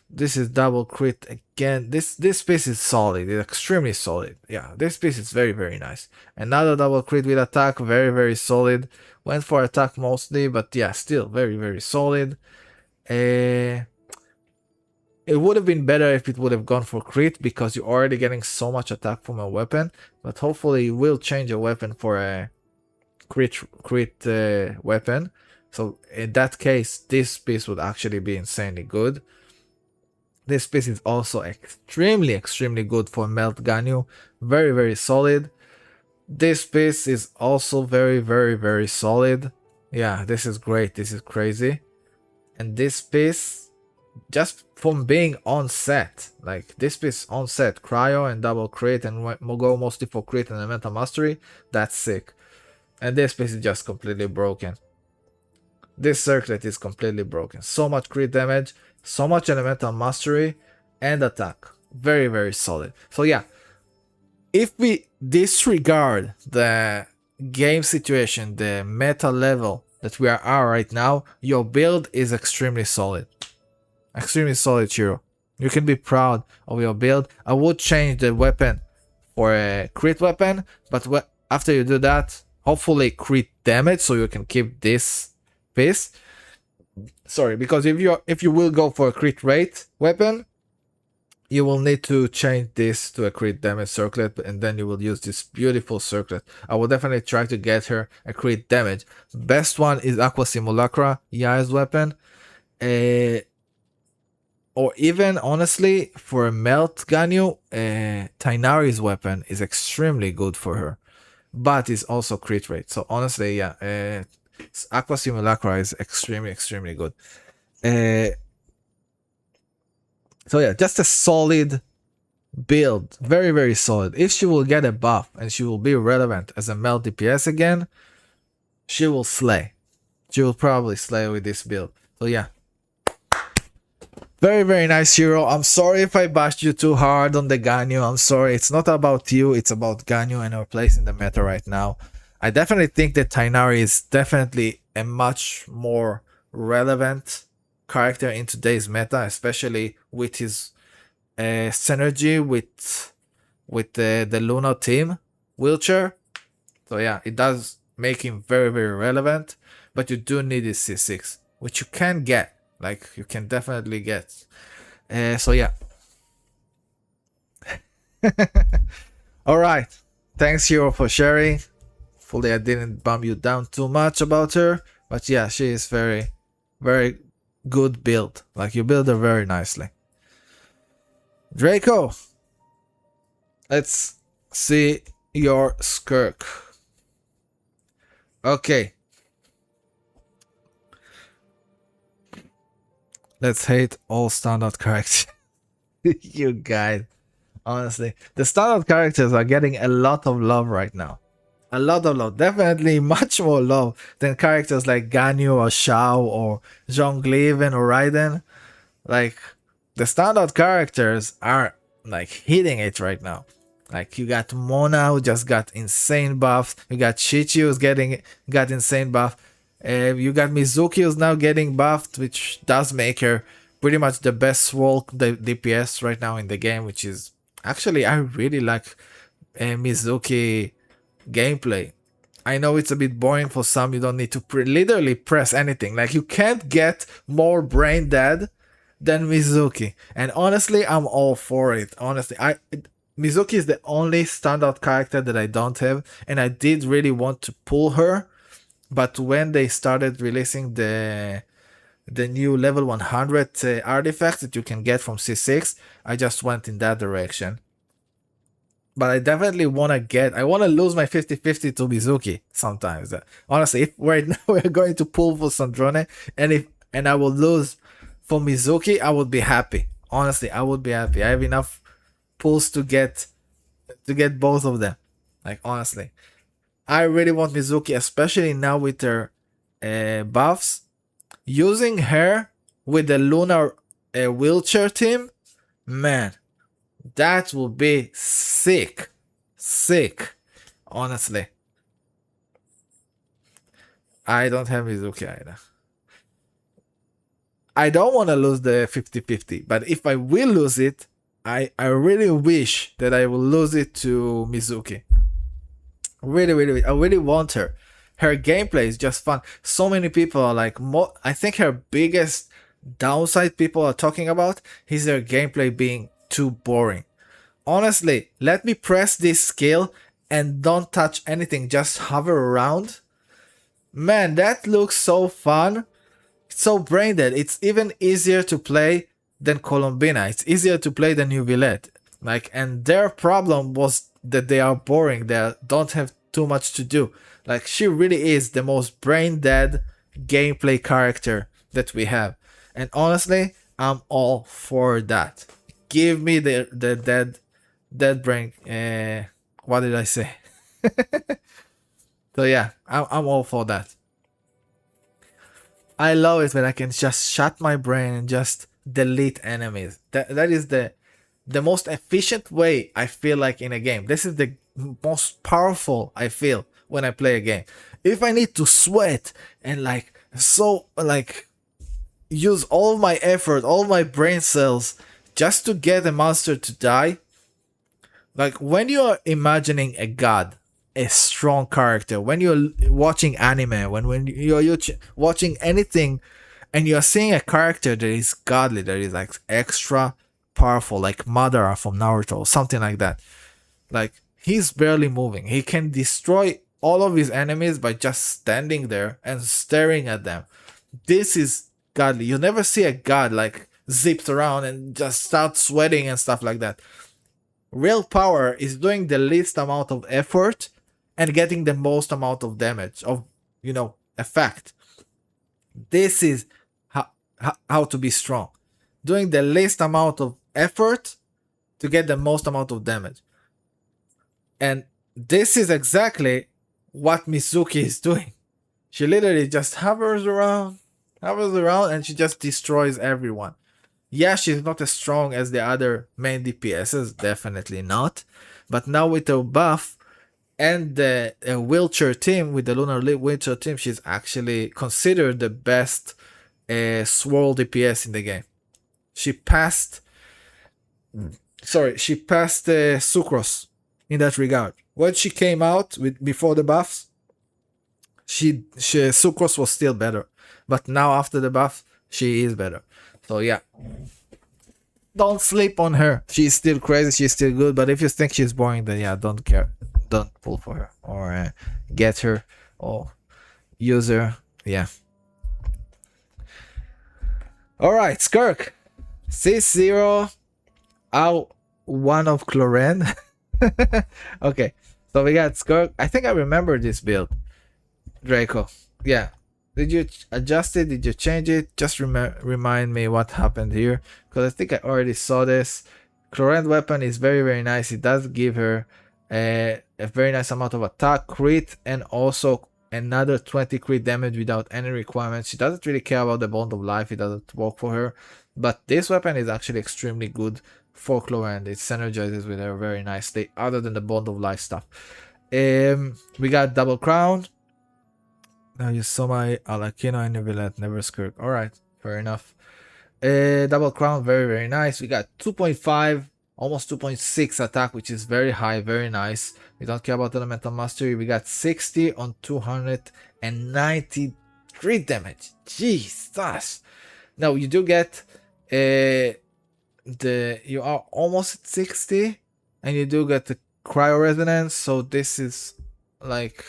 This is double crit again. This piece is solid, it's extremely solid. Yeah, this piece is very very nice. Another double crit with attack, very very solid. Went for attack mostly, but yeah, still very very solid. It would have been better if it would have gone for crit because you're already getting so much attack from a weapon. But hopefully you will change a weapon for a crit weapon. So in that case, this piece would actually be insanely good. This piece is also extremely extremely good for Melt Ganyu. Very very solid. This piece is also very very very solid. Yeah, this is great. This is crazy. And this piece, just from being on set, like this piece on set, cryo and double crit and go mostly for crit and elemental mastery, that's sick. And this piece is just completely broken. This circlet is completely broken. So much crit damage, so much elemental mastery and attack. Very very solid. So yeah, if we disregard the game situation, the meta level that we are right now, your build is extremely solid. Extremely solid, Shiro. You can be proud of your build. I would change the weapon for a crit weapon, but after you do that, hopefully crit damage so you can keep this piece. Sorry, because if you will go for a crit rate weapon, you will need to change this to a crit damage circlet, and then you will use this beautiful circlet. I will definitely try to get her a crit damage. Best one is Aqua Simulacra, Yai's weapon. Or even, honestly, for a Melt Ganyu, Tainari's weapon is extremely good for her. But it's also crit rate. So honestly, yeah, Aqua Simulacra is extremely, extremely good. So yeah, just a solid build. Very, very solid. If she will get a buff and she will be relevant as a Melt DPS again, she will slay. She will probably slay with this build. So yeah. Very, very nice, Hero. I'm sorry if I bashed you too hard on the Ganyu. I'm sorry. It's not about you. It's about Ganyu and our place in the meta right now. I definitely think that Tainari is definitely a much more relevant character in today's meta, especially with his synergy with the Luna team wheelchair. So yeah, it does make him very, very relevant. But you do need his C6, which you can get. Like, you can definitely get. So yeah. Alright. Thanks, Hero, for sharing. Hopefully I didn't bum you down too much about her. But yeah, she is very, very good build. Like, you build her very nicely. Draco. Let's see your Skirk. Okay. Let's hate all standard characters. You guys. Honestly. The standard characters are getting a lot of love right now. A lot of love. Definitely much more love than characters like Ganyu or Shao or Zhongli even or Raiden. Like, the standard characters are like hitting it right now. Like, you got Mona who just got insane buffs. You got Shichi who's got insane buff. You got Mizuki who's now getting buffed, which does make her pretty much the best swole DPS right now in the game, which is actually, I really like Mizuki gameplay. I know it's a bit boring for some. You don't need to literally press anything. Like, you can't get more brain dead than Mizuki, and honestly, I'm all for it. Honestly, Mizuki is the only standout character that I don't have, and I did really want to pull her. But when they started releasing the new level 100 artifacts that you can get from C6, I just went in that direction. But I definitely want to lose my 50-50 to Mizuki sometimes. Honestly, if right now we're going to pull for Sandrone and I will lose for Mizuki, I would be happy. Honestly, I would be happy. I have enough pulls to get both of them. Like, honestly. I really want Mizuki, especially now with her buffs. Using her with the Lunar wheelchair team, man, that will be sick. Sick, honestly. I don't have Mizuki either. I don't want to lose the 50-50, but if I will lose it, I really wish that I will lose it to Mizuki. Really, I really want her. Her gameplay is just fun. So many people are like, I think her biggest downside people are talking about is her gameplay being too boring. Honestly, let me press this skill and don't touch anything, just hover around. Man, that looks so fun. It's so brain dead. It's even easier to play than Colombina. It's easier to play than Jubilet. Like, and their problem was that they are boring. They don't have too much to do. Like, she really is the most brain dead gameplay character that we have. And honestly, I'm all for that. Give me the dead brain. What did I say? So yeah, I'm all for that. I love it when I can just shut my brain and just delete enemies. That is the most efficient way I feel like in a game. This is the most powerful I feel when I play a game. If I need to sweat and use all my effort, all my brain cells just to get a monster to die, like when you are imagining a god, a strong character, when you're watching anime, when you're watching anything and you're seeing a character that is godly, that is like extra powerful, like Madara from Naruto, something like that. Like, he's barely moving. He can destroy all of his enemies by just standing there and staring at them. This is godly. You never see a god like zips around and just starts sweating and stuff like that. Real power is doing the least amount of effort and getting the most amount of damage, of, effect. This is how to be strong. Doing the least amount of effort to get the most amount of damage. And this is exactly what Mizuki is doing. She literally just hovers around, and she just destroys everyone. Yeah, she's not as strong as the other main DPSs, definitely not. But now with her buff and the wheelchair team, with the Lunar wheelchair team, she's actually considered the best swirl DPS in the game. She passed Sucrose in that regard. When she came out before the buffs, Sucrose was still better, but now after the buff, she is better. So yeah, don't sleep on her. She's still crazy. She's still good. But if you think she's boring, then yeah, don't care. Don't pull for her or get her or use her. Yeah. All right, Skirk. C0 R1 of Cloren. Okay, so we got Skirk. I think I remember this build. Draco. Yeah. Did you adjust it? Did you change it? Just remind me what happened here, because I think I already saw this. Chlorant weapon is very, very nice. It does give her a very nice amount of attack, crit, and also another 20 crit damage without any requirements. She doesn't really care about the bond of life. It doesn't work for her. But this weapon is actually extremely good for Chlorant. It synergizes with her very nicely, other than the bond of life stuff. We got double crown. Now you saw my Alakino and Nevilet, never Skirk. Alright, fair enough. Double crown, very, very nice. We got 2.5, almost 2.6 attack, which is very high, very nice. We don't care about elemental mastery. We got 60 on 293 damage. Jesus. Now you do get you are almost at 60, and you do get the cryo resonance. So this is like,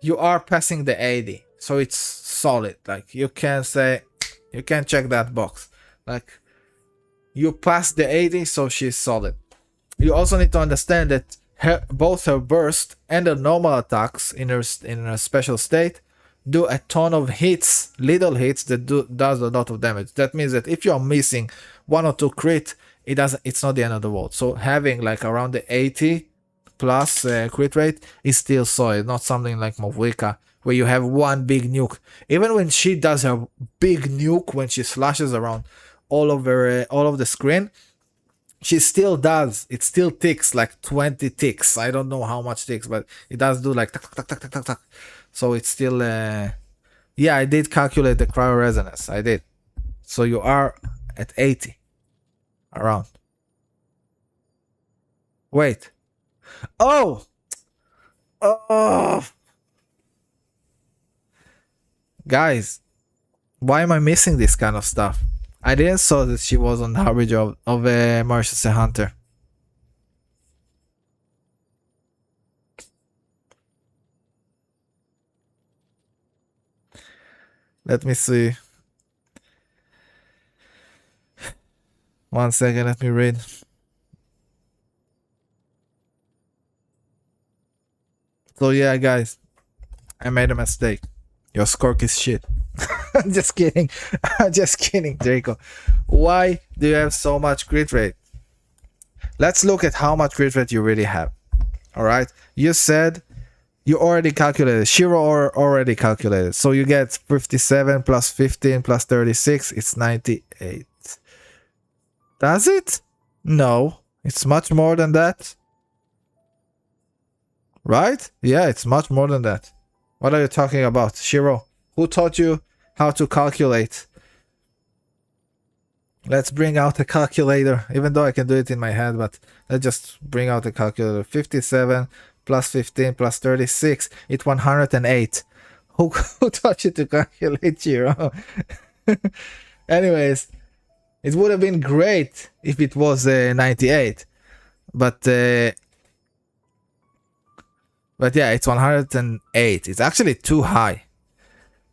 you are passing the 80, so it's solid. Like, you can say, you can check that box. Like, you pass the 80, so she's solid. You also need to understand that both her burst and her normal attacks in her special state do a ton of hits, little hits that does a lot of damage. That means that if you are missing 1 or 2 crit, it's not the end of the world. So having like around the 80 plus crit rate is still solid, not something like Movwika where you have one big nuke. Even when she does her big nuke, when she slashes around all of the screen, she still does, it still ticks like 20 ticks. I don't know how much ticks, but it does do like tack, tack, tack, tack, tack, tack. So it's still Yeah, I did calculate the cryo resonance. I did. So you are at 80. Around. Wait. Oh! Oh! Guys, why am I missing this kind of stuff? I didn't saw that she was on the average of Martial Hunter. Let me see. 1 second, let me read. So yeah, guys, I made a mistake. Your score is shit. Just kidding. Just kidding, Draco. Why do you have so much crit rate? Let's look at how much crit rate you really have. Alright? You said you already calculated. Shiro already calculated. So you get 57 plus 15 plus 36. It's 98. Does it? No. It's much more than that. Right? Yeah, it's much more than that. What are you talking about, Shiro? Who taught you how to calculate? Let's bring out a calculator, even though I can do it in my head, but let's just bring out a calculator. 57 plus 15 plus 36, it's 108. Who taught you to calculate, Shiro? Anyways, it would have been great if it was 98, but yeah, it's 108. It's actually too high.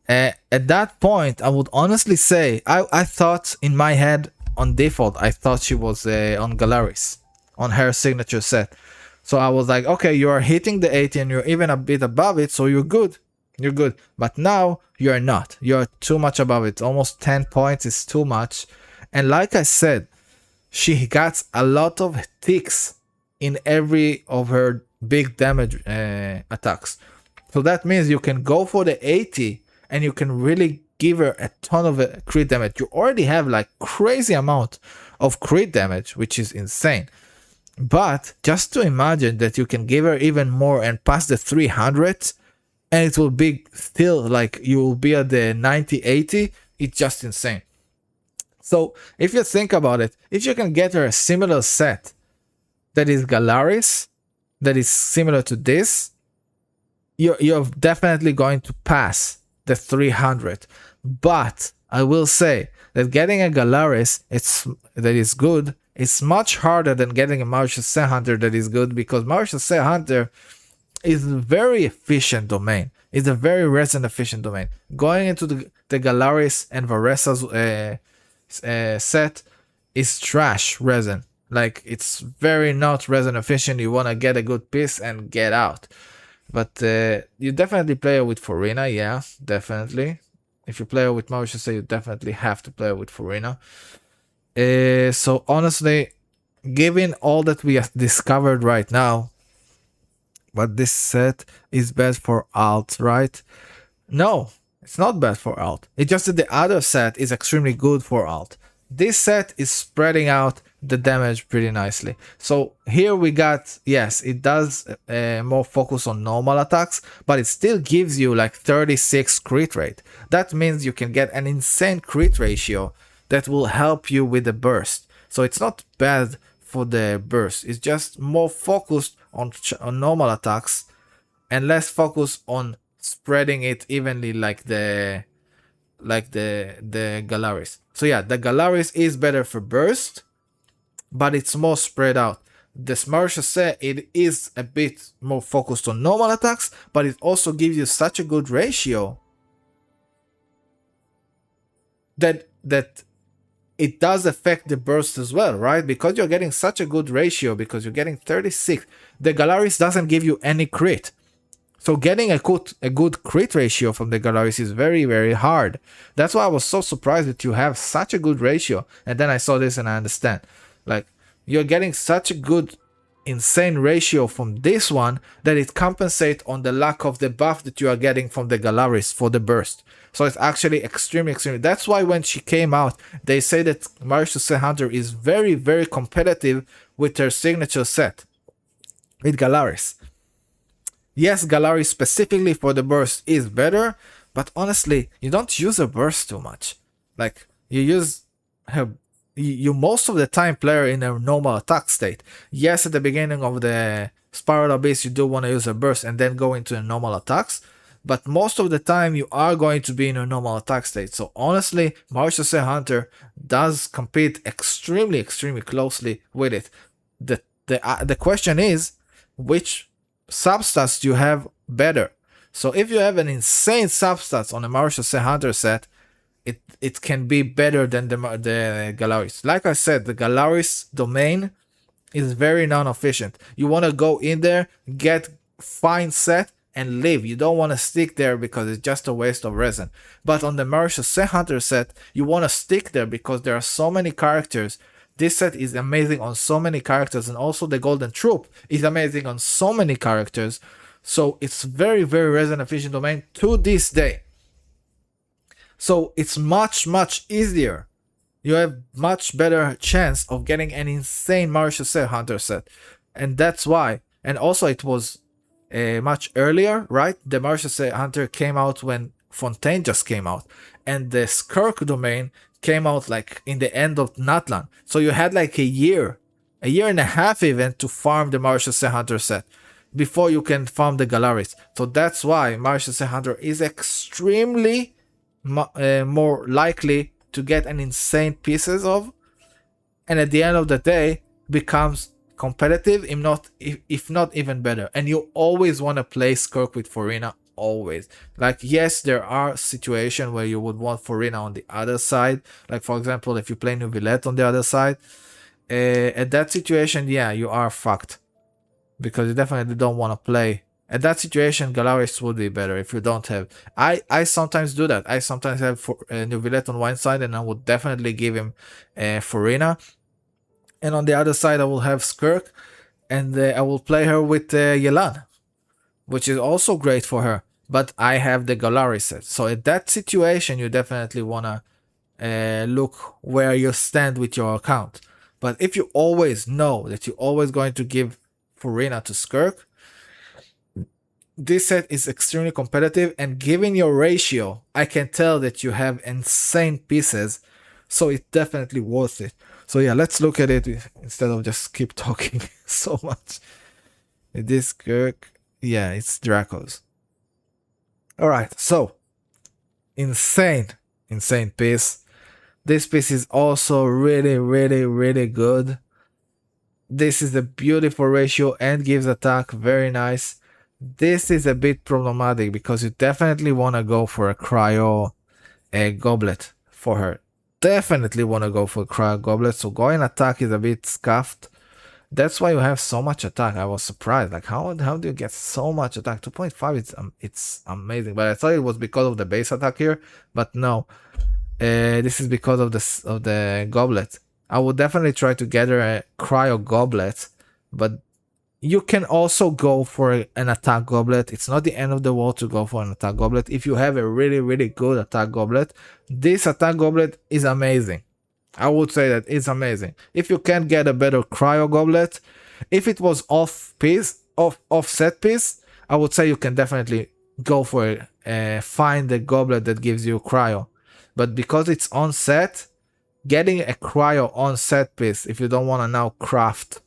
At that point, I would honestly say, I thought in my head, on default, I thought she was on Galaris, on her signature set. So I was like, okay, you are hitting the 80 and you're even a bit above it, so you're good. You're good. But now, you're not. You're too much above it. Almost 10 points is too much. And like I said, she got a lot of ticks in every of her big damage attacks. So that means you can go for the 80 and you can really give her a ton of crit damage. You already have like crazy amount of crit damage, which is insane. But just to imagine that you can give her even more and pass the 300 and it will be still like you will be at the 90-80, it's just insane. So if you think about it, if you can get her a similar set that is Galaris, that is similar to this, you're definitely going to pass the 300. But I will say that getting a Galaris that is good, it's much harder than getting a Martial Hunter that is good, because Martial Hunter is a very efficient domain. It's a very resin efficient domain. Going into the Galaris and Varesa's set is trash resin. Like, it's very not resin efficient. You want to get a good piece and get out. But you definitely play her with Furina, yeah, definitely. If you play her with Mauritius, you definitely have to play her with Furina. So honestly, given all that we have discovered right now, but this set is bad for alt, right? No, it's not bad for alt. It's just that the other set is extremely good for alt. This set is spreading out the damage pretty nicely. So here we got, yes, it does more focus on normal attacks, but it still gives you like 36 crit rate. That means you can get an insane crit ratio that will help you with the burst. So it's not bad for the burst. It's just more focused on normal attacks and less focused on spreading it evenly like the Galaris. So yeah, the Galaris is better for burst, but it's more spread out. The Smarshase, it is a bit more focused on normal attacks, but it also gives you such a good ratio that it does affect the burst as well, right? Because you're getting such a good ratio, because you're getting 36. The Galaris doesn't give you any crit. So getting a good crit ratio from the Galaris is very, very hard. That's why I was so surprised that you have such a good ratio. And then I saw this and I understand. Like, you're getting such a good, insane ratio from this one that it compensates on the lack of the buff that you are getting from the Galaris for the burst. So it's actually extremely. That's why when she came out, they say that Martial Hunter is very, very competitive with her signature set, with Galaris. Yes, Galaris specifically for the burst is better, but honestly, you don't use her burst too much. Like, you use her, you most of the time play her in a normal attack state. Yes, at the beginning of the Spiral Abyss, you do want to use a burst and then go into the normal attacks, but most of the time you are going to be in a normal attack state. So honestly, Martial Hunter does compete extremely closely with it. The question is, which substats do you have better? So if you have an insane substats on a Martial Hunter set, it can be better than the Galaris. Like I said, the Galaris domain is very non-efficient. You want to go in there, get fine set, and leave. You don't want to stick there because it's just a waste of resin. But on the Martial Hunter set, you want to stick there because there are so many characters. This set is amazing on so many characters, and also the Golden Troop is amazing on so many characters. So it's very resin efficient domain to this day. So it's much easier. You have much better chance of getting an insane Martial Hunter set. And that's why. And also it was much earlier, right? The Martial Hunter came out when Fontaine just came out. And the Skirk domain came out like in the end of Natlan. So you had like a year and a half even to farm the Martial Hunter set before you can farm the Galaris. So that's why Martial Hunter is extremely more likely to get an insane pieces of, and at the end of the day becomes competitive, if not even better. And you always want to play Skirk with Furina, always. Like, yes, there are situations where you would want Furina on the other side, like for example if you play Neuvillette on the other side. At that situation, yeah, you are fucked, because you definitely don't want to play. At that situation, Galaris would be better if you don't have. I sometimes do that. I sometimes have Neuvillette on one side, and I would definitely give him Furina. And on the other side, I will have Skirk, and I will play her with Yelan, which is also great for her. But I have the Galaris set. So at that situation, you definitely want to look where you stand with your account. But if you always know that you're always going to give Furina to Skirk, this set is extremely competitive, and given your ratio, I can tell that you have insane pieces, so it's definitely worth it. So yeah, let's look at it instead of just keep talking so much. This Skirk, yeah, it's Draco's. Alright, so insane piece. This piece is also really good. This is a beautiful ratio and gives attack, very nice. This is a bit problematic because you definitely want to go for a cryo goblet for her. Definitely want to go for a cryo goblet. So going attack is a bit scuffed. That's why you have so much attack. I was surprised. Like, how do you get so much attack? 2.5, it's amazing. But I thought it was because of the base attack here. But no, this is because of the goblet. I would definitely try to get her a cryo goblet, but you can also go for an attack goblet. It's not the end of the world to go for an attack goblet. If you have a really good attack goblet, this attack goblet is amazing. I would say that it's amazing. If you can't get a better cryo goblet, if it was off set piece, I would say you can definitely go for find the goblet that gives you cryo. But because it's on set, getting a cryo on set piece, if you don't want to now craft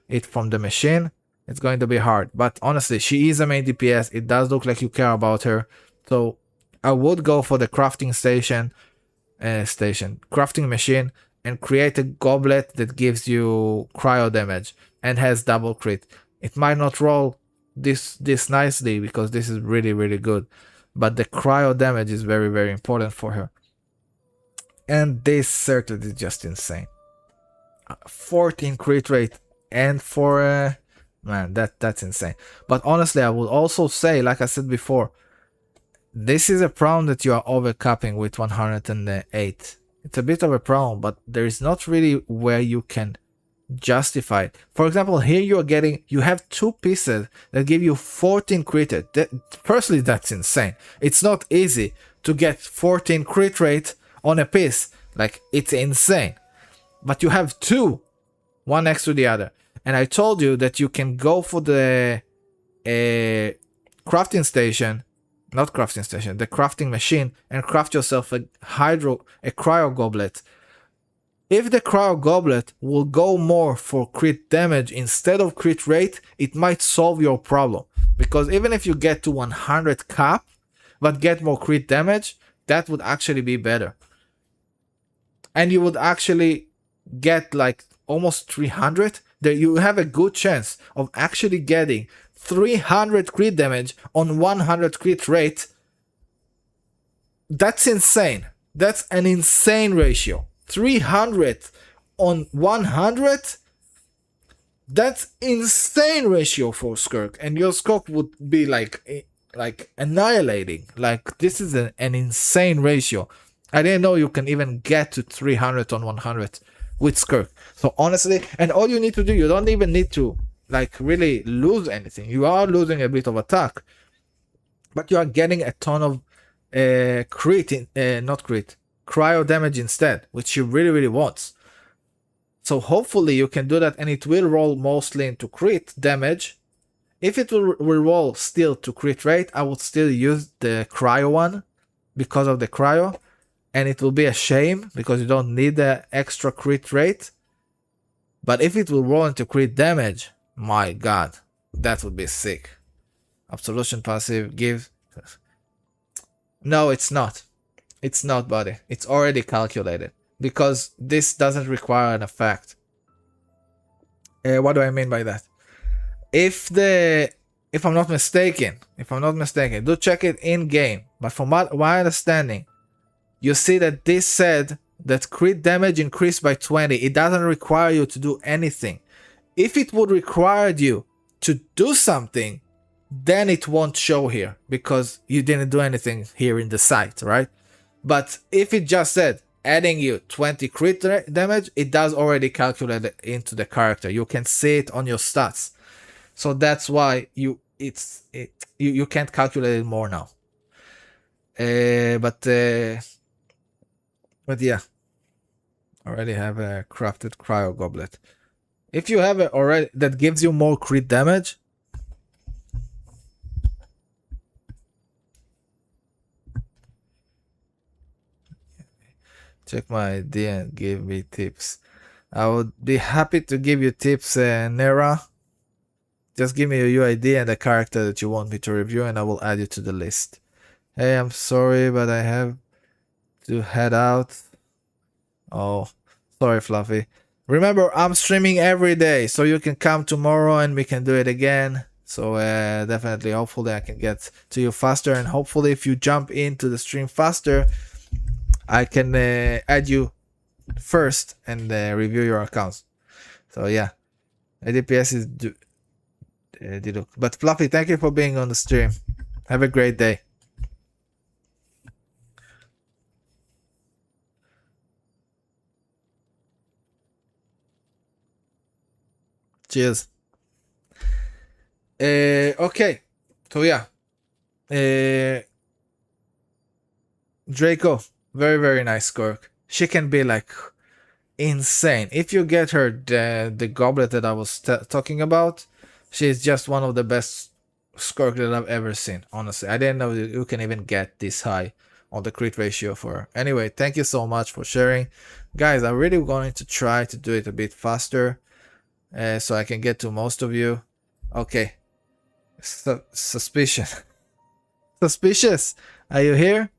it from the machine, it's going to be hard. But honestly, she is a main DPS. It does look like you care about her. So I would go for the crafting crafting machine, and create a goblet that gives you cryo damage and has double crit. It might not roll this nicely because this is really good, but the cryo damage is very important for her. And this certainly is just insane. 14 crit rate, and for man, that's insane. But honestly, I would also say, like I said before, this is a problem that you are overcapping with 108. It's a bit of a problem, but there is not really where you can justify it. For example, here you have two pieces that give you 14 crit rate. Personally, that's insane. It's not easy to get 14 crit rate on a piece. Like, it's insane. But you have two, one next to the other. And I told you that you can go for the crafting station, not crafting station, the crafting machine, and craft yourself a cryo goblet. If the cryo goblet will go more for crit damage instead of crit rate, it might solve your problem. Because even if you get to 100 cap, but get more crit damage, that would actually be better. And you would actually get like almost 300. There you have a good chance of actually getting 300 crit damage on 100 crit rate. That's insane. That's an insane ratio. 300 on 100. That's insane ratio for Skirk, and your Skirk would be like annihilating. Like, this is an insane ratio. I didn't know you can even get to 300 on 100 with Skirk. So honestly, and all you need to do, you don't even need to like really lose anything. You are losing a bit of attack, but you are getting a ton of cryo damage instead, which you really want. So hopefully you can do that, and it will roll mostly into crit damage. If it will roll still to crit rate, I would still use the cryo one because of the cryo, and it will be a shame because you don't need the extra crit rate. But if it will roll into crit damage, my god, that would be sick. Absolution passive gives... No, it's not. It's not, buddy. It's already calculated because this doesn't require an effect. What do I mean by that? If I'm not mistaken, do check it in game. But from my understanding, you see that this said that crit damage increased by 20. It doesn't require you to do anything. If it would require you to do something, then it won't show here because you didn't do anything here in the site, right? But if it just said adding you 20 crit damage, it does already calculate it into the character. You can see it on your stats. So that's why you can't calculate it more now. But yeah, already have a crafted cryo goblet. If you have it already that gives you more crit damage, check my ID and give me tips. I would be happy to give you tips, Nera. Just give me your UID and the character that you want me to review, and I will add you to the list. Hey, I'm sorry, but I have to head out. Oh, sorry, Fluffy. Remember, I'm streaming every day, so you can come tomorrow and we can do it again. So definitely, hopefully I can get to you faster, and hopefully if you jump into the stream faster, I can add you first and review your accounts. So yeah, ADPS is but Fluffy, thank you for being on the stream. Have a great day. Cheers. Okay, so yeah, Draco, very nice Skirk. She can be like insane. If you get her the goblet that I was talking about, she's just one of the best Skirk that I've ever seen. Honestly, I didn't know you can even get this high on the crit ratio for her. Anyway, thank you so much for sharing, guys. I'm really going to try to do it a bit faster, so I can get to most of you. Okay, suspicious. Suspicious, are you here?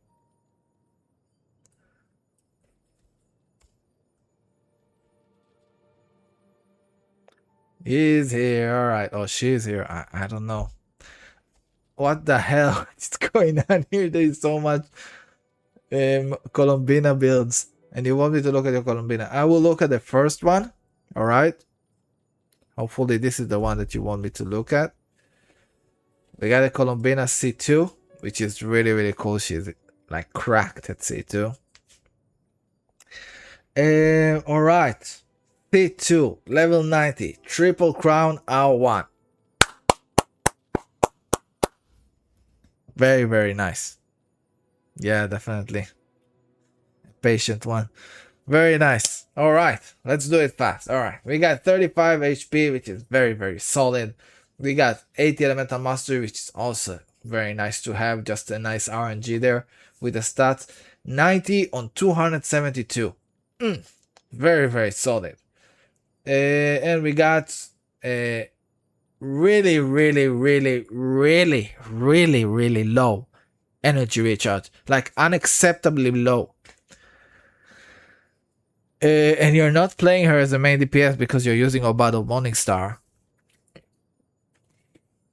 He's here. All right. Oh, she's here. I don't know. What the hell is going on here? There's so much Colombina builds. And you want me to look at your Colombina. I will look at the first one. All right. Hopefully this is the one that you want me to look at. We got a Colombina C2, which is really cool. She's like cracked at C2. All right. C2, level 90, triple crown R1. Very nice. Yeah, definitely. Patient one. Very nice. All right, let's do it fast. All right, we got 35 HP, which is very solid. We got 80 elemental mastery, which is also Very nice to have, just a nice RNG there with the stats. 90 on 272. Very, very solid. And we got a really, really, really, really, really, really low energy recharge. Like unacceptably low. And you're not playing her as a main DPS because you're using Obado Morningstar.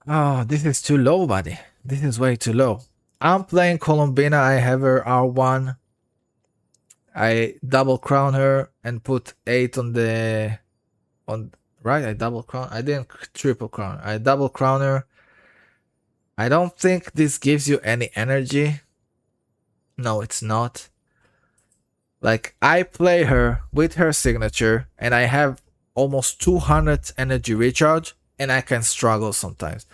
Oh, this is too low, buddy. This is way too low. I'm playing Columbina. I have her R1. I double crown her and put 8 on the... Right, I double crown. I didn't triple crown. I double crown her. I don't think this gives you any energy. No, it's not. Like, I play her with her signature and I have almost 200 energy recharge and I can struggle sometimes.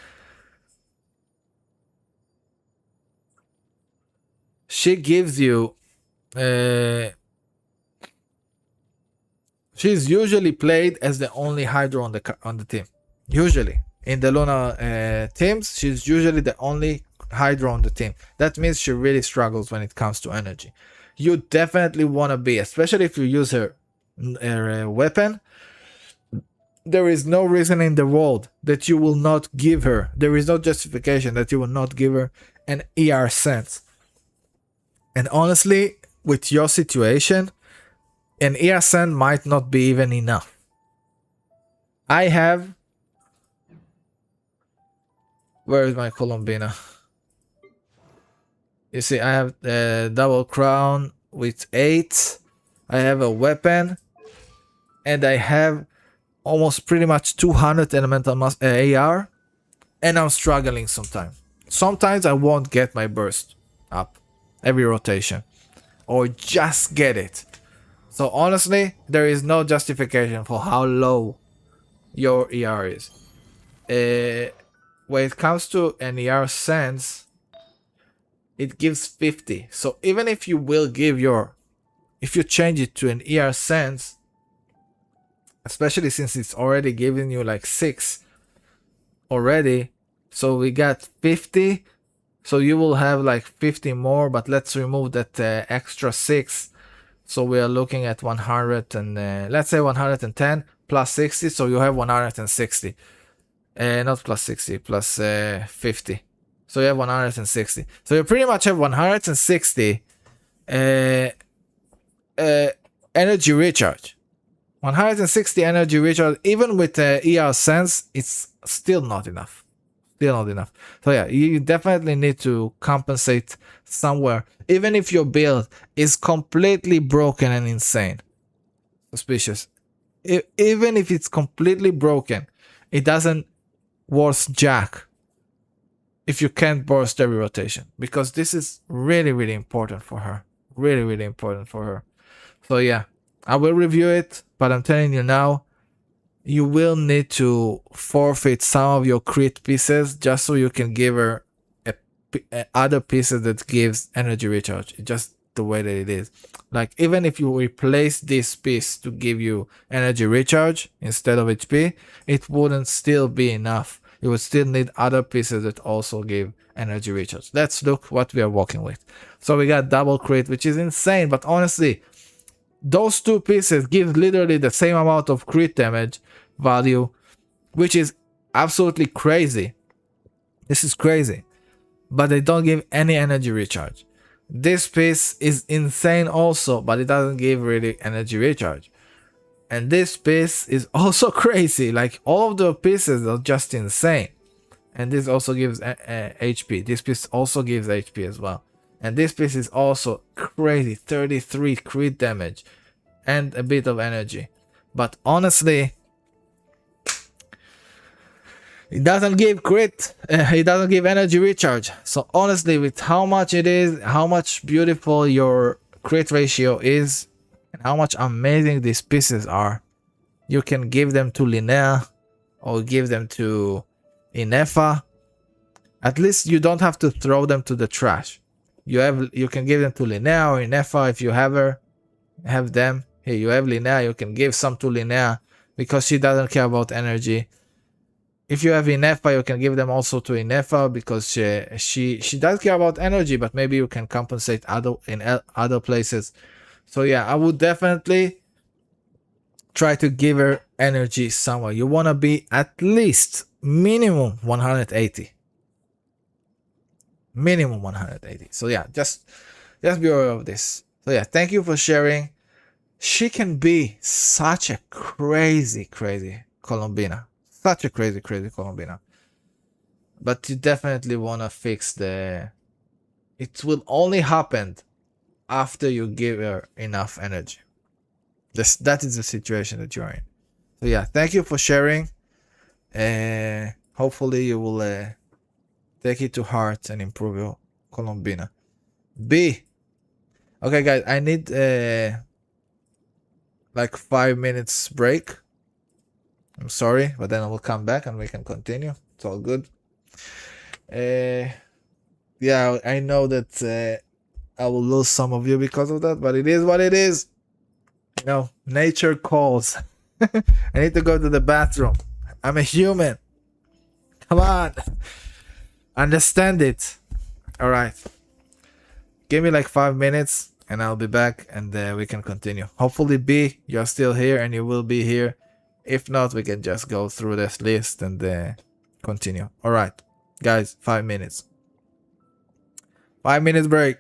She gives you... she's usually played as the only Hydro on the team. Usually. In the Luna teams, she's usually the only Hydro on the team. That means she really struggles when it comes to energy. You definitely want to be, especially if you use her weapon, there is no reason in the world that you will not give her, there is no justification that you will not give her an ER sense. And honestly, with your situation, an ER sense might not be even enough. I have... Where is my Columbina? You see, I have a double crown with 8. I have a weapon. And I have almost pretty much 200 elemental AR. And I'm struggling sometimes. Sometimes I won't get my burst up every rotation. Or just get it. So honestly, there is no justification for how low your ER is. When it comes to an ER sense, it gives 50. So even if you will give if you change it to an ER sense, especially since it's already giving you like 6 already, so we got 50, so you will have like 50 more, but let's remove that extra 6. So we are looking at 100 and let's say 110 plus 60, so you have 160. Not plus 60, plus 50. So you have 160. So you pretty much have 160 energy recharge. 160 energy recharge, even with ER sense, it's still not enough. Still not enough. So yeah, you definitely need to compensate somewhere. Even if your build is completely broken and insane. Suspicious. Even if it's completely broken, it doesn't worth jack if you can't burst every rotation, because this is really, really important for her. Really, really important for her. So yeah, I will review it, but I'm telling you now, you will need to forfeit some of your crit pieces just so you can give her other pieces that gives energy recharge. It's just the way that it is. Like, even if you replace this piece to give you energy recharge instead of HP, it wouldn't still be enough. You would still need other pieces that also give energy recharge. Let's look what we are working with. So we got double crit, which is insane, but honestly, those two pieces give literally the same amount of crit damage value, which is absolutely crazy. This is crazy. But they don't give any energy recharge. This piece is insane also, but it doesn't give really energy recharge. And this piece is also crazy. Like, all of the pieces are just insane. And this also gives HP. This piece also gives HP as well. And this piece is also crazy. 33 crit damage and a bit of energy. But honestly, it doesn't give crit. It doesn't give energy recharge. So honestly, with how much it is, how much beautiful your crit ratio is, and how much amazing these pieces are, you can give them to Linnea or give them to Inefa. At least you don't have to throw them to the trash. You can give them to Linnea or Inefa if you have them. Here you have Linnea, you can give some to Linnea because she doesn't care about energy. if you have Inefa, you can give them also to Inefa because she does care about energy, but maybe you can compensate other places. So yeah, I would definitely try to give her energy somewhere. You want to be at least minimum 180. Minimum 180. So yeah, just be aware of this. So yeah, thank you for sharing. She can be such a crazy Colombina. Such a crazy Colombina. But you definitely want to fix the... It will only happen after you give her enough energy. That is the situation that you're in. So yeah, thank you for sharing. Hopefully you will take it to heart and improve your Colombina. B. Okay, guys, I need like 5 minutes break. I'm sorry, but then I will come back and we can continue. It's all good. Yeah, I know that I will lose some of you because of that, but it is what it is. You know, nature calls. I need to go to the bathroom. I'm a human. Come on. Understand it. All right. Give me like 5 minutes and I'll be back and we can continue. Hopefully, B, you're still here and you will be here. If not, we can just go through this list and continue. All right, guys, 5 minutes. 5 minutes break.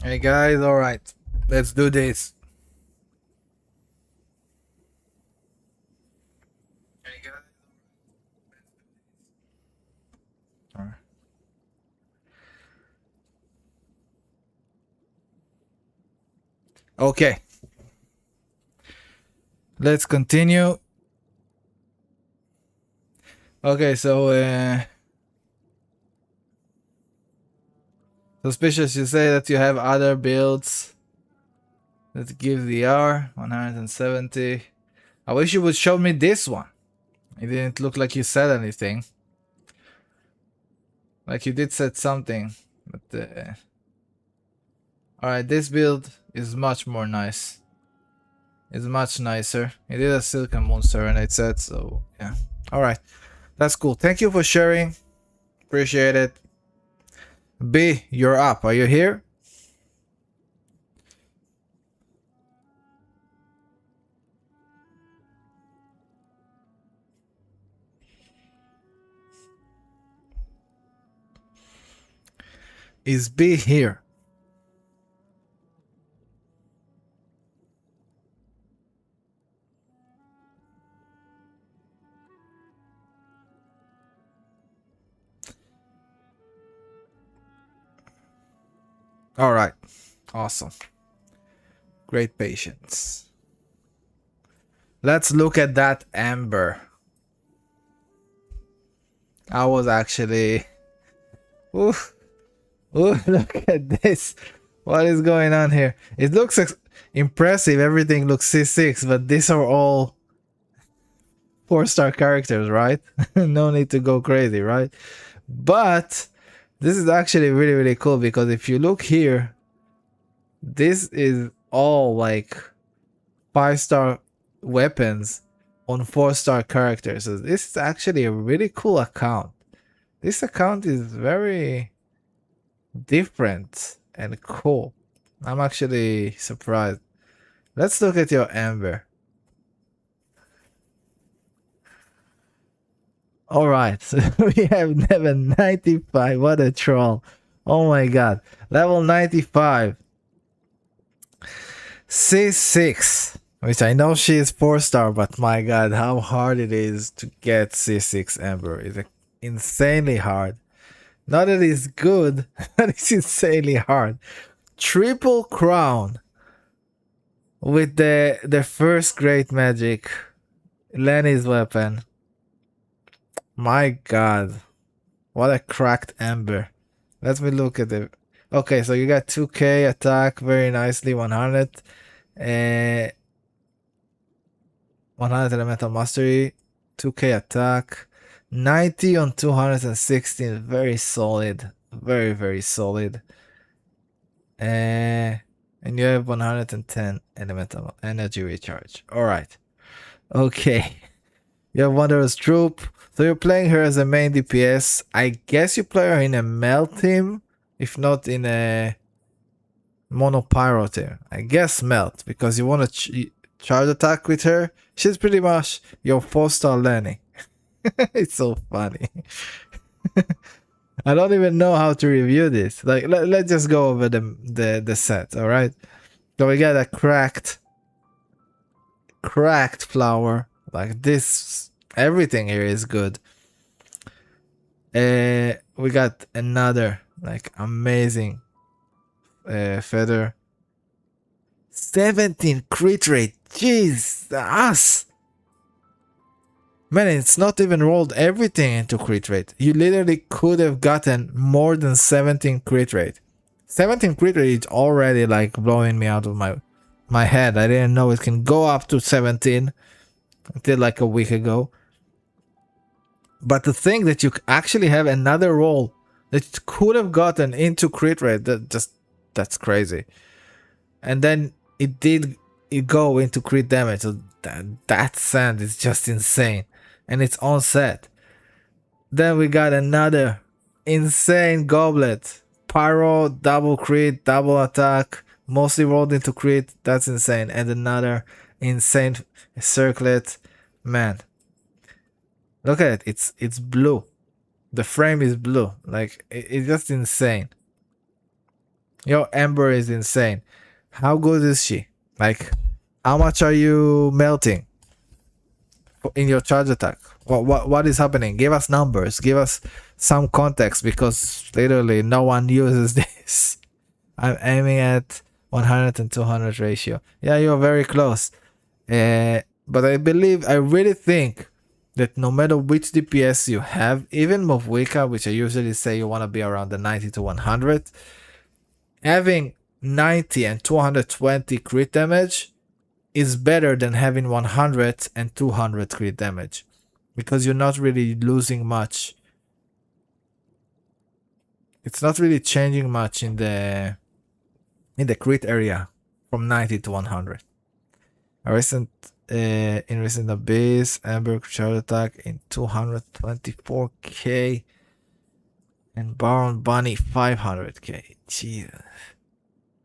Hey guys, alright. Let's do this. Hey guys. Alright. Okay. Let's continue. Okay, so suspicious, you say that you have other builds that give the R 170. I wish you would show me this one. It didn't look like you said anything. Like you did said something, but alright, this build is much more nice. It's much nicer. It is a Silken Moon Serenade set, so yeah. Alright, that's cool. Thank you for sharing. Appreciate it. B, you're up. Are you here? Is B here? Alright. Awesome. Great patience. Let's look at that Amber. I was actually... Ooh. Ooh, look at this. What is going on here? It looks impressive. Everything looks C6, but these are all 4-star characters, right? No need to go crazy, right? But this is actually really, really cool because if you look here, this is all like 5-star weapons on 4-star characters. So this is actually a really cool account. This account is very different and cool. I'm actually surprised. Let's look at your Amber. Alright, so we have level 95. What a troll. Oh my god. Level 95. C6. Which I know she is 4-star, but my god, how hard it is to get C6 Amber. It's insanely hard. Not that it's good, but it's insanely hard. Triple crown with the first great magic, Lenny's weapon. My god, what a cracked Amber. Let me look at it. Okay, so you got 2k attack very nicely, 100. 100 elemental mastery, 2k attack, 90 on 216, very solid, very, very solid. And you have 110 elemental energy recharge. Alright. Okay. You have Wanderer's Troop. So you're playing her as a main DPS. I guess you play her in a Mel team, if not in a Mono Pyro team. I guess Melt, because you want to charge attack with her. She's pretty much your 4-star Lenny. It's so funny. I don't even know how to review this. Like, let's just go over the set, all right? So we got a cracked flower. Like this, everything here is good. We got another like amazing feather. 17 crit rate. Jesus. Man, it's not even rolled everything into crit rate. You literally could have gotten more than 17 crit rate. 17 crit rate is already like blowing me out of my head. I didn't know it can go up to 17 until like a week ago. But to think that you actually have another roll that you could have gotten into crit rate, that's crazy. And then it go into crit damage. So that sand is just insane. And it's on set. Then we got another insane goblet. Pyro, double crit, double attack, mostly rolled into crit. That's insane. And another insane circlet. Man. Look at it. It's blue. The frame is blue. Like it's just insane. Your Ember is insane. How good is she? Like, how much are you melting in your charge attack? What is happening? Give us numbers. Give us some context because literally no one uses this. I'm aiming at 100 and 200 ratio. Yeah, you're very close. But I really think that no matter which DPS you have, even Movwika, which I usually say you want to be around the 90 to 100, having 90 and 220 crit damage is better than having 100 and 200 crit damage because you're not really losing much. It's not really changing much in the crit area from 90 to 100. In recent Abyss, Amber charge attack in 224k and Baron Bunny 500k. Jesus.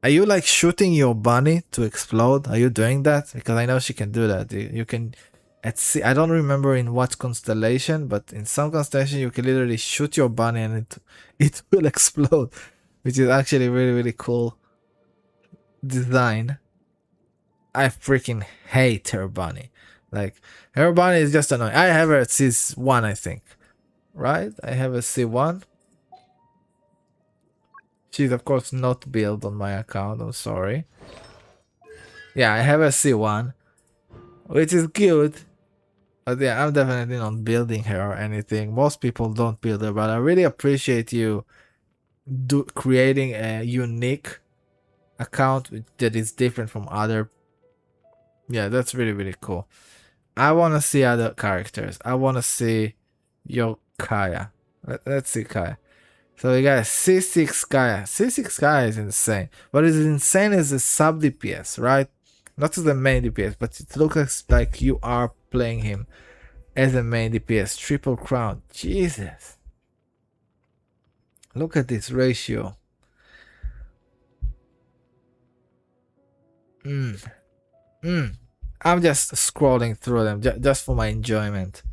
Are you like shooting your bunny to explode? Are you doing that? Because I know she can do that. You can at sea. I don't remember in what constellation, but in some constellation you can literally shoot your bunny and it will explode, which is actually really really cool design. I freaking hate her bunny. Like her bunny is just annoying. I have her at C1, I think. Right? I have a C1. She's of course not built on my account, I'm sorry. Yeah, I have a C1, which is cute. But yeah, I'm definitely not building her or anything. Most people don't build her, but I really appreciate you creating a unique account that is different from other. Yeah, that's really, really cool. I want to see other characters. I want to see your Kaya. Let's see Kaya. So we got C6 Kaya. C6 Kaya is insane. What is insane is the sub DPS, right? Not as the main DPS, but it looks like you are playing him as a main DPS. Triple crown. Jesus. Look at this ratio. I'm just scrolling through them just for my enjoyment.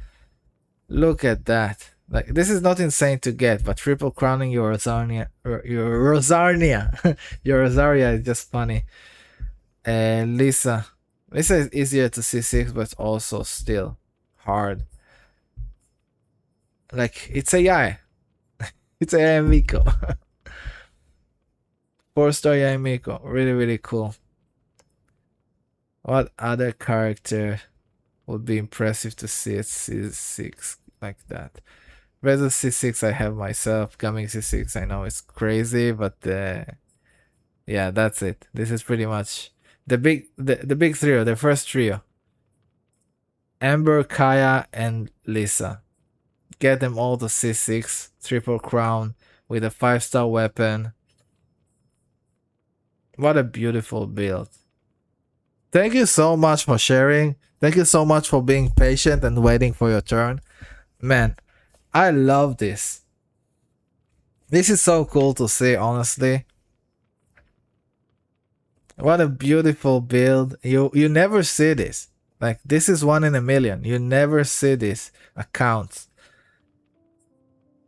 Look at that. Like, this is not insane to get, but triple crowning your Rosarnia, your Rosaria is just funny. Lisa is easier to C6, but also still hard. Like, it's AI. It's AI Miko. 4-star AI Miko. Really, really cool. What other character would be impressive to see at C6 like that? Versus C6 I have myself. Coming C6 I know it's crazy, but yeah, that's it. This is pretty much the big trio, the first trio. Amber, Kaya, and Lisa. Get them all to C6, triple crown with a 5-star weapon. What a beautiful build. Thank you so much for sharing. Thank you so much for being patient and waiting for your turn. Man, I love this. This is so cool to see, honestly. What a beautiful build. You never see this. Like, this is 1 in a million. You never see this account.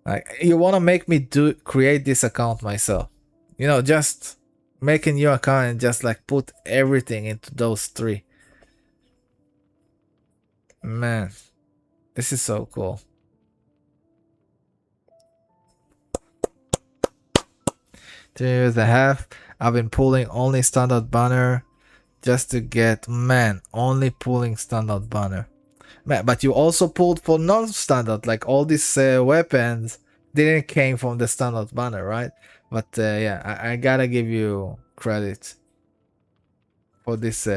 Like, you want to make me create this account myself. You know, just make a new account and just like put everything into those 3. Man, this is so cool. 3.5 years. I've been pulling only standard banner just to get, man, only pulling standard banner. Man, but you also pulled for non-standard, like all these weapons didn't came from the standard banner, right? But yeah, I gotta give you credit for this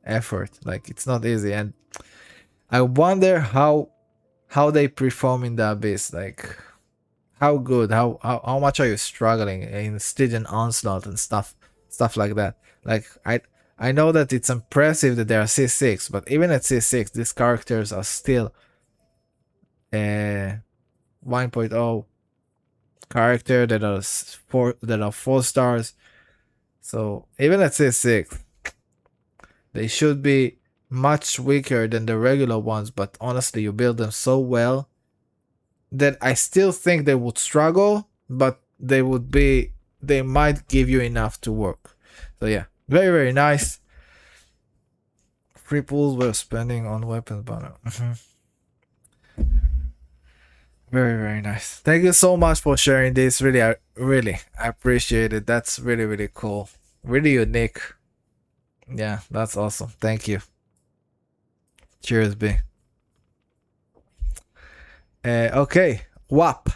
effort. Like, it's not easy, and I wonder how they perform in the Abyss. Like, how good, how much are you struggling in Stygian Onslaught and stuff like that. Like, I know that it's impressive that they are C6, but even at C6 these characters are still 1.0 character that are 4 stars. So even at C6 they should be much weaker than the regular ones, but honestly you build them so well that I still think they would struggle, but they would be they might give you enough to work. So yeah, very, very nice. Free pools we're spending on weapons banner. Very, very nice. Thank you so much for sharing this. Really, I appreciate it. That's really, really cool. Really unique. Yeah, that's awesome. Thank you. Cheers, B. Okay, WAP.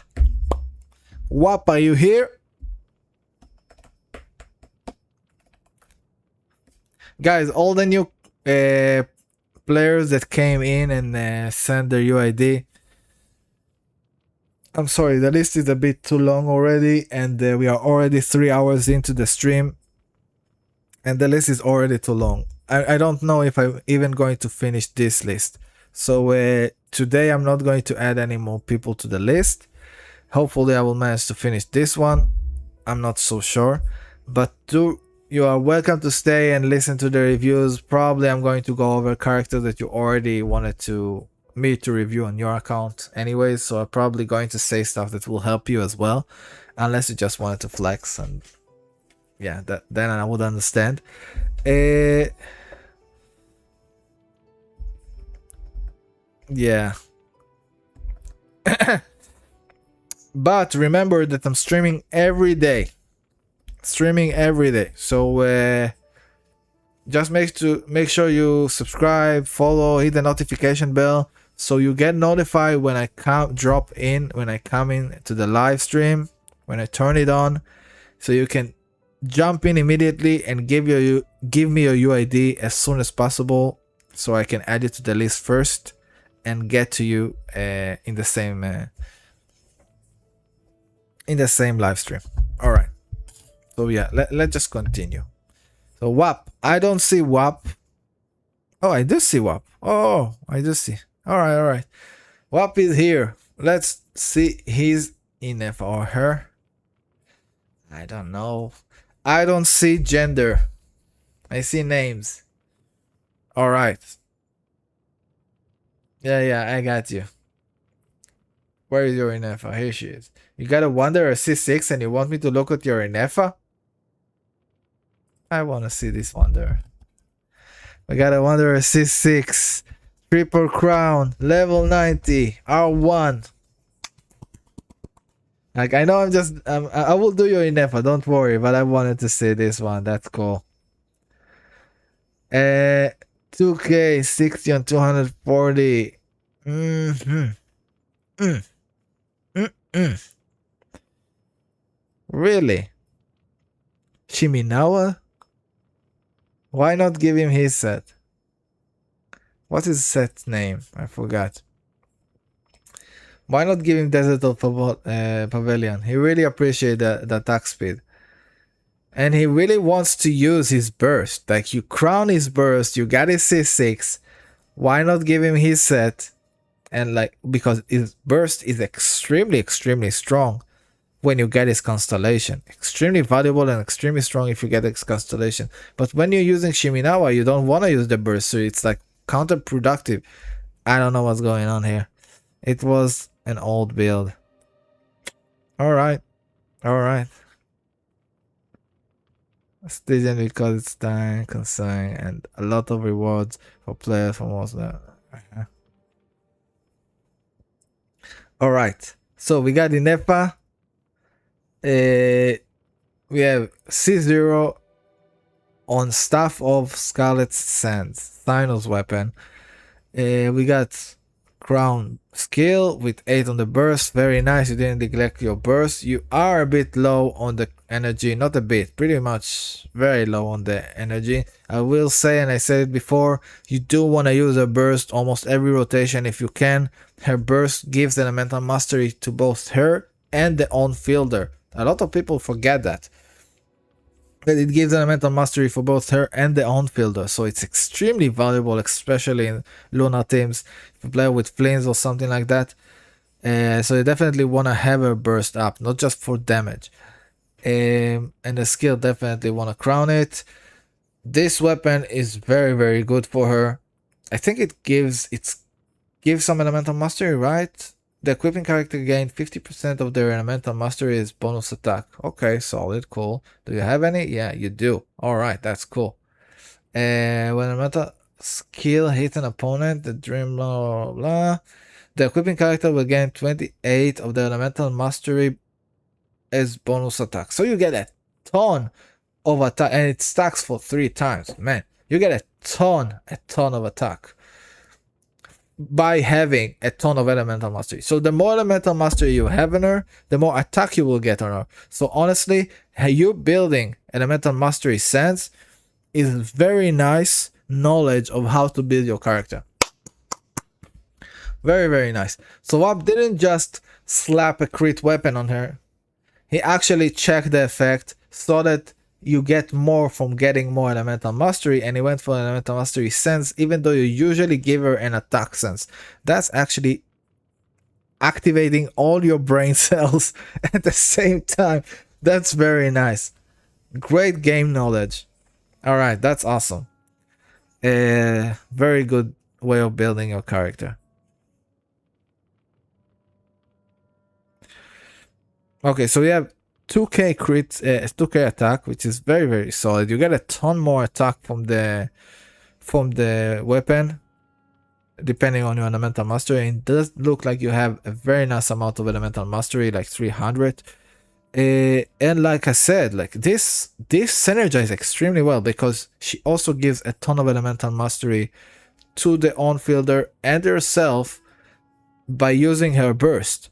WAP, are you here? Guys, all the new players that came in and sent their UID. I'm sorry, the list is a bit too long already, and we are already 3 hours into the stream, and the list is already too long. I don't know if I'm even going to finish this list. So today I'm not going to add any more people to the list. Hopefully I will manage to finish this one. I'm not so sure, but you are welcome to stay and listen to the reviews. Probably I'm going to go over characters that you already wanted me to review on your account anyways, so I'm probably going to say stuff that will help you as well, unless you just wanted to flex, and yeah, then I would understand. Yeah. But remember that I'm streaming every day. So just make sure you subscribe, follow, hit the notification bell, so you get notified when I come in to the live stream, when I turn it on, so you can jump in immediately and give me your UID as soon as possible, so I can add it to the list first and get to you in the same live stream. All right. So yeah, let's just continue. So WAP, I don't see WAP. Oh, I do see WAP. Oh, I do see. All right. WAP is here. Let's see his enough or her. I don't know. I don't see gender. I see names. All right. Yeah, I got you. Where is your Inefa? Here she is. You got a Wanderer C6 and you want me to look at your Inefa? I want to see this Wanderer. I got a Wanderer C6. Triple Crown. Level 90. R1. Like, I know I will do your Inefa, don't worry, but I wanted to see this one. That's cool. 2K 60 on 240. Really? Shiminawa? Why not give him his set? What is set name? I forgot. Why not give him Desert of Pavilion? He really appreciates the attack speed. And he really wants to use his burst. Like, you crown his burst, you got his C6. Why not give him his set? And like, because his burst is extremely strong when you get his constellation. Extremely valuable and extremely strong if you get his constellation. But when you're using Shiminawa, you don't want to use the burst, so it's like counterproductive. I don't know what's going on here. It was an old build. Alright. Station because it's time consuming and a lot of rewards for players from most of that. Alright, so we got the Inefa. We have C0 on Staff of Scarlet Sands, Thanos weapon. We got Crown skill with 8 on the burst. Very nice, you didn't neglect your burst. You are a bit low on the energy, not a bit, pretty much very low on the energy. I will say, and I said it before, you do want to use a burst almost every rotation if you can. Her burst gives elemental mastery to both her and the on-fielder. A lot of people forget that it gives elemental mastery for both her and the on-fielder, so it's extremely valuable, especially in Luna teams if you play with Flames or something like that. So you definitely want to have her burst up, not just for damage. And the skill, definitely want to crown it. This weapon is very good for her. I think it gives some elemental mastery, right? The equipping character gained 50% of their elemental mastery as bonus attack. Okay, solid, cool. Do you have any? Yeah, you do. Alright, that's cool. When elemental skill hits an opponent, the dream blah blah blah. The equipping character will gain 28 of the elemental mastery as bonus attack. So you get a ton of attack, and it stacks for 3 times. Man, you get a ton of attack by having a ton of elemental mastery. So the more elemental mastery you have on her, the more attack you will get on her. So honestly, how you building elemental mastery sense is very nice knowledge of how to build your character. Very, very nice. So Wap didn't just slap a crit weapon on her. He actually checked the effect, saw that you get more from getting more elemental mastery, and he went for an elemental mastery sense, even though you usually give her an attack sense. That's actually activating all your brain cells at the same time. That's very nice. Great game knowledge. Alright, that's awesome. Very good way of building your character. Okay, so we have 2k crit, 2k attack, which is very, very solid. You get a ton more attack from the weapon, depending on your elemental mastery. And it does look like you have a very nice amount of elemental mastery, like 300. And like I said, like this synergizes extremely well because she also gives a ton of elemental mastery to the on-fielder and herself by using her burst.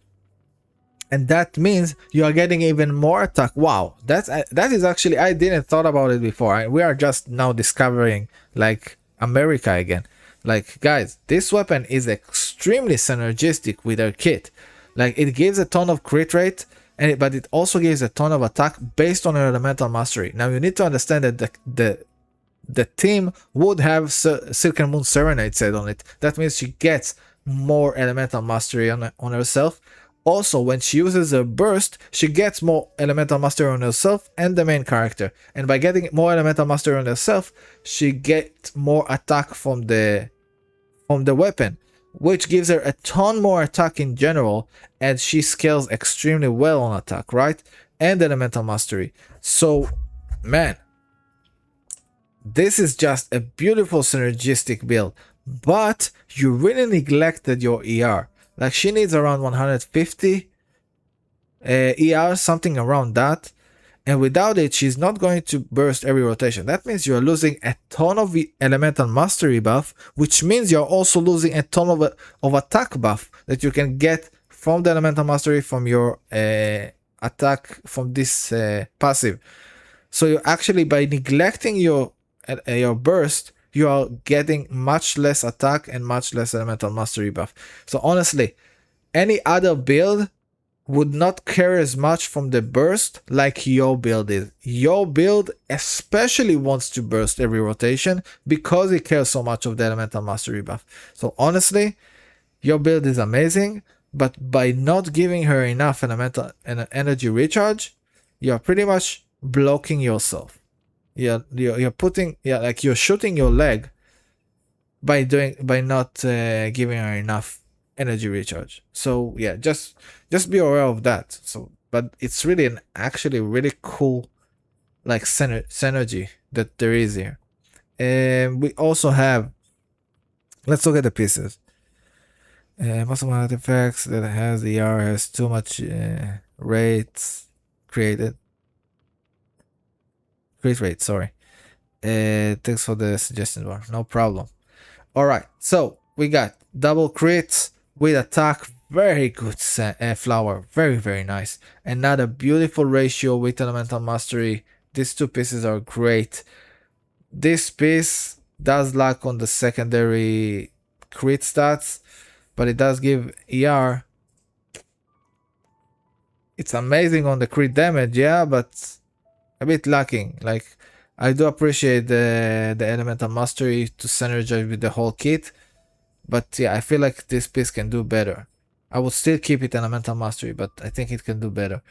And that means you are getting even more attack. Wow, that is actually, I didn't thought about it before. We are just now discovering like America again. Like guys, this weapon is extremely synergistic with her kit. Like it gives a ton of crit rate, but it also gives a ton of attack based on her elemental mastery. Now you need to understand that the team would have Silk and Moon Serenade set on it. That means she gets more elemental mastery on herself. Also, when she uses a burst, she gets more elemental mastery on herself and the main character. And by getting more elemental mastery on herself, she gets more attack from the weapon, which gives her a ton more attack in general, and she scales extremely well on attack, right? And elemental mastery. So, man, this is just a beautiful synergistic build. But you really neglected your ER. Like she needs around 150 ER, something around that. And without it, she's not going to burst every rotation. That means you're losing a ton of elemental mastery buff, which means you're also losing a ton of attack buff that you can get from the elemental mastery from your attack from this passive. So you actually, by neglecting your burst, you are getting much less attack and much less elemental mastery buff. So honestly, any other build would not care as much from the burst like your build is. Your build especially wants to burst every rotation because it cares so much of the elemental mastery buff. So honestly, your build is amazing, but by not giving her enough elemental and energy recharge, you're pretty much blocking yourself. You're putting, like you're shooting your leg by not giving her enough energy recharge. So yeah, just be aware of that. So, but it's really actually really cool like synergy that there is here. And we also have, let's look at the pieces. Most of my artifacts that has ER has too much rates created. Crit rate, sorry. Thanks for the suggestion bar, no problem. Alright, so we got double crits with attack, very good flower, very, very nice. Another beautiful ratio with elemental mastery. These two pieces are great. This piece does lack on the secondary crit stats, but it does give ER. It's amazing on the crit damage, yeah, but a bit lacking. Like, I do appreciate the elemental mastery to synergize with the whole kit, but yeah, I feel like this piece can do better. I would still keep it elemental mastery, but I think it can do better.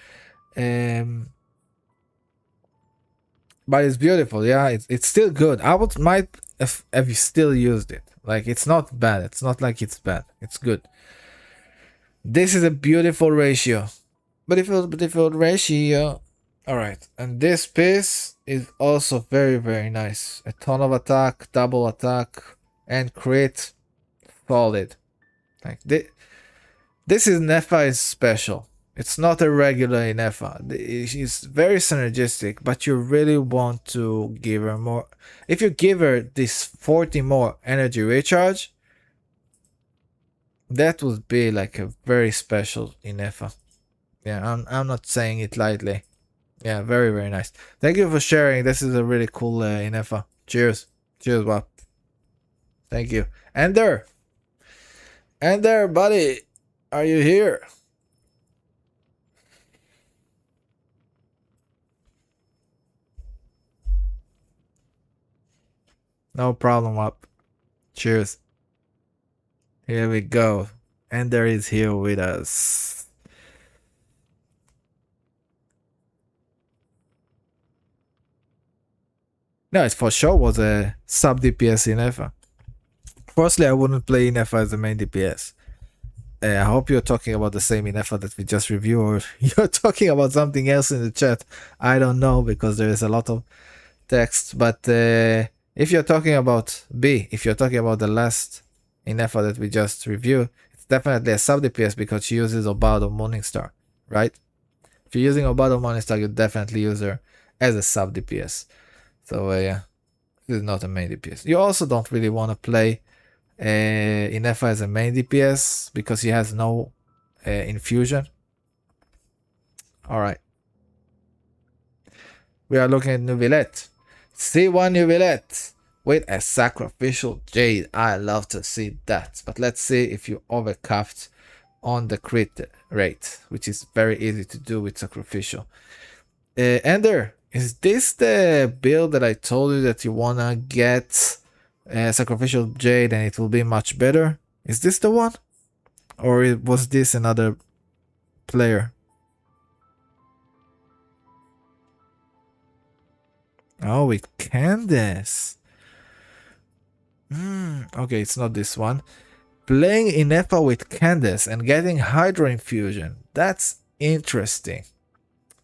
But it's beautiful, yeah. It's still good. I might have still used it. Like, it's not bad. It's not like it's bad. It's good. This is a beautiful ratio. Beautiful ratio. Alright, and this piece is also very, very nice. A ton of attack, double attack, and crit. Solid. Like this is Nefa is special. It's not a regular Nefa. She's very synergistic, but you really want to give her more. If you give her this 40 more energy recharge, that would be like a very special Nefa. Yeah, I'm not saying it lightly. Yeah, very, very nice. Thank you for sharing. This is a really cool Nefa. Cheers. Cheers, Wap. Thank you. Ender, buddy. Are you here? No problem, up. Cheers. Here we go. Ender is here with us. No, it for sure was a sub DPS in EFA. Firstly, I wouldn't play in EFA as the main DPS. I hope you're talking about the same in EFA that we just reviewed, or you're talking about something else in the chat. I don't know, because there is a lot of text, but if you're talking about B, if you're talking about the last in EFA that we just reviewed, it's definitely a sub DPS because she uses Obad or Morningstar, right? If you're using Obad or Morningstar, you definitely use her as a sub DPS. So yeah, this is not a main DPS. You also don't really want to play in EFA as a main DPS because he has no infusion. Alright. We are looking at Nuvilette. C1 Nuvilette with a sacrificial jade. I love to see that. But let's see if you overcapped on the crit rate, which is very easy to do with sacrificial. Ender, is this the build that I told you that you wanna get sacrificial jade and it will be much better? Is this the one? Or was this another player? Oh, with Candace. Okay, it's not this one. Playing in EFA with Candace and getting Hydro Infusion. That's interesting.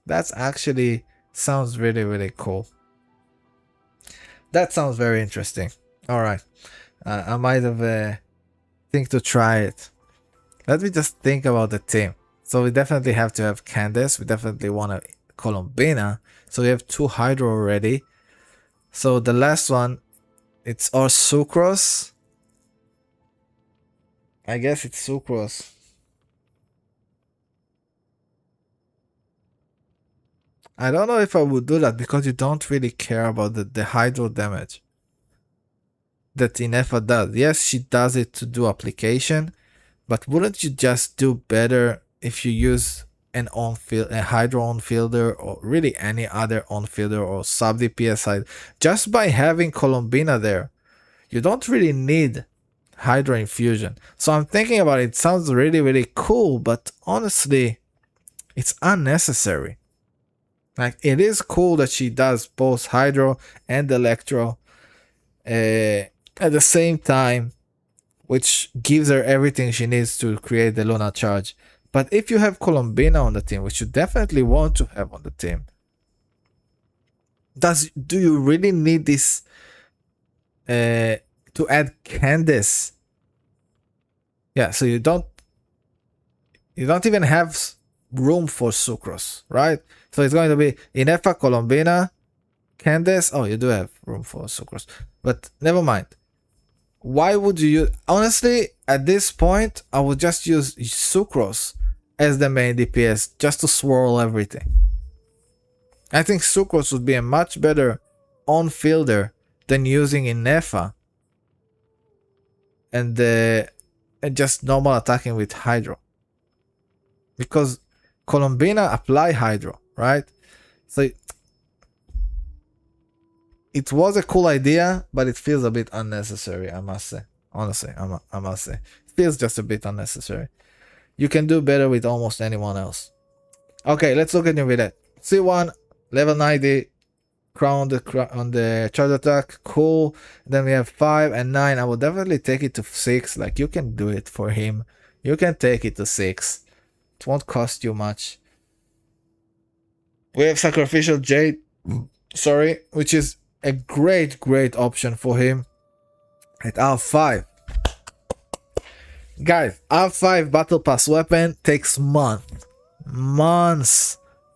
That's actually sounds really, really cool. That sounds very interesting. Alright. I might have think to try it. Let me just think about the team. So we definitely have to have Candace. We definitely want a Colombina. So we have 2 Hydro already. So the last one, it's our Sucrose. I guess it's Sucrose. I don't know if I would do that because you don't really care about the hydro damage that Inefa does. Yes, she does it to do application, but wouldn't you just do better if you use a hydro on-fielder or really any other on-fielder or sub DPS side? Just by having Colombina there, you don't really need hydro infusion. So I'm thinking about it. It sounds really, really cool, but honestly, it's unnecessary. Like, it is cool that she does both hydro and electro at the same time, which gives her everything she needs to create the Luna charge. But if you have Colombina on the team, which you definitely want to have on the team, do you really need this to add Candace? Yeah, so you don't even have room for Sucrose, right? So it's going to be Inefa, Colombina, Candace. Oh, you do have room for Sucrose, but never mind. Why would you use? Honestly, at this point, I would just use Sucrose as the main DPS just to swirl everything. I think Sucrose would be a much better on-fielder than using Inefa and just normal attacking with Hydro. Because Colombina apply Hydro, right? So it was a cool idea, but it feels a bit unnecessary, I must say. Honestly, I must say. It feels just a bit unnecessary. You can do better with almost anyone else. Okay, let's look at Nuvilette. C1, level 90, crown on the charge attack. Cool. Then we have 5 and 9. I will definitely take it to 6. Like, you can do it for him. You can take it to 6. It won't cost you much. We have Sacrificial Jade, sorry, which is a great option for him at R5. Guys, R5 Battle Pass weapon takes months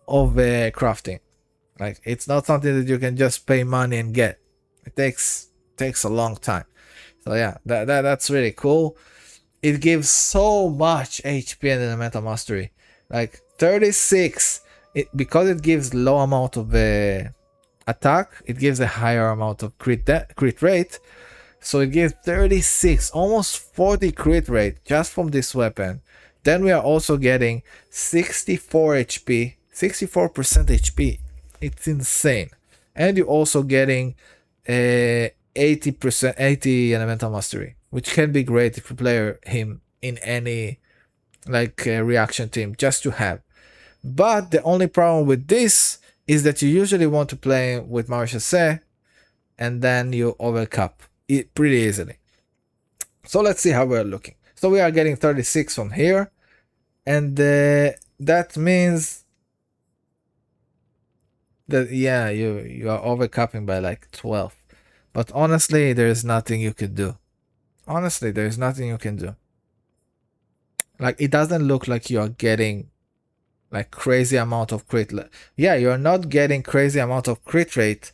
of crafting. Like, it's not something that you can just pay money and get. It takes a long time. So yeah, that's really cool. It gives so much HP and elemental mastery, like 36. Because it gives low amount of attack, it gives a higher amount of crit rate. So it gives 36, almost 40 crit rate just from this weapon. Then we are also getting 64 HP, 64% HP. It's insane. And you're also getting 80 elemental mastery, which can be great if you play him in any reaction team just to have. But the only problem with this is that you usually want to play with Marechaussee, and then you overcap it pretty easily. So let's see how we're looking. So we are getting 36 from here, and that means that, yeah, you are overcapping by like 12. But honestly, there's nothing you could do. Honestly, there's nothing you can do. Like, it doesn't look like you are getting like crazy amount of crit. Yeah, you're not getting crazy amount of crit rate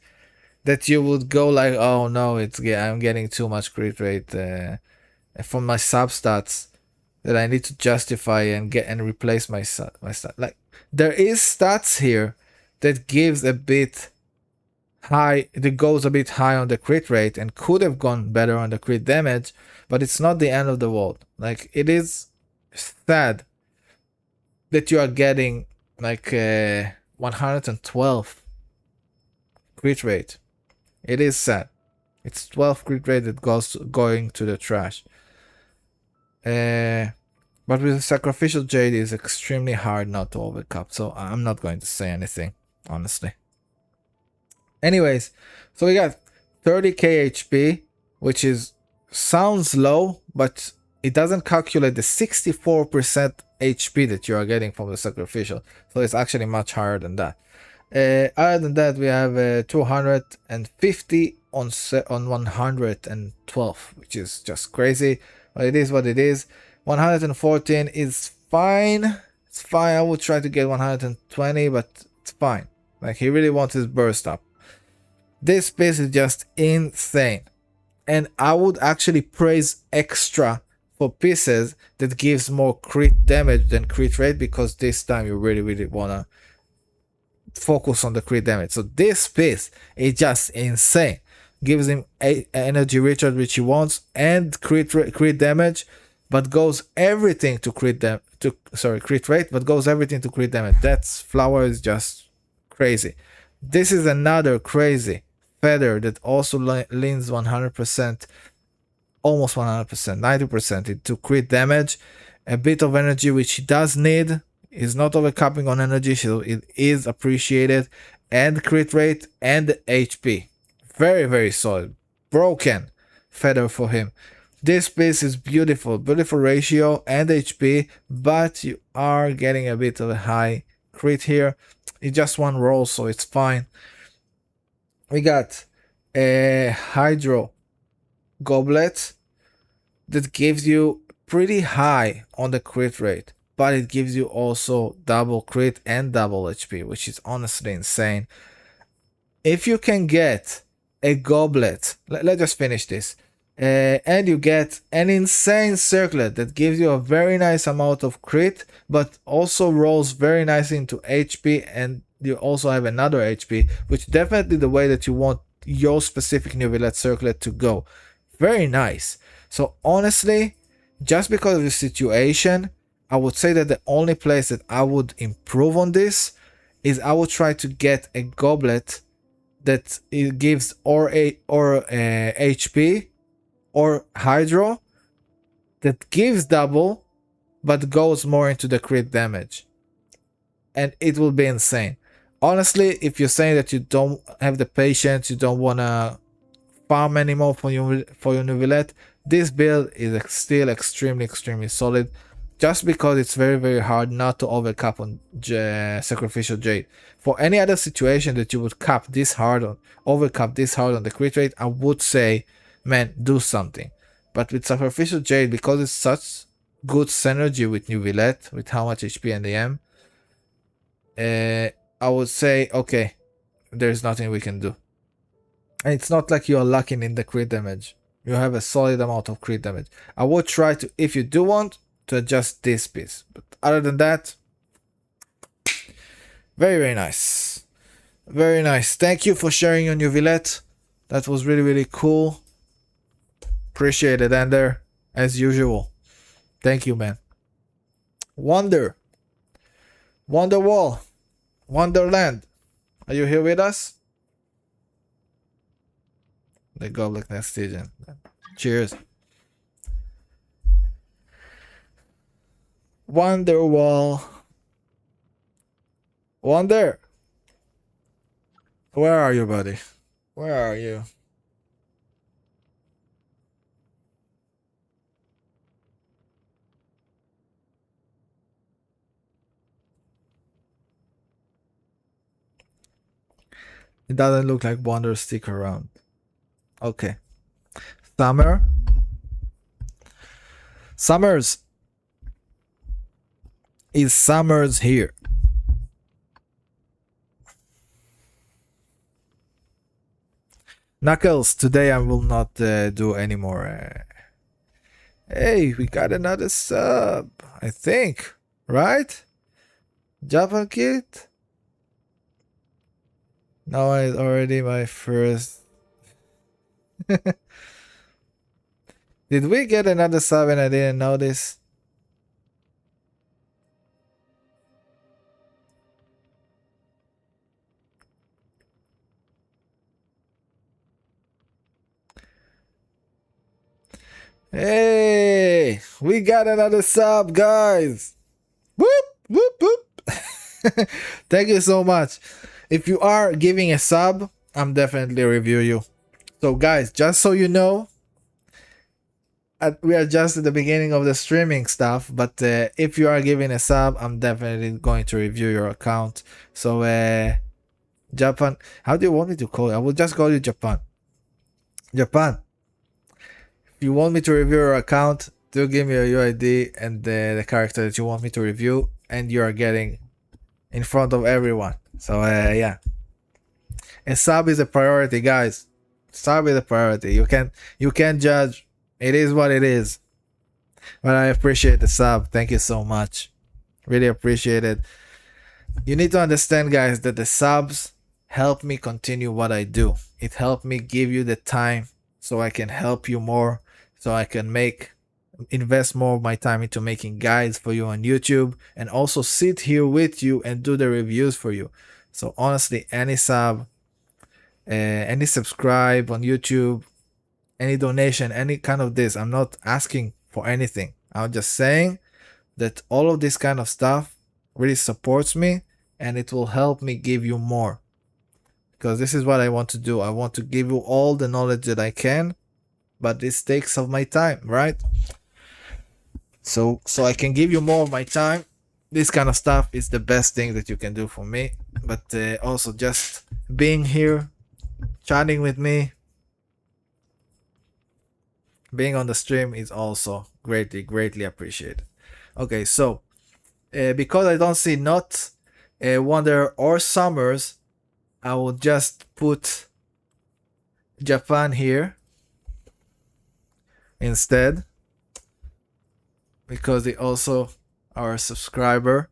that you would go like, oh no, I'm getting too much crit rate from my substats that I need to justify and replace my stat. Like, there is stats here that gives a bit high, that goes a bit high on the crit rate and could have gone better on the crit damage, but it's not the end of the world. Like, it is sad that you are getting like 112 crit rate. It is sad. It's 12 crit rate that going to the trash. But with Sacrificial Jade, it's extremely hard not to overcap, so I'm not going to say anything, honestly. Anyways, so we got 30k HP, which sounds low, but it doesn't calculate the 64% HP that you are getting from the Sacrificial, so it's actually much higher than that. Other than that, we have 250 on 112, which is just crazy, but it is what it is. 114 is fine. It's fine. I would try to get 120, but it's fine. Like, he really wants his burst up. This piece is just insane, and I would actually praise extra for pieces that gives more crit damage than crit rate, because this time you really wanna focus on the crit damage. So this piece is just insane. Gives him energy recharge, which he wants, and crit damage, but goes everything to crit rate, but goes everything to crit damage. That's flower is just crazy. This is another crazy feather that also leans 100%, almost 100%, 90% into crit damage. A bit of energy, which he does need. He's not overcapping on energy, so it is appreciated. And crit rate and HP. Very solid. Broken feather for him. This piece is beautiful ratio and HP, but you are getting a bit of a high crit here. It's just one roll, so it's fine. We got a Hydro Goblet that gives you pretty high on the crit rate, but it gives you also double crit and double HP, which is honestly insane. If you can get a goblet, let's just finish this, and you get an insane circlet that gives you a very nice amount of crit, but also rolls very nicely into HP, and you also have another HP, which definitely the way that you want your specific Neuvillette circlet to go. Very nice. So honestly, just because of the situation, I would say that the only place that I would improve on this is I would try to get a goblet that it gives or HP or Hydro that gives double but goes more into the crit damage, and it will be insane. Honestly, if you're saying that you don't have the patience, you don't want to farm anymore for your Neuvillette, this build is still extremely solid. just because it's very, very hard not to overcap on Sacrificial Jade. For any other situation that you would cap this hard on, overcap this hard on the crit rate, I would say, man, do something. But with Sacrificial Jade, because it's such good synergy with New Villette, with how much HP and AM, I would say, okay, there's nothing we can do. And it's not like you are lacking in the crit damage. You have a solid amount of crit damage. I would try to, if you do want, to adjust this piece. But other than that, very, very nice. Very nice. Thank you for sharing your New Villette. That was really, really cool. Appreciate it, Ender, as usual. Thank you, man. Wonder. Wonderwall. Wonderland. Are you here with us? The Goblet Nestigian. Cheers. Wonderwall. Wonder. Where are you, buddy? Where are you? It doesn't look like Wonder stick around. Okay. Summer. Summers. Is Summers here? Knuckles, today I will not do any more. Hey, we got another sub, I think, right? Java Kit? Now it's already my first. Did we get another sub and I didn't notice? Hey, we got another sub, guys. Whoop, whoop, whoop. Thank you so much. If you are giving a sub, I'm definitely review you. So guys, just so you know, we are just at the beginning of the streaming stuff, but if you are giving a sub, I'm definitely going to review your account. So Japan, how do you want me to call you? I will just call you Japan. Japan, if you want me to review your account, do give me a UID and the character that you want me to review, and you are getting in front of everyone. So yeah, a sub is a priority, guys. Sub is a priority. You can't judge. It is what it is. But I appreciate the sub. Thank you so much. Really appreciate it. You need to understand, guys, that the subs help me continue what I do. It helped me give you the time so I can help you more, so I can invest more of my time into making guides for you on YouTube, and also sit here with you and do the reviews for you. So honestly, any sub, any subscribe on YouTube, any donation, any kind of this, I'm not asking for anything. I'm just saying that all of this kind of stuff really supports me, and it will help me give you more, because this is what I want to do. I want to give you all the knowledge that I can, but this takes of my time, right? So I can give you more of my time. This kind of stuff is the best thing that you can do for me. But also just being here, chatting with me, being on the stream is also greatly appreciated. Okay, so because I don't see not Wonder or Summers, I will just put Japan here instead, because he also our subscriber,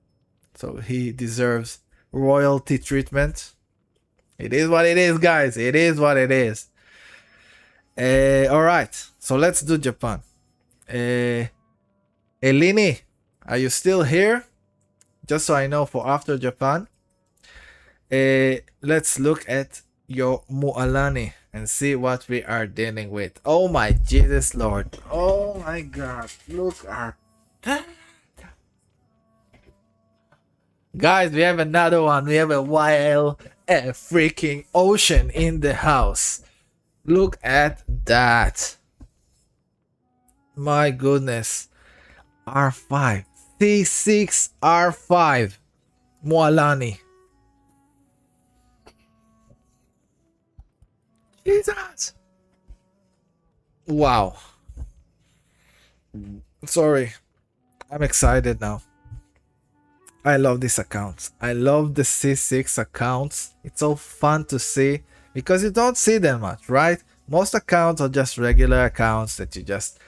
so he deserves royalty treatment. It is what it is, guys. It is what it is. All right, so let's do Japan. Elini, are you still here? Just so I know for after Japan. Let's look at your Mualani and see what we are dealing with. Oh my Jesus Lord. Oh my God. Look at that. Guys, we have another one. We have a wild freaking ocean in the house. Look at that. My goodness. R5. C6R5 Moalani. Jesus. Wow. Sorry. I'm excited now. I love these accounts. I love the C6 accounts. It's so fun to see because you don't see them much, right? Most accounts are just regular accounts that you just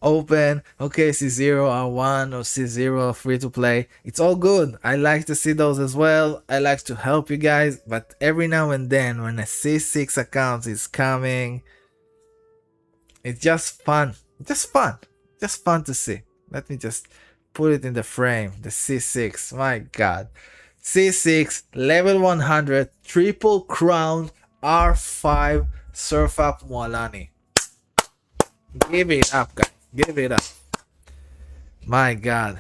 open. Okay, C0 R1 or C0 free to play. It's all good. I like to see those as well. I like to help you guys, but every now and then when a C6 account is coming, it's just fun. Just fun. Just fun to see. Let me just put it in the frame. The C6. My god. C6, level 100, triple crown, R5, surf up Moalani. Give it up, guys. Give it up. My god.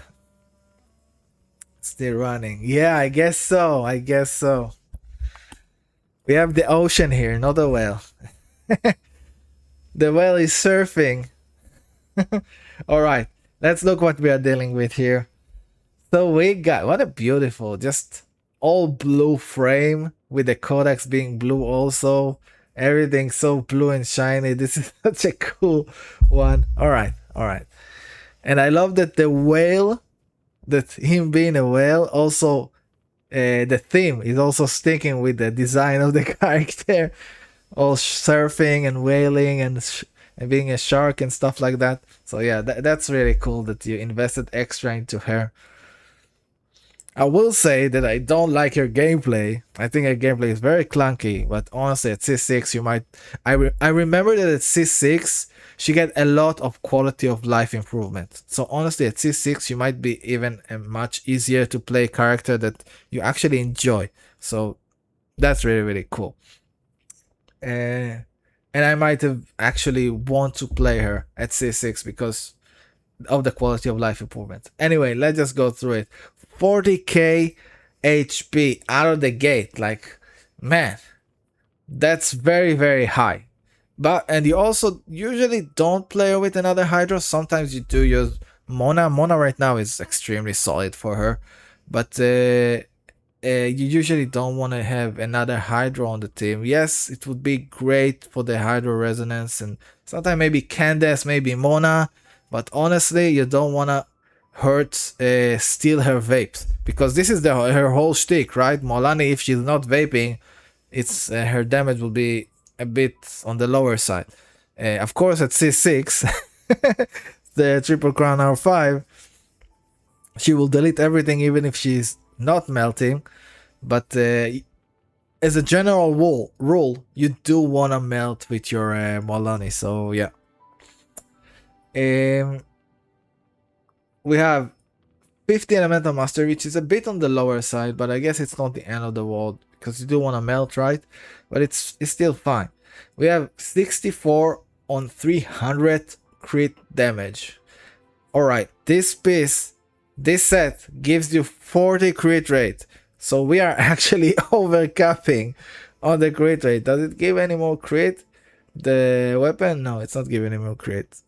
Still running. Yeah, I guess so. I guess so. We have the ocean here, not a whale. The whale is surfing. Alright, let's look what we are dealing with here. So we got, what a beautiful, just all blue frame with the codex being blue also. Everything so blue and shiny. This is such a cool one. Alright, alright. And I love that the whale, that him being a whale, also the theme is also sticking with the design of the character. All surfing and whaling and being a shark and stuff like that. So yeah, that's really cool that you invested extra into her. I will say that I don't like her gameplay. I think her gameplay is very clunky, but honestly at C6 you might... I remember that at C6 she get a lot of quality of life improvement. So honestly at C6 you might be even a much easier to play character that you actually enjoy. So that's really, really cool. And I might have actually want to play her at C6 because of the quality of life improvement. Anyway, let's just go through it. 40k HP out of the gate. Like, man, that's very, very high. And you also usually don't play her with another Hydra. Sometimes you do use Mona. Mona right now is extremely solid for her. But you usually don't want to have another Hydra on the team. Yes, it would be great for the Hydra resonance and sometimes maybe Candace, maybe Mona, but honestly you don't want to steal her vapes because this is her whole shtick, right? Moalani, if she's not vaping, it's her damage will be a bit on the lower side. Of course at C6 the triple crown R5 she will delete everything even if she's not melting, but as a general rule you do want to melt with your Moalani. So yeah, we have 50 elemental master, which is a bit on the lower side, but I guess it's not the end of the world because you do want to melt, right? But it's still fine. We have 64 on 300 crit damage. Alright, this set gives you 40 crit rate. So we are actually overcapping on the crit rate. Does it give any more crit? The weapon? No, it's not giving any more crit.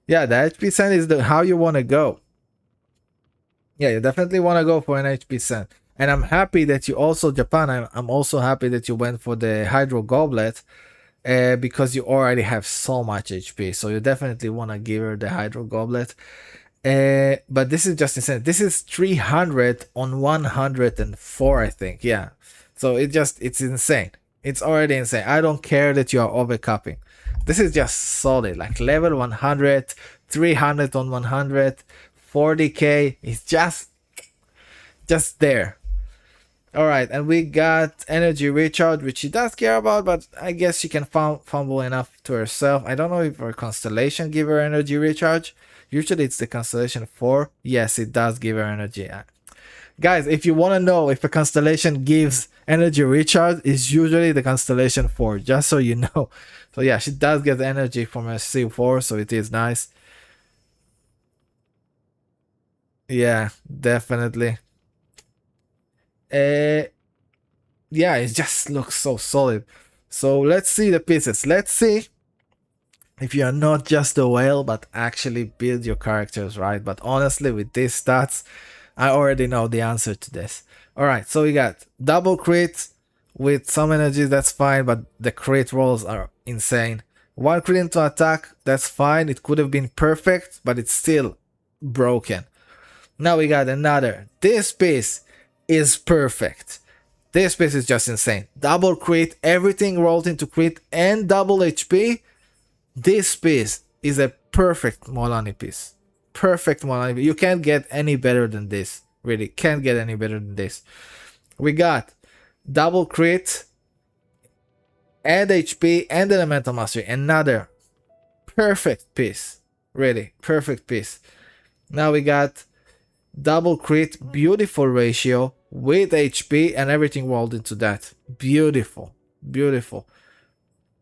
Yeah, the HP cent is how you want to go. Yeah, you definitely want to go for an HP cent. And I'm happy that you also, Japan, I'm also happy that you went for the Hydro Goblet. Because you already have so much HP, so you definitely want to give her the Hydro Goblet. But this is just insane. This is 300 on 104, I think. Yeah, so it's insane. It's already insane. I don't care that you are overcapping. This is just solid, like level 100, 300 on 100, 40k is just there. Alright, and we got energy recharge, which she does care about, but I guess she can fumble enough to herself. I don't know if her constellation give her energy recharge. Usually it's the constellation 4. Yes, it does give her energy. Guys, if you want to know if a constellation gives energy recharge, it's usually the constellation 4, just so you know. So yeah, she does get energy from her C4, so it is nice. Yeah, definitely. Yeah, it just looks so solid. So let's see the pieces. Let's see if you're not just a whale but actually build your characters right. But honestly, with these stats, I already know the answer to this. All right, so we got double crit with some energy, that's fine, but the crit rolls are insane. One crit into attack, that's fine. It could have been perfect, but it's still broken. Now we got another. This piece is perfect. This piece is just insane. Double crit, everything rolled into crit and double HP. This piece is a perfect Molani piece. Perfect Molani piece. You can't get any better than this. Really, can't get any better than this. We got double crit and HP and elemental mastery. Another perfect piece. Really, perfect piece. Now we got double crit, beautiful ratio with HP and everything rolled into that. Beautiful, beautiful.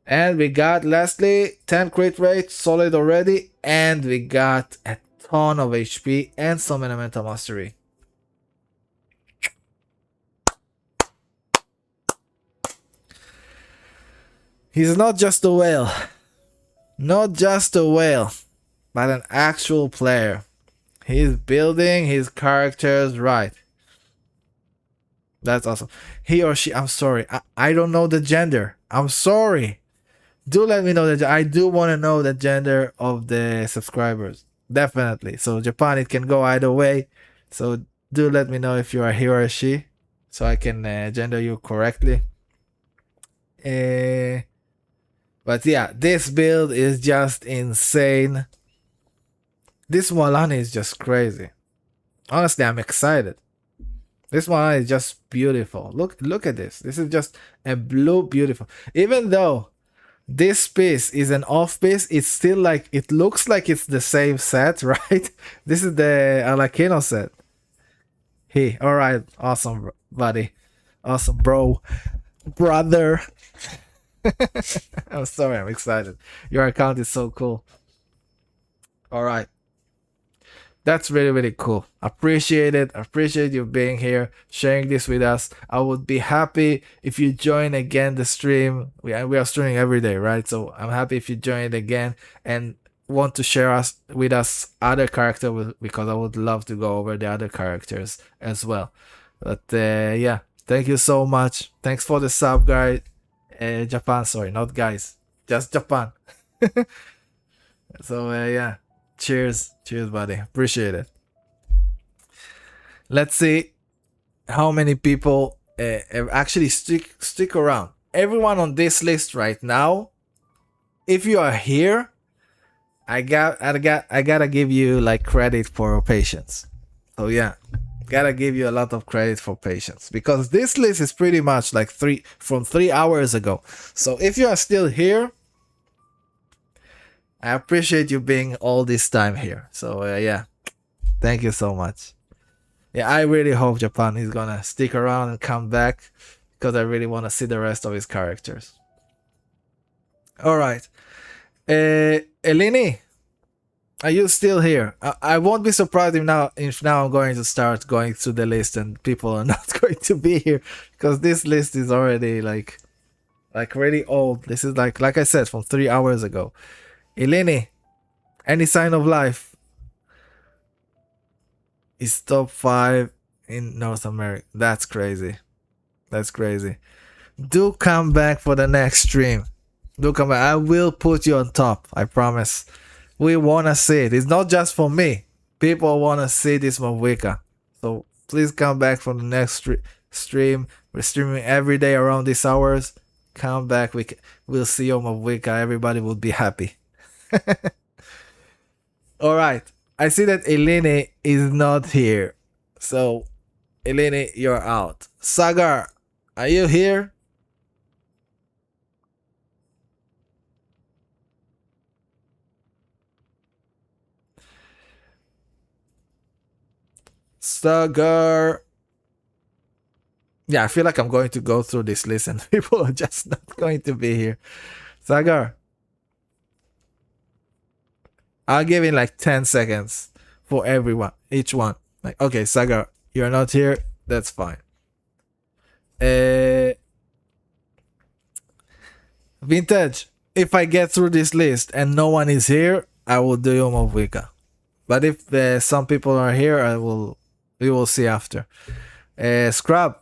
And we got lastly 10 crit rate, solid already, and we got a ton of HP and some elemental mastery. He's not just a whale, not just a whale, but an actual player. He's building his characters right. That's awesome. He or she, I'm sorry, I don't know the gender. I'm sorry. Do let me know that. I do want to know the gender of the subscribers. Definitely. So Japan, it can go either way. So do let me know if you are he or she, so I can gender you correctly. But yeah, this build is just insane. This Moalani is just crazy. Honestly, I'm excited. This Moalani is just beautiful. Look at this. This is just a blue beautiful. Even though this piece is an off piece, it's still like, it looks like it's the same set, right? This is the Alakino set. All right, awesome, buddy. Awesome, bro. Brother. I'm sorry, I'm excited. Your account is so cool. All right. That's really, really cool. Appreciate it. Appreciate you being here, sharing this with us. I would be happy if you join again the stream. We are streaming every day, right? So I'm happy if you join it again and want to share with us other characters, because I would love to go over the other characters as well. But yeah, thank you so much. Thanks for the sub, guys. Japan, sorry, not guys, just Japan. So yeah. Cheers, buddy. Appreciate it. Let's see how many people actually stick around. Everyone on this list right now, if you are here, I gotta give you like credit for patience. So yeah, gotta give you a lot of credit for patience, because this list is pretty much like 3 hours ago. So if you are still here, I appreciate you being all this time here. So yeah, thank you so much. Yeah, I really hope Japan is gonna stick around and come back, because I really want to see the rest of his characters. All right, Eleni, are you still here? I won't be surprised if now I'm going to start going through the list and people are not going to be here, because this list is already like really old. This is like I said, from 3 hours ago. Eleni, any sign of life? Is top 5 in North America. That's crazy. That's crazy. Do come back for the next stream. Do come back. I will put you on top. I promise. We want to see it. It's not just for me. People want to see this Mavwika. So please come back for the next stream. We're streaming every day around these hours. Come back. We'll see you on Mavwika. Everybody will be happy. All right, I see that Eleni is not here, so Eleni, you're out. Sagar, are you here? Sagar. Yeah, I feel like I'm going to go through this list and people are just not going to be here. Sagar, I'll give it like 10 seconds for everyone, each one. Like, okay, Sagar, you're not here. That's fine. Vintage, if I get through this list and no one is here, I will do Yom of Wicca. But if some people are here, we will see after. Scrub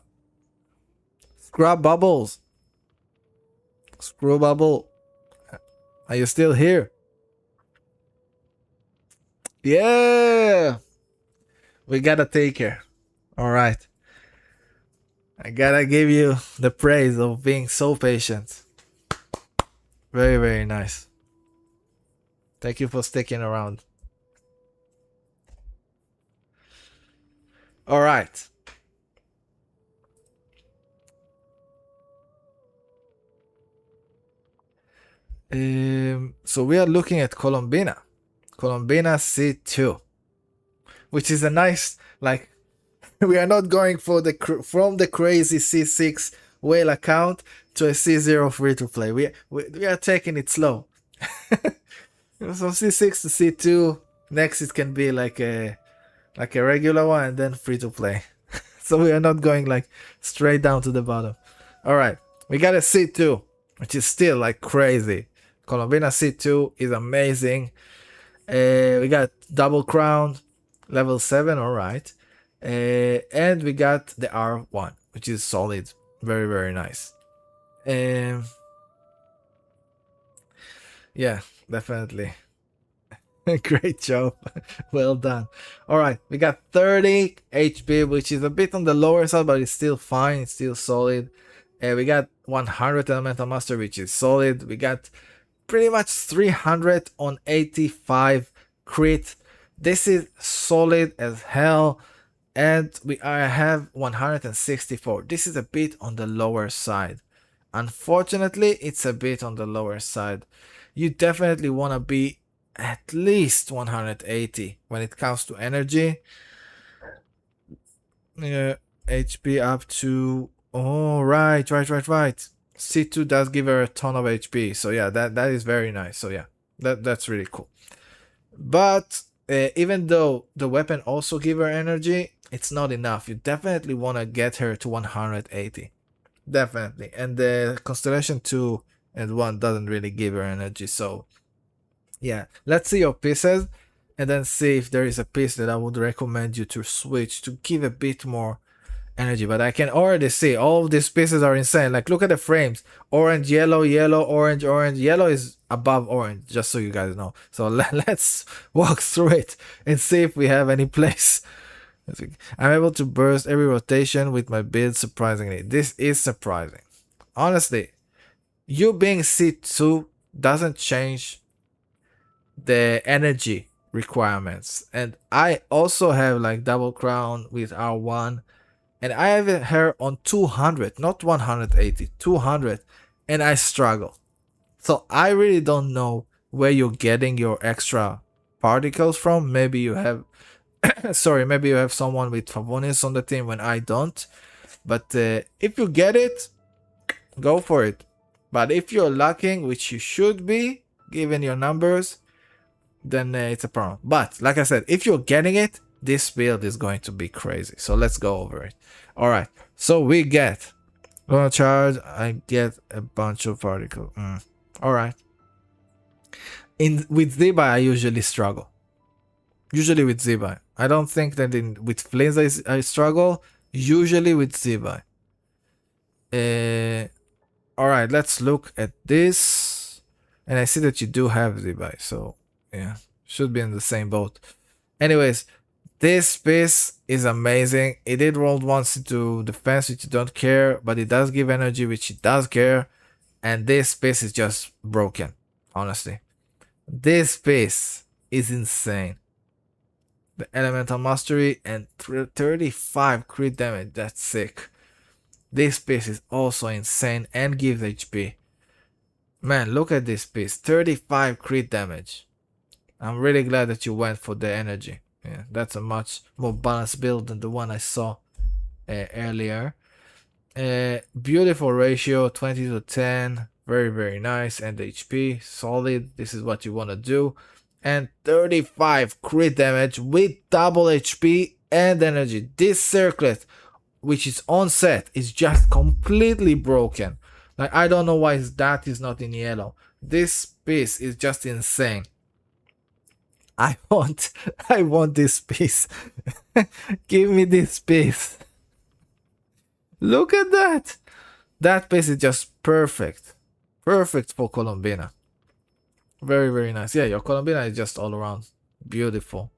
Bubbles. Screw Bubble. Are you still here? Yeah! We gotta take her. Alright. I gotta give you the praise of being so patient. Very, very nice. Thank you for sticking around. Alright. So we are looking at Colombina C2, which is a nice, like, we are not going for from the crazy C6 whale account to a C0 free to play. We are taking it slow. From C6 to C2, next it can be like a regular one, and then free to play. So we are not going like straight down to the bottom. All right, we got a C2, which is still like crazy. Colombina C2 is amazing. We got double crown, level 7, all right. And we got the R1, which is solid. Very, very nice. Yeah, definitely. Great job. Well done. All right, we got 30 HP, which is a bit on the lower side, but it's still fine. It's still solid. We got 100 Elemental Master, which is solid. We got pretty much 300 on 85 crit. This is solid as hell. And I have 164. This is a bit on the lower side. Unfortunately, it's a bit on the lower side. You definitely want to be at least 180 when it comes to energy. HP up to... Oh, right. C2 does give her a ton of HP. So yeah, that is very nice. So yeah, that's really cool. But even though the weapon also give her energy, it's not enough. You definitely want to get her to 180. Definitely. And the Constellation 2 and 1 doesn't really give her energy. So yeah, let's see your pieces and then see if there is a piece that I would recommend you to switch to give a bit more energy. But I can already see all of these pieces are insane. Like, look at the frames. Orange, yellow, yellow, orange, orange. Yellow is above orange, just so you guys know. So let's walk through it and see if we have any place. I'm able to burst every rotation with my build, surprisingly. This is surprising. Honestly, you being C2 doesn't change the energy requirements. And I also have like double crown with R1. And I have her on 200, not 180, 200. And I struggle. So I really don't know where you're getting your extra particles from. Maybe you have... Sorry, maybe you have someone with Favonis on the team when I don't. But if you get it, go for it. But if you're lacking, which you should be, given your numbers, then it's a problem. But like I said, if you're getting it, this build is going to be crazy. So let's go over it. All right. So we get... Gonna charge, I get a bunch of particles. All right. With Ziba, I usually struggle. Usually with Ziba. I don't think that with Flames I struggle. Usually with Ziba. Alright, let's look at this. And I see that you do have Ziba. So, yeah. Should be in the same boat. Anyways, this piece is amazing. It did roll once into defense, which you don't care. But it does give energy, which it does care. And this piece is just broken. Honestly. This piece is insane. The Elemental Mastery and 35 crit damage. That's sick. This piece is also insane and gives HP. Man, look at this piece. 35 crit damage. I'm really glad that you went for the energy. Yeah, that's a much more balanced build than the one I saw earlier. Beautiful ratio, 20 to 10. Very, very nice. And HP, solid. This is what you want to do. And 35 crit damage with double HP and energy. This circlet, which is on set, is just completely broken. Like, I don't know why that is not in yellow. This piece is just insane. I want I want this piece. Give me this piece. Look at that. That piece is just perfect. Perfect for Colombina. Very, very nice. Yeah, your Colombina is just all around beautiful.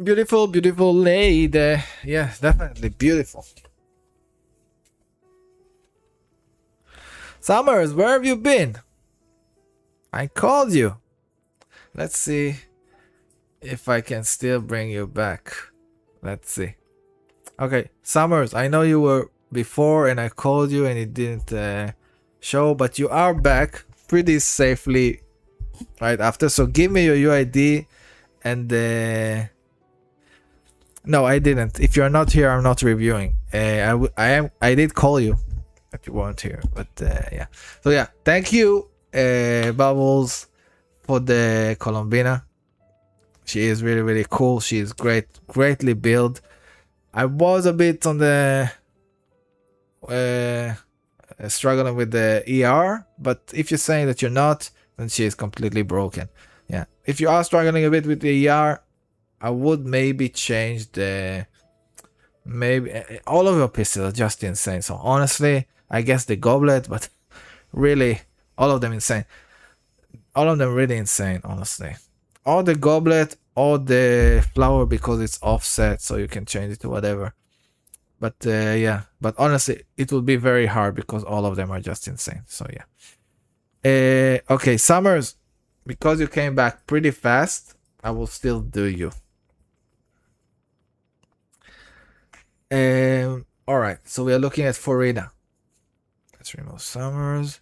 Beautiful, beautiful lady. Yeah, definitely beautiful. Summers, where have you been? I called you. Let's see if I can still bring you back. Let's see. Okay, Summers, I know you were before and I called you and it didn't show, but you are back pretty safely right after. So give me your UID and no, I didn't. If you're not here, I'm not reviewing. I did call you, but you weren't here. But yeah. So yeah, thank you, Bubbles, for the Colombina. She is really, really cool. She is greatly built. I was a bit on the struggling with the ER, but if you're saying that you're not, then she is completely broken. Yeah. If you are struggling a bit with the ER, I would maybe change the all of your pistols are just insane. So honestly, I guess the goblet, but really all of them insane. All of them really insane, honestly. Or the goblet or the flower because it's offset, so you can change it to whatever. But yeah, but honestly, it will be very hard because all of them are just insane. So yeah. Okay, Summers, because you came back pretty fast, I will still do you. All right, so we are looking at Forina. Let's remove Summers.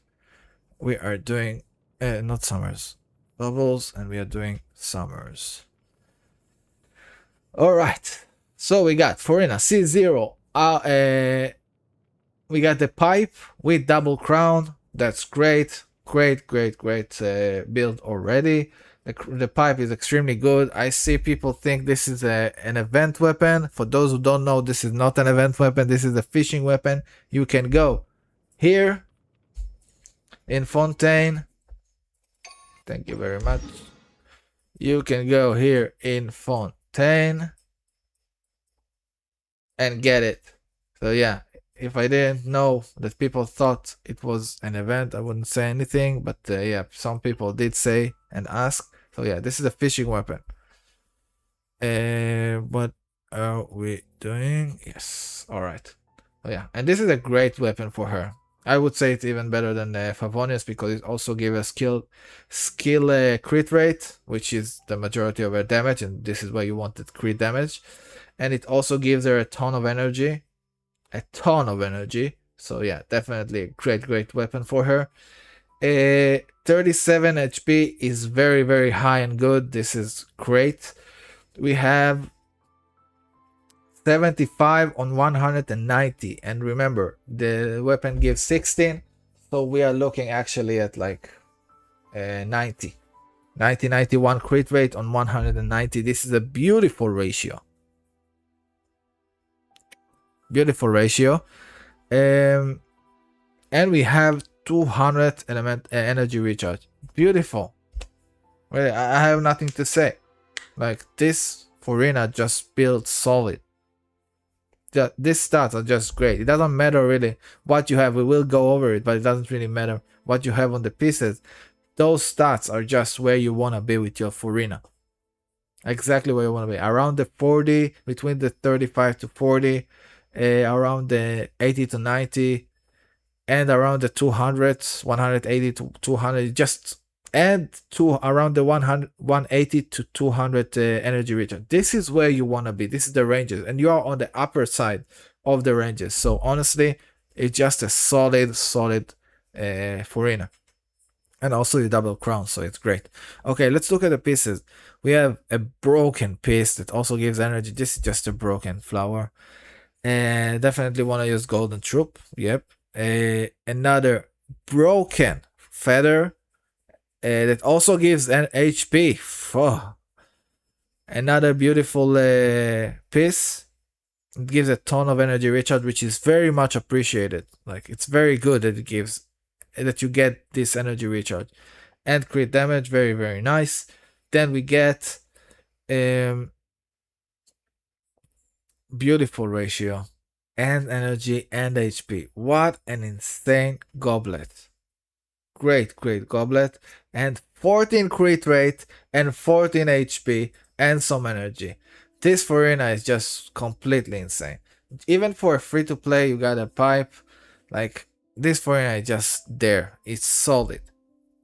We are doing not Summers, Bubbles, and we are doing Summers. All right, so we got Forina C0. We got the pipe with double crown. That's great, great build already. The pipe is extremely good. I see people think this is an event weapon. For those who don't know, this is not an event weapon. This is a fishing weapon. You can go here in Fontaine. Thank you very much. You can go here in Fontaine and get it. So yeah, if I didn't know that people thought it was an event, I wouldn't say anything. But yeah, some people did say and ask. So yeah, this is a fishing weapon. What are we doing? Yes. All right. Oh yeah, and this is a great weapon for her. I would say it's even better than Favonius because it also gives a skill crit rate, which is the majority of her damage, and this is where you wanted crit damage. And it also gives her a ton of energy. So yeah, definitely a great weapon for her. 37 HP is very high and good. This is great. We have 75 on 190, and remember the weapon gives 16, so we are looking actually at like 91 crit rate on 190. This is a beautiful ratio. And we have 200 element energy recharge. Beautiful. Really, I have nothing to say. Like, this Forina just built solid. These stats are just great. It doesn't matter really what you have. We will go over it, but it doesn't really matter what you have on the pieces. Those stats are just where you want to be with your Forina. Exactly where you want to be. Around the 40, between the 35 to 40, around the 80 to 90, and around the 200s, 180 to 200. Just add to around the 180 to 200 energy recharge. This is where you want to be. This is the ranges, and you are on the upper side of the ranges. So honestly, it's just a solid Forina. And also the double crown, so it's great. Okay, let's look at the pieces. We have a broken piece that also gives energy. This is just a broken flower. Definitely want to use golden troop. Yep. Another broken feather that also gives an HP. Oh. Another beautiful piece. It gives a ton of energy recharge, which is very much appreciated. Like it's very good that it gives that you get this energy recharge and crit damage. Very very nice. Then we get beautiful ratio and energy and HP. What an insane goblet! Great goblet and 14 crit rate and 14 HP and some energy. This Farina is just completely insane. Even for a free to play, you got a pipe. Like this Farina is just there. It's solid.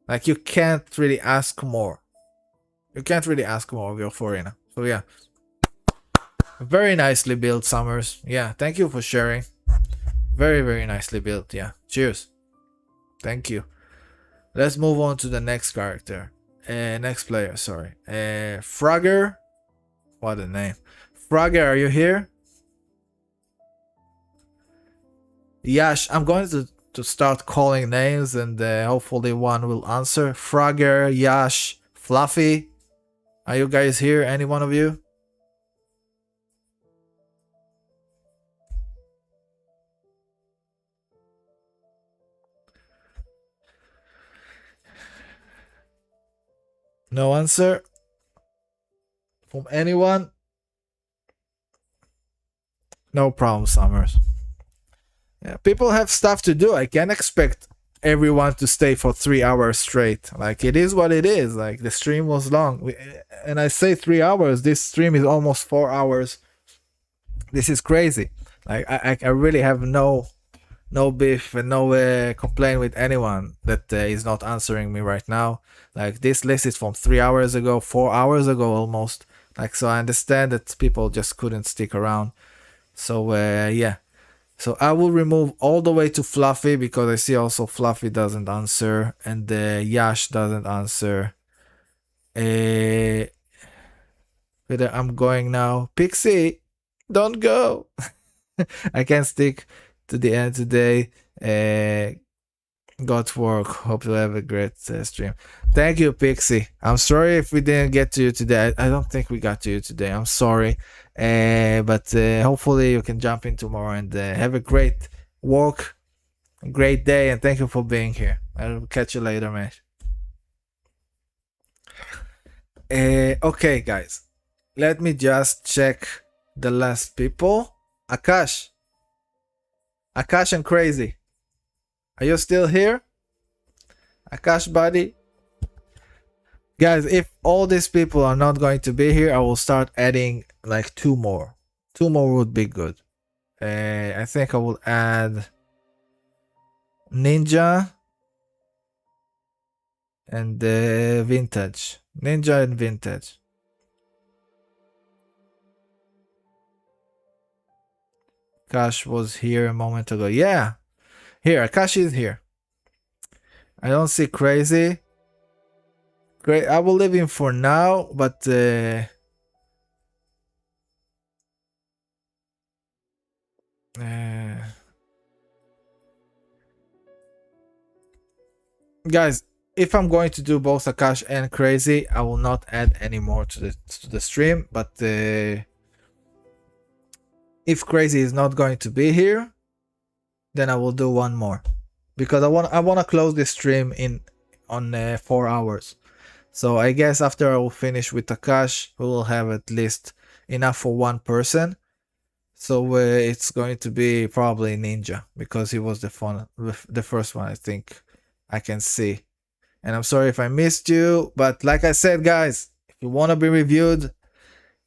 Like you can't really ask more. You can't really ask more of your Farina. So yeah, very nicely built, Summers. Yeah, thank you for sharing. Very nicely built. Yeah, cheers. Thank you. Let's move on to the next character. Next player, sorry. Frogger. What a name. Frogger, are you here? Yash, I'm going to start calling names and hopefully one will answer. Frogger, Yash, Fluffy. Are you guys here? Any one of you? No answer from anyone? No problem, Summers. Yeah, people have stuff to do. I can't expect everyone to stay for 3 hours straight. Like it is what it is. Like the stream was long, and I say 3 hours. This stream is almost 4 hours. This is crazy. Like I really have no beef and no complaint with anyone that is not answering me right now. Like this list is from 3 hours ago, 4 hours ago almost. Like so I understand that people just couldn't stick around. So yeah. So I will remove all the way to Fluffy because I see also Fluffy doesn't answer and Yash doesn't answer. I'm going now. Pixie, don't go. I can't stick to the end today. Got work. Hope you have a great stream. Thank you, Pixie. I'm sorry if we didn't get to you today. I don't think we got to you today. I'm sorry. But hopefully you can jump in tomorrow and have a great walk, a great day, and thank you for being here. I'll catch you later, man. Okay, guys. Let me just check the last people. Akash and Crazy. Are you still here? Akash, buddy? Guys, if all these people are not going to be here, I will start adding like 2 more. 2 more would be good. I think I will add Ninja and Vintage. Ninja and Vintage. Akash was here a moment ago. Yeah. Here, Akash is here. I don't see Crazy. Great, I will leave him for now, but guys, if I'm going to do both Akash and Crazy, I will not add any more to the stream. But if Crazy is not going to be here, then I will do 1 more because I want to close this stream on 4 hours. So I guess after I will finish with Akash, we will have at least enough for 1 person. So it's going to be probably Ninja because he was the first one I think I can see. And I'm sorry if I missed you, but like I said, guys, if you want to be reviewed,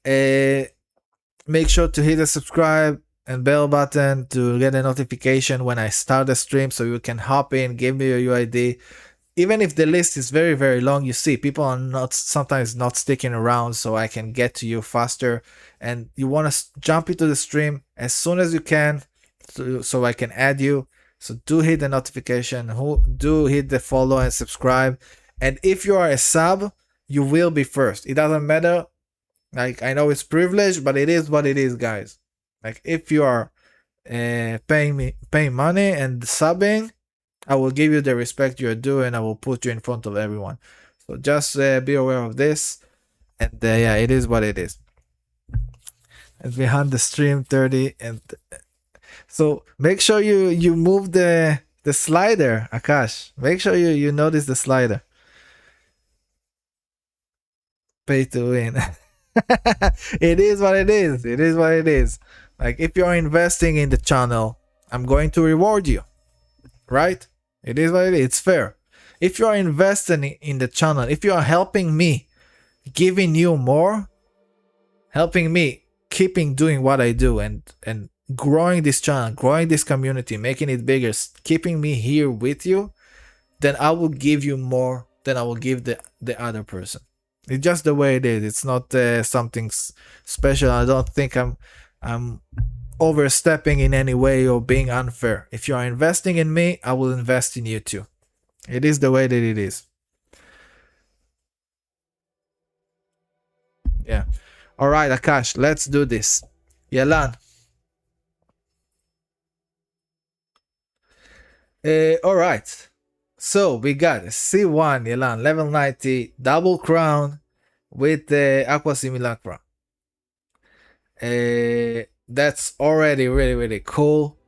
make sure to hit the subscribe and bell button to get a notification when I start the stream so you can hop in, give me your UID. Even if the list is very long, you see people are sometimes not sticking around, so I can get to you faster. And you want to jump into the stream as soon as you can so I can add you. So do hit the notification, do hit the follow and subscribe. And if you are a sub, you will be first. It doesn't matter. Like I know it's privilege, but it is what it is, guys. Like if you are paying money and subbing, I will give you the respect you're due and I will put you in front of everyone. So just be aware of this. And yeah, it is what it is. and behind the stream 30 and so make sure you move the slider, Akash. Make sure you notice the slider. Pay to win. It is what it is. It is what it is. Like if you're investing in the channel, I'm going to reward you. Right? It is what it is. It's fair. If you are investing in the channel, if you are helping me, giving you more, helping me keeping doing what I do and growing this channel, growing this community, making it bigger, keeping me here with you, then I will give you more than I will give the other person. It's just the way it is. It's not something special. I don't think I'm overstepping in any way or being unfair. If you are investing in me, I will invest in you too. It is the way that it is. Yeah. All right, Akash, let's do this. Yelan. All right. So we got a C1 Yelan, level 90, double crown with the Aqua Simulacra. That's already really cool.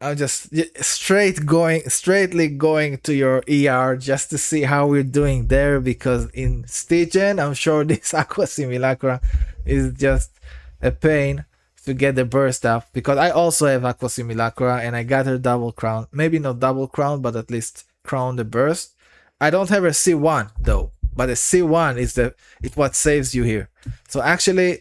I'm just straightly going to your ER just to see how we're doing there, because in Stygian, I'm sure this Aqua Simulacra is just a pain to get the burst up, because I also have Aqua Simulacra and I got her double crown. Maybe not double crown, but at least crown the burst. I don't have a C1 though, but a C1 is what saves you here. So actually,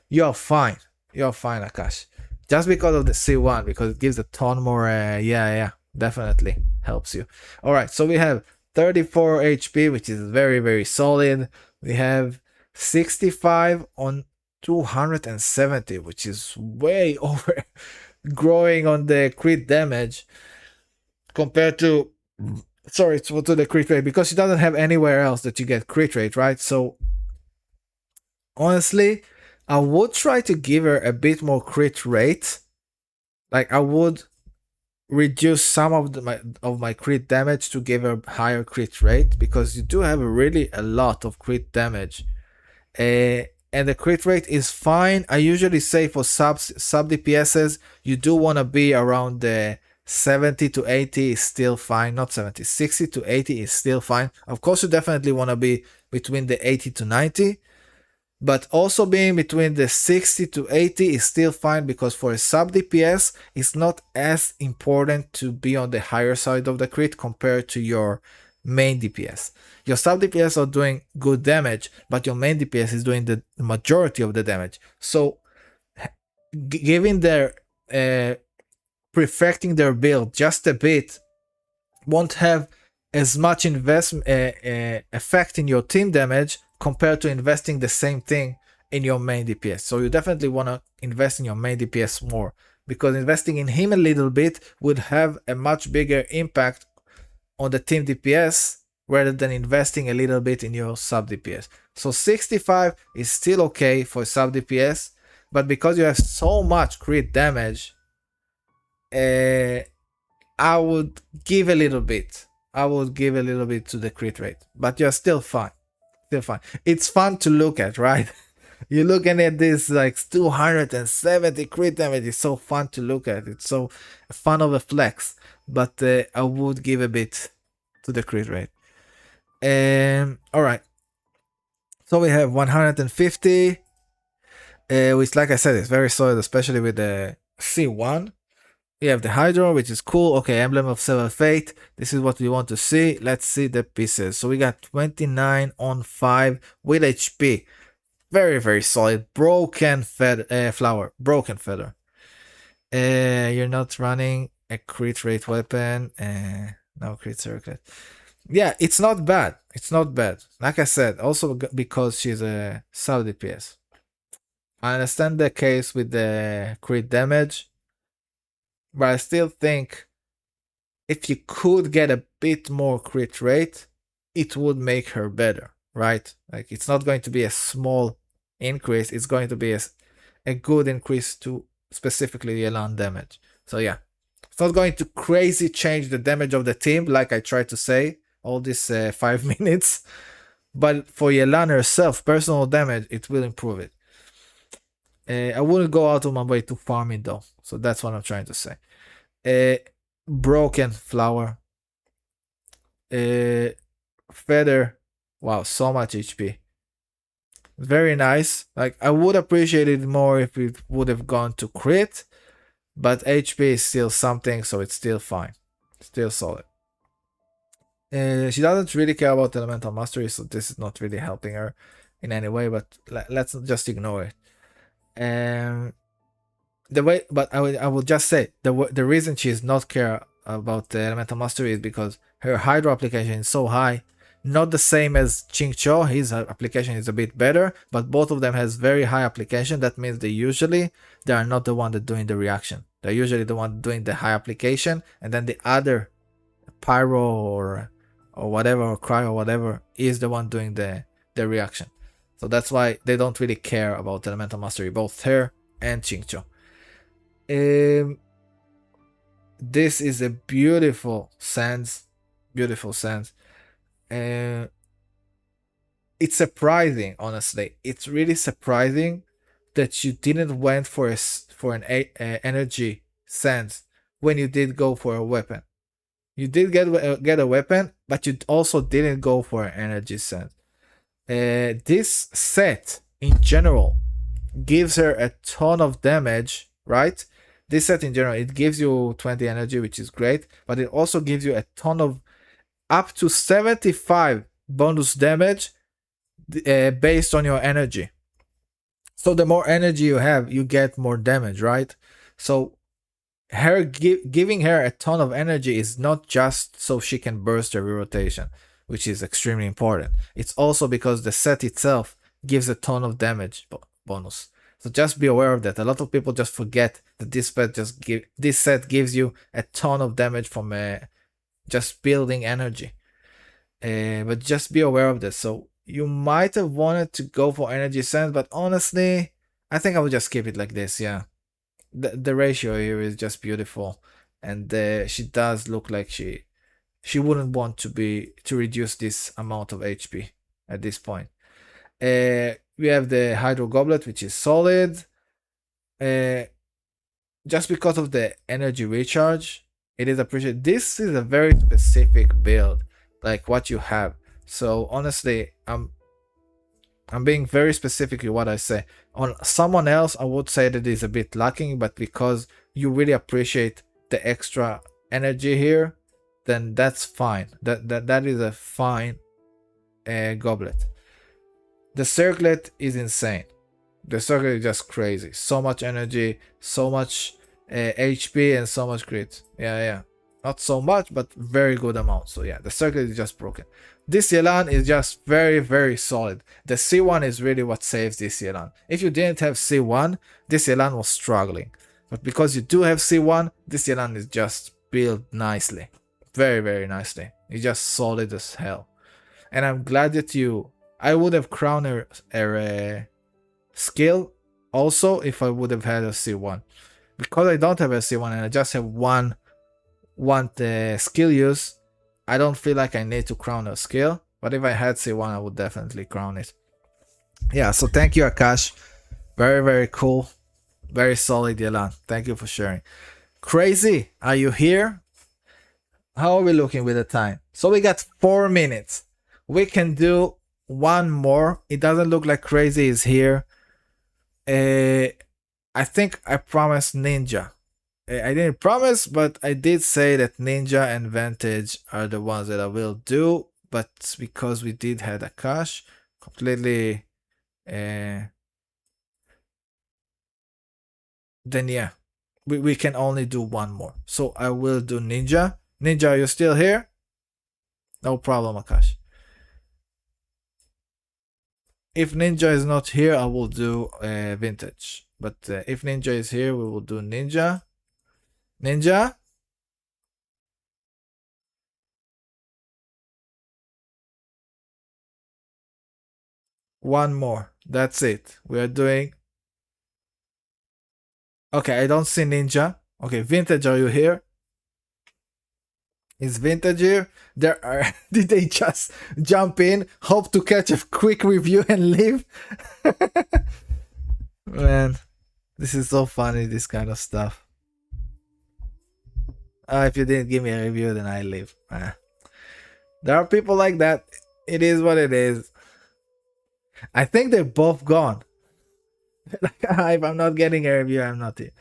you're fine. You're fine, Akash. Just because of the C1, because it gives a ton more, yeah, definitely helps you. All right, so we have 34 HP, which is very solid. We have 65 on 270, which is way over growing on the crit damage compared to, sorry, to the crit rate, because she doesn't have anywhere else that you get crit rate, right? So honestly, I would try to give her a bit more crit rate. Like I would reduce some of my crit damage to give her higher crit rate, because you do have a lot of crit damage. And the crit rate is fine. I usually say for sub DPSs, you do want to be around the 70 to 80 is still fine. Not 70, 60 to 80 is still fine. Of course, you definitely want to be between the 80 to 90. But also being between the 60 to 80 is still fine, because for a sub DPS, it's not as important to be on the higher side of the crit compared to your main DPS. Your sub DPS are doing good damage, but your main DPS is doing the majority of the damage. So giving their perfecting their build just a bit won't have as much effect in your team damage compared to investing the same thing in your main DPS. So you definitely want to invest in your main DPS more, because investing in him a little bit would have a much bigger impact on the team DPS rather than investing a little bit in your sub DPS. So 65 is still okay for sub DPS, but because you have so much crit damage, I would give a little bit. I would give a little bit to the crit rate, but you're still fine. Still fine. It's fun to look at, right? You're looking at this like 270 crit damage. It's so fun to look at. It's so fun of a flex. But I would give a bit to the crit rate. All right. So we have 150, which, like I said, is very solid, especially with the C1. We have the Hydro, which is cool. Okay, Emblem of Severed Fate. This is what we want to see. Let's see the pieces. So we got 29 on 5 with HP. Very solid. Broken flower. Broken feather. You're not running a crit rate weapon. No crit circlet. Yeah, it's not bad. It's not bad. Like I said, also because she's a sub DPS. I understand the case with the crit damage, but I still think if you could get a bit more crit rate, it would make her better, right? Like it's not going to be a small increase, it's going to be a good increase to specifically the Elan damage. So yeah, it's not going to crazy change the damage of the team like I tried to say all this 5 minutes, but for Yelan herself, personal damage, it will improve it. I wouldn't go out of my way to farm it though, so that's what I'm trying to say. Broken flower. Feather. Wow, so much HP. Very nice. Like, I would appreciate it more if it would have gone to crit, but HP is still something, so it's still fine. Still solid. She doesn't really care about elemental mastery, so this is not really helping her in any way, but let's just ignore it. The way, but I will just say the reason she is not care about the elemental mastery is because her hydro application is so high. Not the same as Chingcho, his application is a bit better, but both of them has very high application. That means they are not the one that doing the reaction. They're usually the one doing the high application, and then the other pyro or whatever, or cry or whatever, is the one doing the reaction. So that's why they don't really care about elemental mastery, both her and Chingcho. This is a beautiful sense. Beautiful sense. It's surprising, honestly. It's really surprising that you didn't went for an energy sense when you did go for a weapon. You did get a weapon, but you also didn't go for an energy sense. This set in general gives her a ton of damage, right? This set in general, it gives you 20 energy, which is great, but it also gives you a ton of up to 75 bonus damage based on your energy. So the more energy you have, you get more damage, right? So her giving her a ton of energy is not just so she can burst her rotation, which is extremely important. It's also because the set itself gives a ton of damage bonus. So just be aware of that. A lot of people just forget that this set gives you a ton of damage from just building energy. But just be aware of this. So you might have wanted to go for energy sense, but honestly, I think I would just keep it like this. Yeah, the ratio here is just beautiful, and she does look like she wouldn't want to reduce this amount of HP at this point. We have the Hydro Goblet, which is solid. Just because of the energy recharge, it is appreciated. This is a very specific build, like what you have. So honestly, I'm being very specific with what I say. On someone else, I would say that is a bit lacking, but because you really appreciate the extra energy here, then that's fine. That is a fine goblet. The circlet is insane. The circlet is just crazy. So much energy, so much HP, and so much crit. Yeah. Not so much, but very good amount. So yeah, the circlet is just broken. This Yelan is just very, very solid. The C1 is really what saves this Yelan. If you didn't have C1, this Yelan was struggling. But because you do have C1, this Yelan is just built nicely. Very, very nicely. It's just solid as hell. And I'm glad that I would have crowned her skill also if I would have had a C1. Because I don't have a C1 and I just have one skill use, I don't feel like I need to crown a skill. But if I had C1, I would definitely crown it. Yeah, so thank you, Akash. Very, very cool. Very solid, Yelan. Thank you for sharing. Crazy, are you here? How are we looking with the time? So we got 4 minutes. We can do one more. It doesn't look like Crazy is here. I think I promised Ninja. I didn't promise, but I did say that Ninja and Vantage are the ones that I will do. But because we did have Akash, completely, then yeah, we can only do one more. So I will do Ninja. Ninja, are you still here? No problem, Akash. If Ninja is not here, I will do Vintage. But if Ninja is here, we will do Ninja. Ninja? One more. That's it. We are doing... Okay, I don't see Ninja. Okay, Vintage, are you here? Is vintage here? There are. Did they just jump in, hope to catch a quick review and leave? Man, this is so funny. This kind of stuff. If you didn't give me a review, then I leave. There are people like that. It is what it is. I think they're both gone. If I'm not getting a review, I'm not here.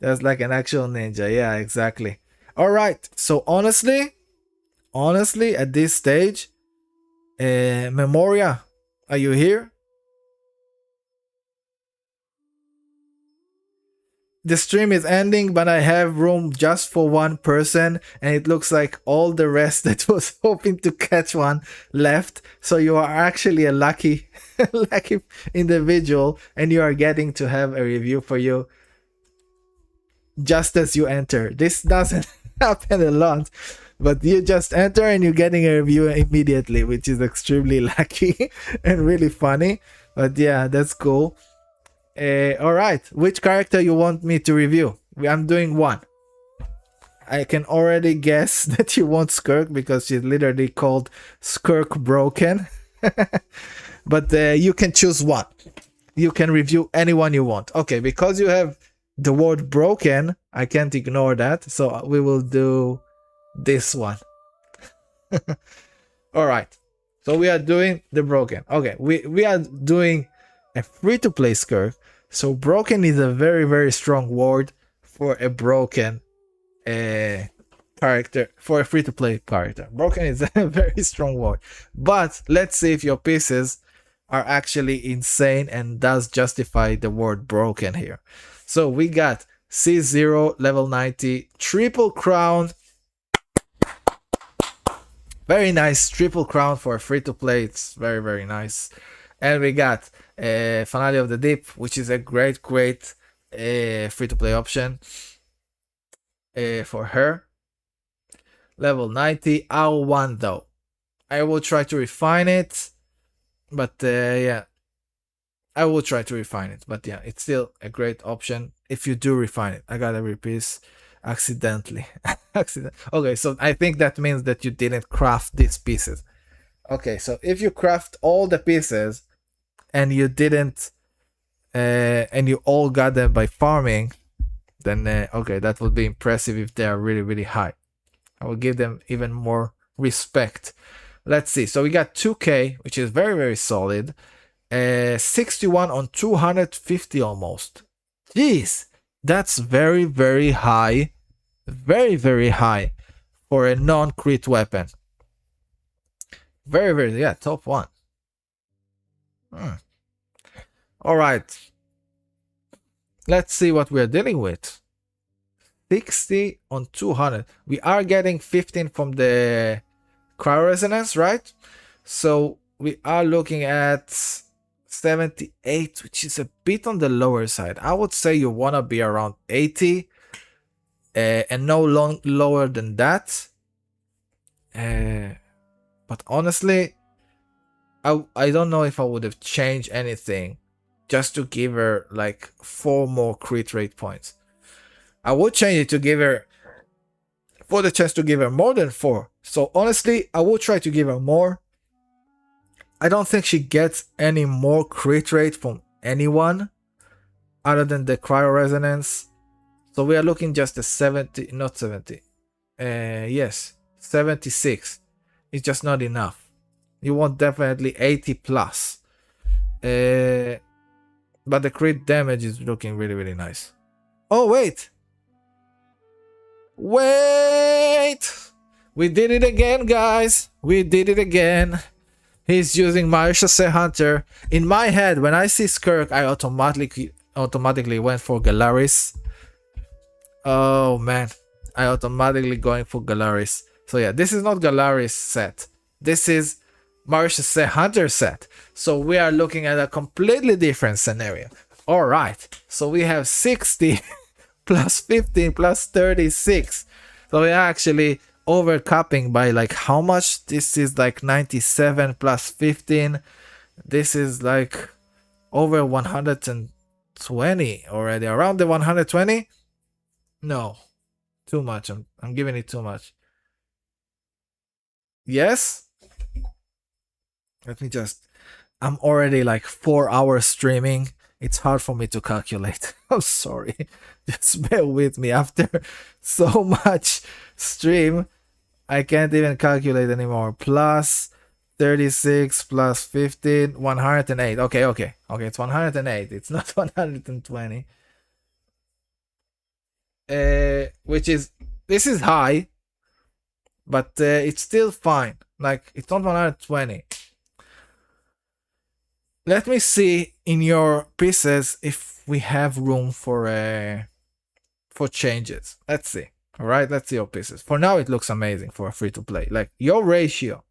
That's like an actual ninja. Yeah, exactly. All right. So honestly, at this stage, Memoria, are you here? The stream is ending, but I have room just for one person, and it looks like all the rest that was hoping to catch one left. So you are actually a lucky, lucky individual, and you are getting to have a review for you just as you enter. This doesn't happen a lot, but you just enter and you're getting a review immediately, which is extremely lucky and really funny. But yeah, that's cool. All right, which character you want me to review? I'm doing one. I can already guess that you want Skirk because she's literally called Skirk Broken. But you can choose one. You can review anyone you want. Okay, because you have the word broken, I can't ignore that. So we will do this one. All right. So we are doing the broken. Okay, we are doing a free-to-play Skirk. So broken is a very, very strong word for a broken character, for a free-to-play character. Broken is a very strong word. But let's see if your pieces are actually insane and does justify the word broken here. So we got C0 level 90, triple crown. Very nice triple crown for a free-to-play. It's very, very nice. And we got Finale of the Deep, which is a great free-to-play option for her. Level 90, R1 though. I will try to refine it, but yeah, I will try to refine it. But yeah, it's still a great option if you do refine it. I got every piece accidentally. Okay, so I think that means that you didn't craft these pieces. Okay, so if you craft all the pieces and you didn't, and you all got them by farming, then okay, that would be impressive if they are really, really high. I will give them even more respect. Let's see. So we got 2K, which is very, very solid. 61 on 250 almost. Jeez, that's very, very high. Very, very high for a non-crit weapon. Very, very, yeah, top one. All right. Let's see what we're dealing with. 60 on 200. We are getting 15 from the cryo resonance, right? So we are looking at 78, which is a bit on the lower side. I would say you want to be around 80 and no lower than that. But honestly, I don't know if I would have changed anything just to give her like 4 more crit rate points. I would change it to give her, for the chance to give her more than 4. So honestly, I will try to give her more. I don't think she gets any more crit rate from anyone other than the cryo resonance. So we are looking just at 70, not 70. Yes, 76. It's just not enough. You want definitely 80 plus. But the crit damage is looking really, really nice. Oh, wait. Wait! We did it again, guys. We did it again. He's using Marisha Hunter. In my head, when I see Skirk, I automatically went for Galaris. Oh, man. I automatically going for Galaris. So yeah, this is not Galaris set. This is Marisha Hunter set. So we are looking at a completely different scenario. All right. So we have 60 plus 15 plus 36. So we're actually overcapping by like how much? This is like 97 plus 15. This is like over 120 already. Around the 120? No. Too much. I'm giving it too much. Yes? Let me just. I'm already like 4 hours streaming. It's hard for me to calculate. I'm sorry. Just bear with me. After so much stream, I can't even calculate anymore. Plus 36 plus 15, 108. Okay, okay. Okay, it's 108. It's not 120. Which is, this is high, but it's still fine. Like, it's not 120. Let me see in your pieces if we have room for changes. Let's see. All right, let's see your pieces. For now, it looks amazing for a free-to-play. Like, your ratio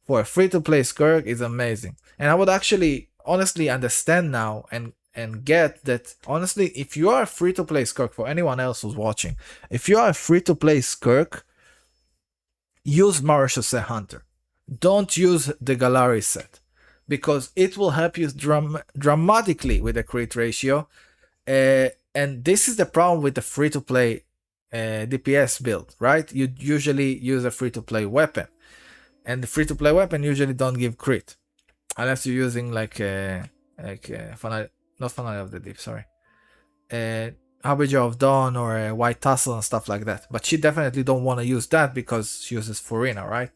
for a free-to-play Skirk is amazing. And I would actually honestly understand now and get that, honestly, if you are a free-to-play Skirk, for anyone else who's watching, if you are a free-to-play Skirk, use Mauritius Hunter. Don't use the Galari set, because it will help you dramatically with the crit ratio. And this is the problem with the free-to-play DPS build, right? You usually use a free-to-play weapon, and the free-to-play weapon usually don't give crit, unless you're using not Fanal of the Deep, sorry, Harbinger of Dawn or a White Tussle and stuff like that. But she definitely don't want to use that because she uses Furina, right?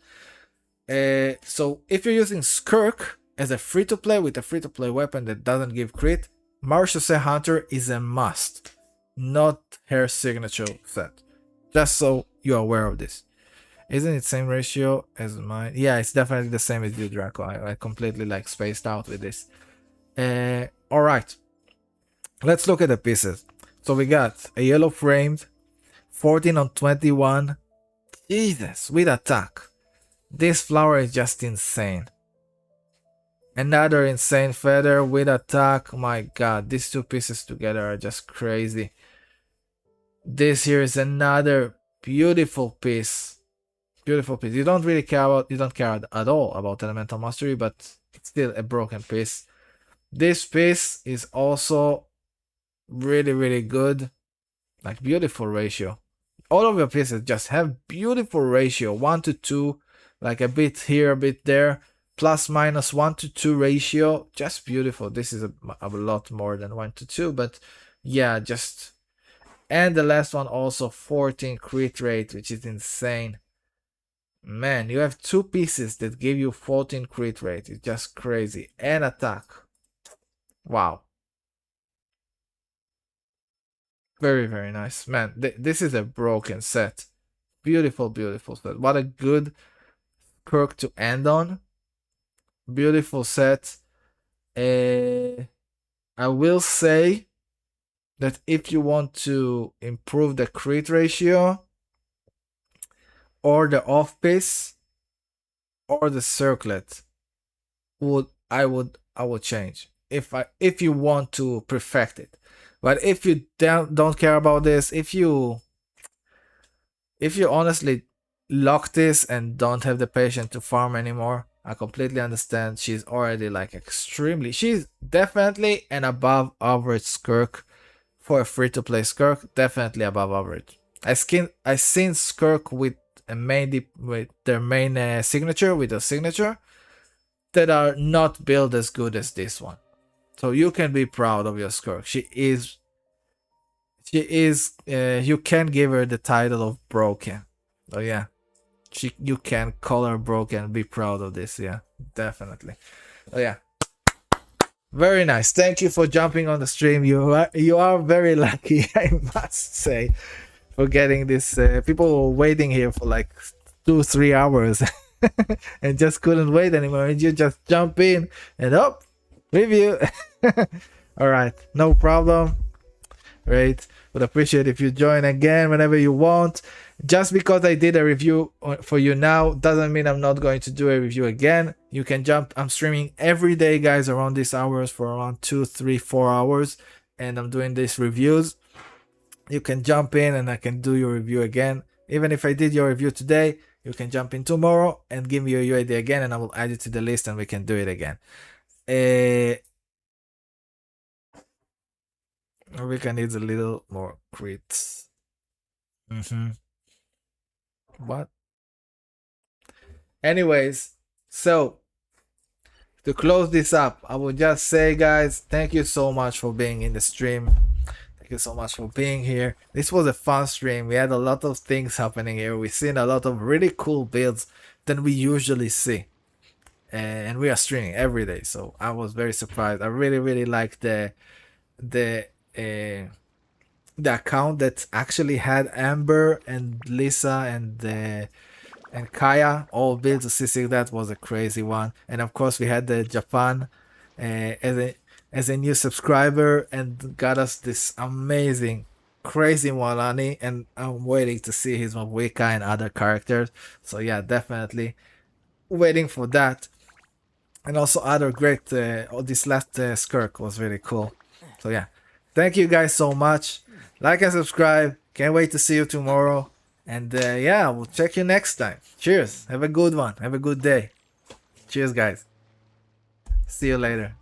So if you're using Skirk as a free-to-play with a free-to-play weapon that doesn't give crit, Mauritius Hunter is a must, not her signature set. Just so you're aware of this. Isn't it same ratio as mine? Yeah, it's definitely the same as you, Draco. I completely like spaced out with this. Alright. Let's look at the pieces. So we got a yellow framed, 14 on 21. Jesus, with attack. This flower is just insane. Another insane feather with attack. My god, these two pieces together are just crazy. This here is another beautiful piece. Beautiful piece. You don't care at all about elemental mastery, but it's still a broken piece. This piece is also really, really good. Like, beautiful ratio. All of your pieces just have beautiful ratio, 1 to 2, like a bit here, a bit there, plus minus 1 to 2 ratio, just beautiful. This is a lot more than 1 to 2, but yeah, just. And the last one also 14 crit rate, which is insane. Man, you have two pieces that give you 14 crit rate. It's just crazy. And attack. Wow. Very, very nice. Man, this is a broken set. Beautiful, beautiful set. What a good perk to end on. Beautiful set. I will say that if you want to improve the crit ratio, or the off piece, or the circlet, I would change if you want to perfect it. But if you don't care about this, if you honestly lock this and don't have the patience to farm anymore, I completely understand. She's already like she's definitely an above average Skirk for a free-to-play Skirk. Definitely above average. I seen Skirk with their main signature, with a signature, that are not built as good as this one. So you can be proud of your Skirk. She is. You can give her the title of broken. Oh yeah, you can call her broken. Be proud of this. Yeah, definitely. Oh yeah. Very nice. Thank you for jumping on the stream. You are very lucky, I must say, for getting this. People were waiting here for like 2-3 hours and just couldn't wait anymore. And you just jump in and review. All right, no problem. Right, would appreciate if you join again whenever you want. Just because I did a review for you now doesn't mean I'm not going to do a review again. You can jump. I'm streaming every day, guys, around these hours for around 2, 3, 4 hours, and I'm doing these reviews. You can jump in and I can do your review again. Even if I did your review today, you can jump in tomorrow and give me your UID again, and I will add it to the list and we can do it again. Rika needs a little more crits. What? Anyways, so to close this up, I would just say, guys, thank you so much for being in the stream. Thank you so much for being here. This was a fun stream. We had a lot of things happening here. We've seen a lot of really cool builds than we usually see. And we are streaming every day, so I was very surprised. I really like the account that actually had Amber and Lisa and Kaya all built to CC. That was a crazy one. And of course we had the Japan as a new subscriber and got us this amazing crazy Walani, and I'm waiting to see his Mawika and other characters. So yeah, definitely waiting for that. And also other great this last skirk was really cool. So yeah, thank you guys so much. Like and subscribe. Can't wait to see you tomorrow. And yeah, we'll check you next time. Cheers. Have a good one. Have a good day. Cheers, guys. See you later.